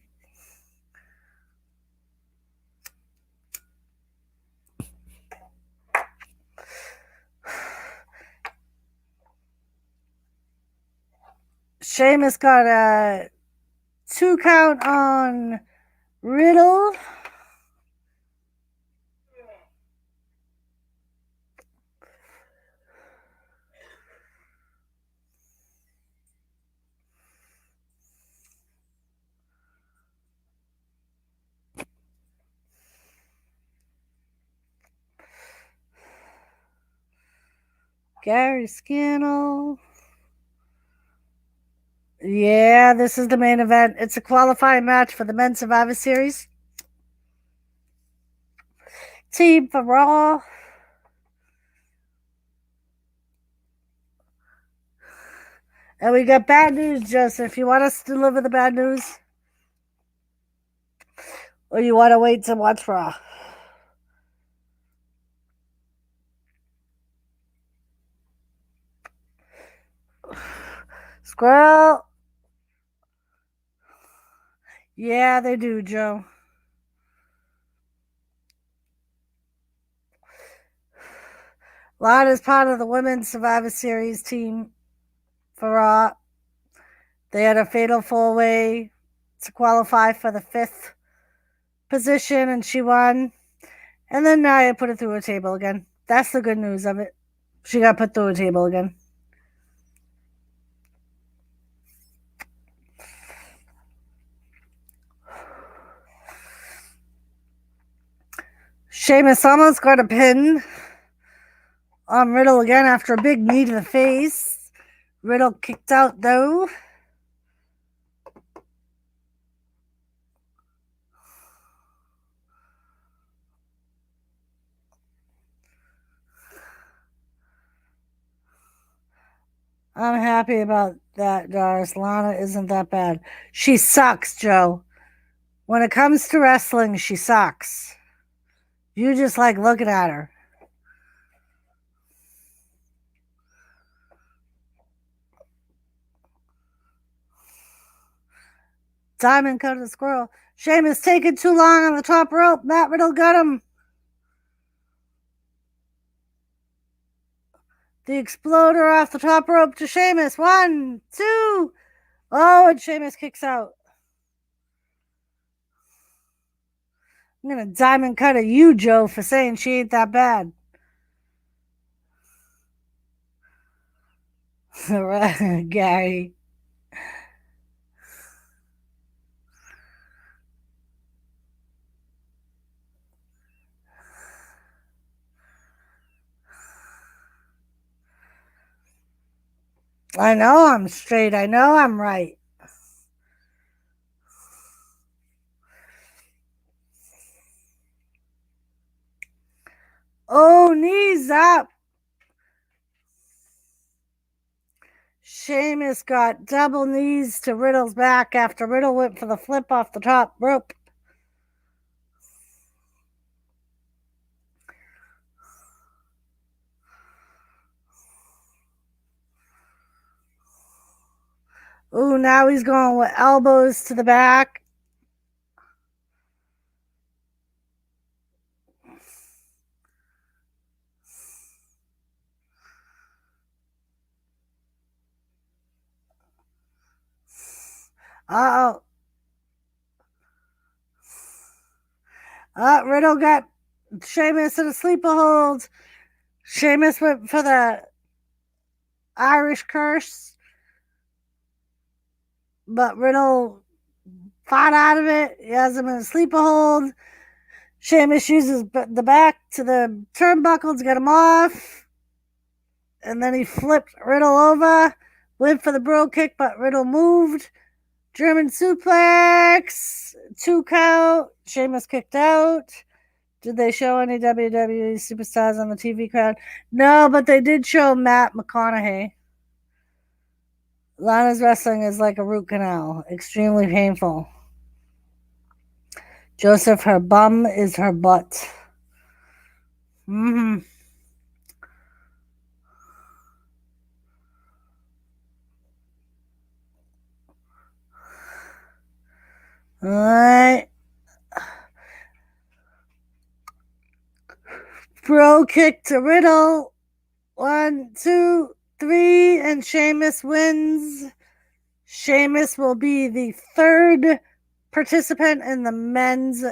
Sheamus got a 2 count on Riddle. Gary Scannell. Yeah, this is the main event. It's a qualifying match for the Men's Survivor Series. Team for Raw. And we got bad news, Joseph. You want us to deliver the bad news? Or you want to wait to watch Raw? Squirrel. Yeah, they do, Joe. Lana is part of the Women's Survivor Series team for Raw. They had a fatal 4-way to qualify for the 5th position, and she won. And then Nia put it through a table again. That's the good news of it. She got put through a table again. Sheamus almost got a pin on Riddle again after a big knee to the face. Riddle kicked out, though. I'm happy about that, Doris. Lana isn't that bad. She sucks, Joe. When it comes to wrestling, she sucks. You just like looking at her. Diamond cut the squirrel. Sheamus taking too long on the top rope. Matt Riddle got him. The exploder off the top rope to Sheamus. 1, 2. Oh, and Sheamus kicks out. I'm going to diamond cut at you, Joe, for saying she ain't that bad. Gary. I know I'm straight. I know I'm right. Oh, knees up. Sheamus got double knees to Riddle's back after Riddle went for the flip off the top rope. Ooh, now he's going with elbows to the back. Uh-oh. Riddle got Sheamus in a sleeper hold. Sheamus went for the Irish curse, but Riddle fought out of it. He has him in a sleeper hold. Sheamus uses the back to the turnbuckle to get him off. And then he flipped Riddle over, went for the bro kick, but Riddle moved. German suplex, 2 count. Sheamus kicked out. Did they show any WWE superstars on the TV crowd? No, but they did show Matt McConaughey. Lana's wrestling is like a root canal, extremely painful. Joseph, her bum is her butt. Mm-hmm. All right. Bro kick to Riddle. 1, 2, 3, and Sheamus wins. Sheamus will be the 3rd participant in the men's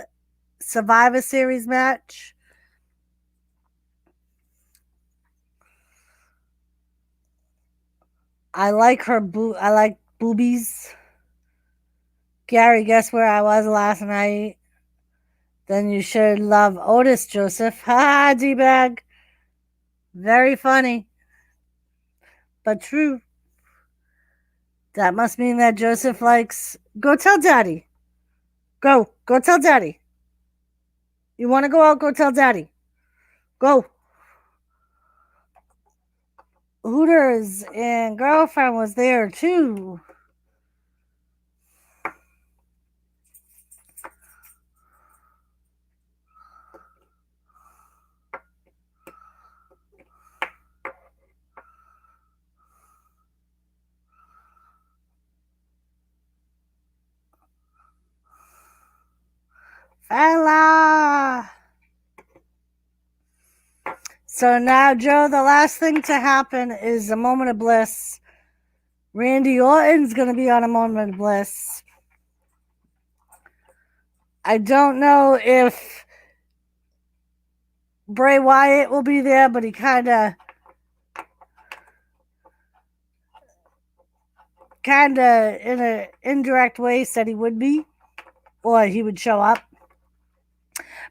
Survivor Series match. I like her I like boobies. Gary, guess where I was last night? Then you should love Otis, Joseph. Ha, D-bag. Very funny. But true. That must mean that Joseph likes... Go tell Daddy. Go tell Daddy. You want to go out? Go tell Daddy. Go. Hooters and girlfriend was there too. Fella. So now, Joe, the last thing to happen is a moment of bliss. Randy Orton's going to be on a moment of bliss. I don't know if Bray Wyatt will be there, but he kind of in an indirect way said he would be, or he would show up.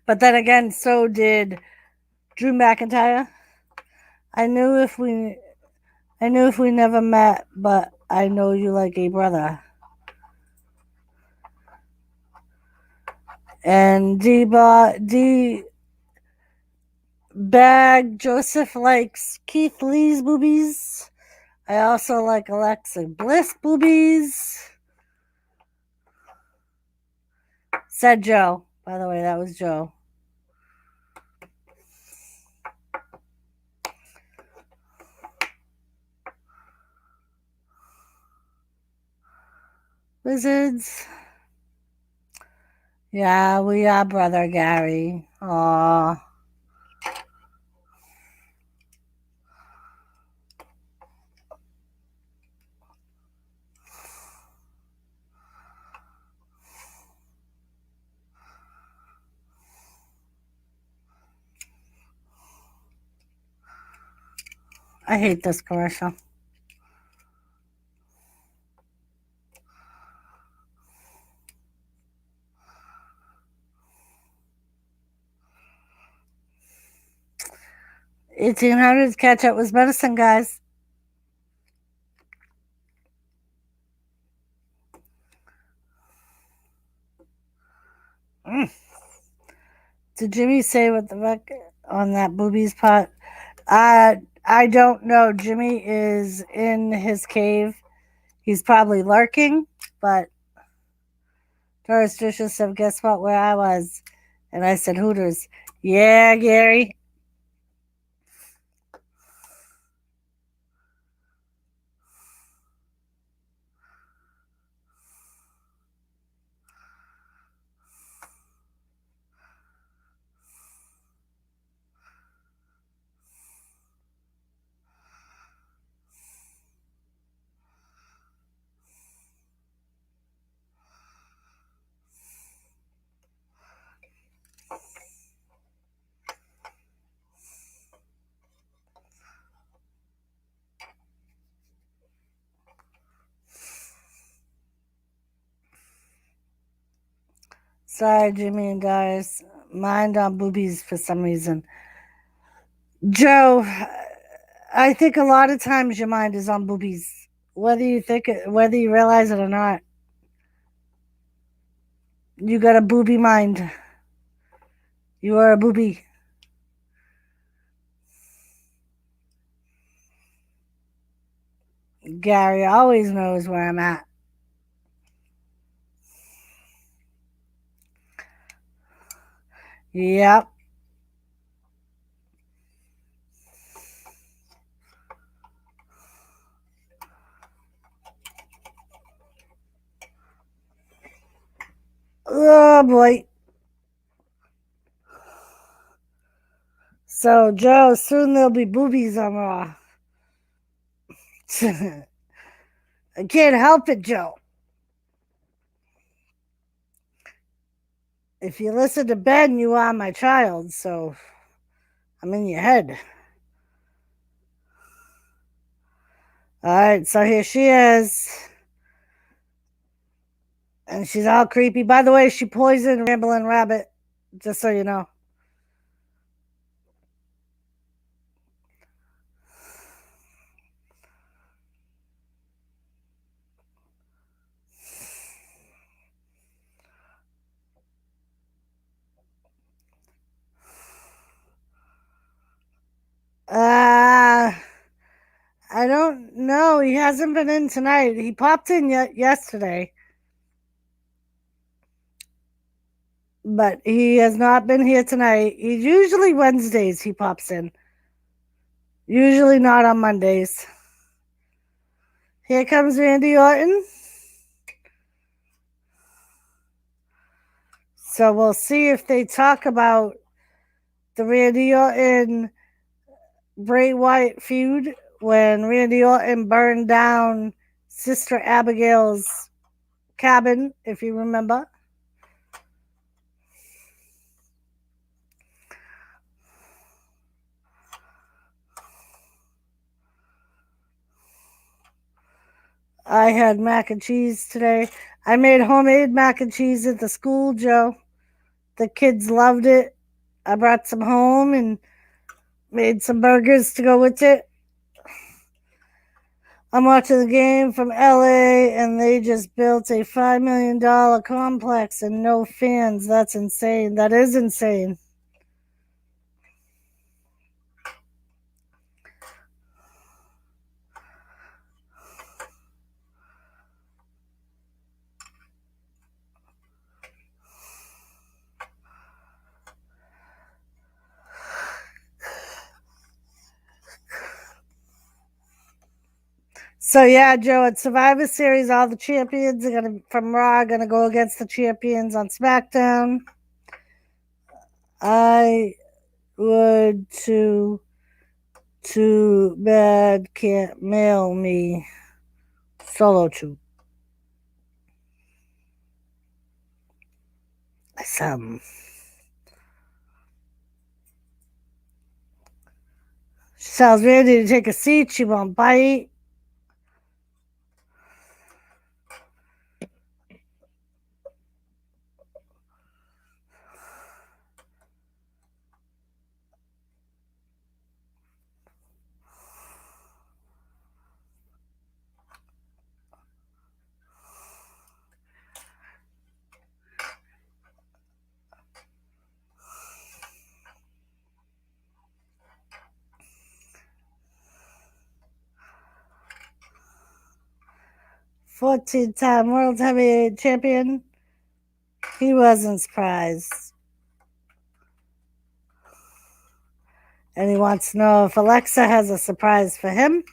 But then again, so did Drew McIntyre. I knew if we never met, but I know you like a brother. And D-Bag Joseph likes Keith Lee's boobies. I also like Alexa Bliss boobies. Said Joe. By the way, that was Joe. Wizards. Yeah, we are brother Gary. Aww. I hate this commercial. $1,800 catch up was medicine, guys. Did Jimmy say what the fuck? on that boobies part. I don't know. Jimmy is in his cave. He's probably lurking, but Doris Dishes said, guess what, where I was? And I said, Hooters. Yeah, Gary. Sorry, Jimmy and Doris. Mind on boobies for some reason. Joe, I think a lot of times your mind is on boobies, whether you think it, whether you realize it or not. You got a booby mind. You are a booby. Gary always knows where I'm at. Yep. Oh boy. So, Joe, soon there'll be boobies on Raw. I can't help it, Joe. If you listen to Ben, you are my child, so I'm in your head. Alright, so here she is. And she's all creepy. By the way, she poisoned Rambling Rabbit, just so you know. I don't know. He hasn't been in tonight. He popped in yesterday. But he has not been here tonight. He's usually Wednesdays he pops in. Usually not on Mondays. Here comes Randy Orton. So we'll see if they talk about the Randy Orton Bray Wyatt feud when Randy Orton burned down Sister Abigail's cabin, if you remember. I had mac and cheese today. I made homemade mac and cheese at the school, Joe. The kids loved it. I brought some home and made some burgers to go with it. I'm watching the game from LA and they just built a $5 million complex and no fans. That's insane. That is insane. So yeah, Joe, at Survivor Series, all the champions are from Raw are gonna go against the champions on SmackDown. I would too bad can't mail me solo too. Some. She tells Randy to take a seat. She won't bite. 14-time world heavyweight champion. He wasn't surprised. And he wants to know if Alexa has a surprise for him.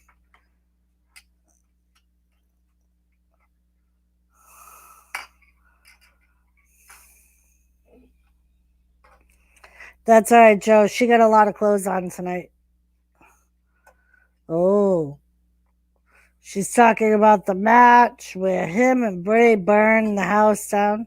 That's all right, Joe. She got a lot of clothes on tonight. Oh. She's talking about the match where him and Bray burn the house down.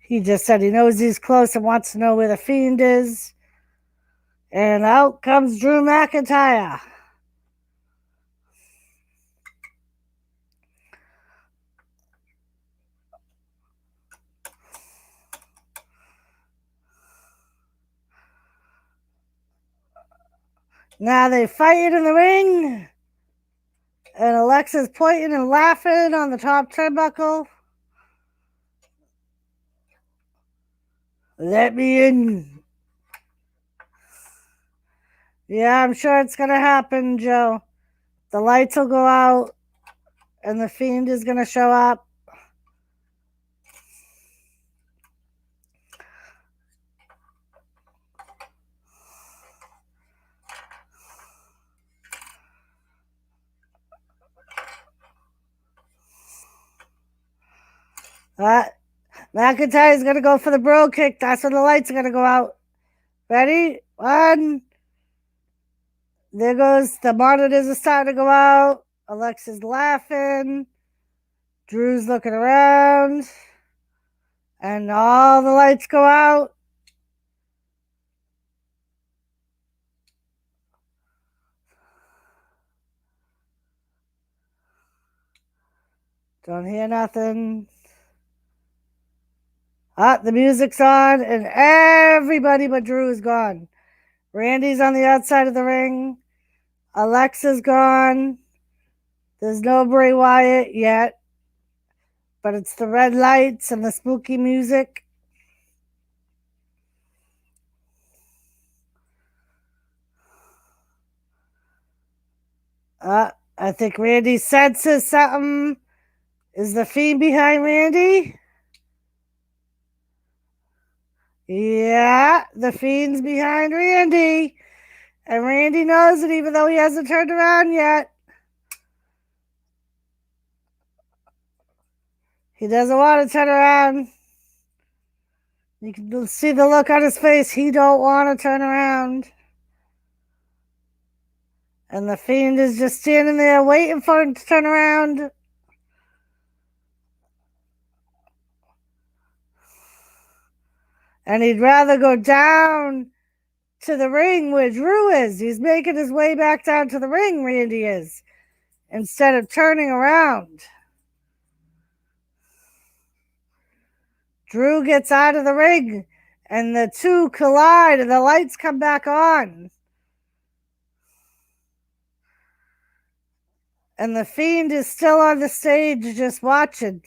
He just said he knows he's close and wants to know where the Fiend is. And out comes Drew McIntyre. Now they fight in the ring. And Alexa's pointing and laughing on the top turnbuckle. Let me in. Yeah, I'm sure it's going to happen, Joe. The lights will go out, and the Fiend is going to show up. McIntyre's going to go for the bro kick. That's when the lights are going to go out. Ready? 1. There goes the monitors are starting to go out. Alexa's laughing. Drew's looking around. And all the lights go out. Don't hear nothing. The music's on, and everybody but Drew is gone. Randy's on the outside of the ring. Alexa's gone. There's no Bray Wyatt yet, but it's the red lights and the spooky music. I think Randy senses something. Is the Fiend behind Randy? Yeah, the Fiend's behind Randy. And Randy knows it even though he hasn't turned around yet. He doesn't want to turn around. You can see the look on his face. He don't want to turn around. And the Fiend is just standing there waiting for him to turn around. And he'd rather go down to the ring where Drew is. He's making his way back down to the ring, Randy is, instead of turning around. Drew gets out of the ring, and the two collide, and the lights come back on. And the Fiend is still on the stage just watching.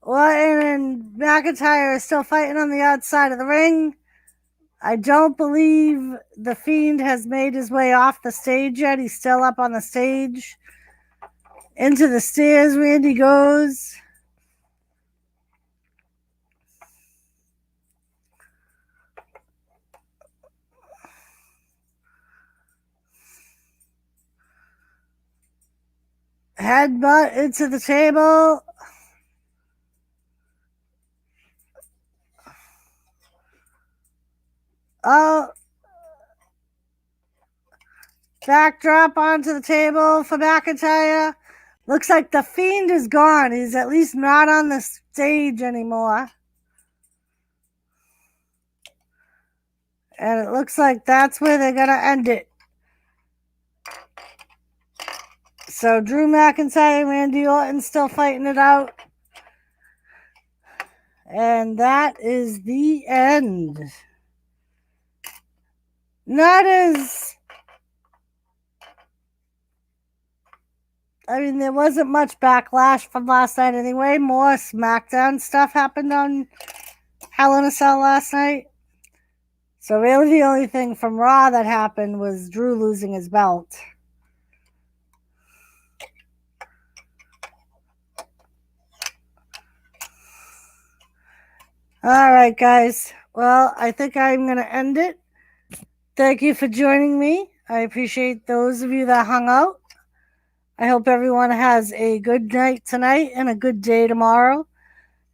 Well, and McIntyre is still fighting on the outside of the ring. I don't believe the Fiend has made his way off the stage yet. He's still up on the stage. Into the stairs, Randy goes. Headbutt into the table. Backdrop onto the table for McIntyre. Looks like the Fiend is gone. He's at least not on the stage anymore. And it looks like that's where they're going to end it. So Drew McIntyre and Randy Orton still fighting it out. And that is the end. Not as... I mean, there wasn't much backlash from last night anyway. More SmackDown stuff happened on Hell in a Cell last night. So really the only thing from Raw that happened was Drew losing his belt. All right, guys. Well, I think I'm going to end it. Thank you for joining me. I appreciate those of you that hung out. I hope everyone has a good night tonight and a good day tomorrow.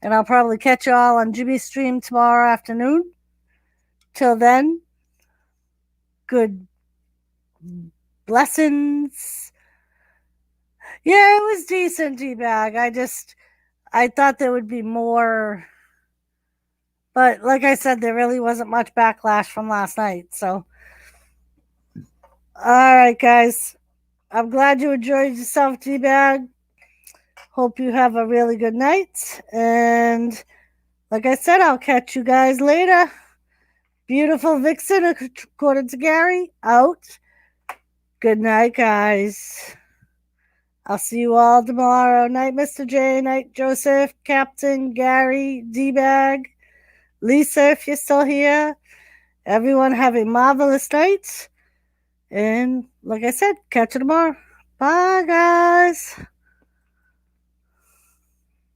And I'll probably catch you all on Jimmy's stream tomorrow afternoon. Till then, good blessings. Yeah, it was decent, D-Bag. I thought there would be more. But like I said, there really wasn't much backlash from last night. So, all right, guys. I'm glad you enjoyed yourself, D-Bag. Hope you have a really good night. And like I said, I'll catch you guys later. Beautiful Vixen, according to Gary, out. Good night, guys. I'll see you all tomorrow. Night, Mr. J. Night, Joseph, Captain, Gary, D-Bag, Lisa, if you're still here. Everyone have a marvelous night. And like I said, catch you tomorrow. Bye, guys.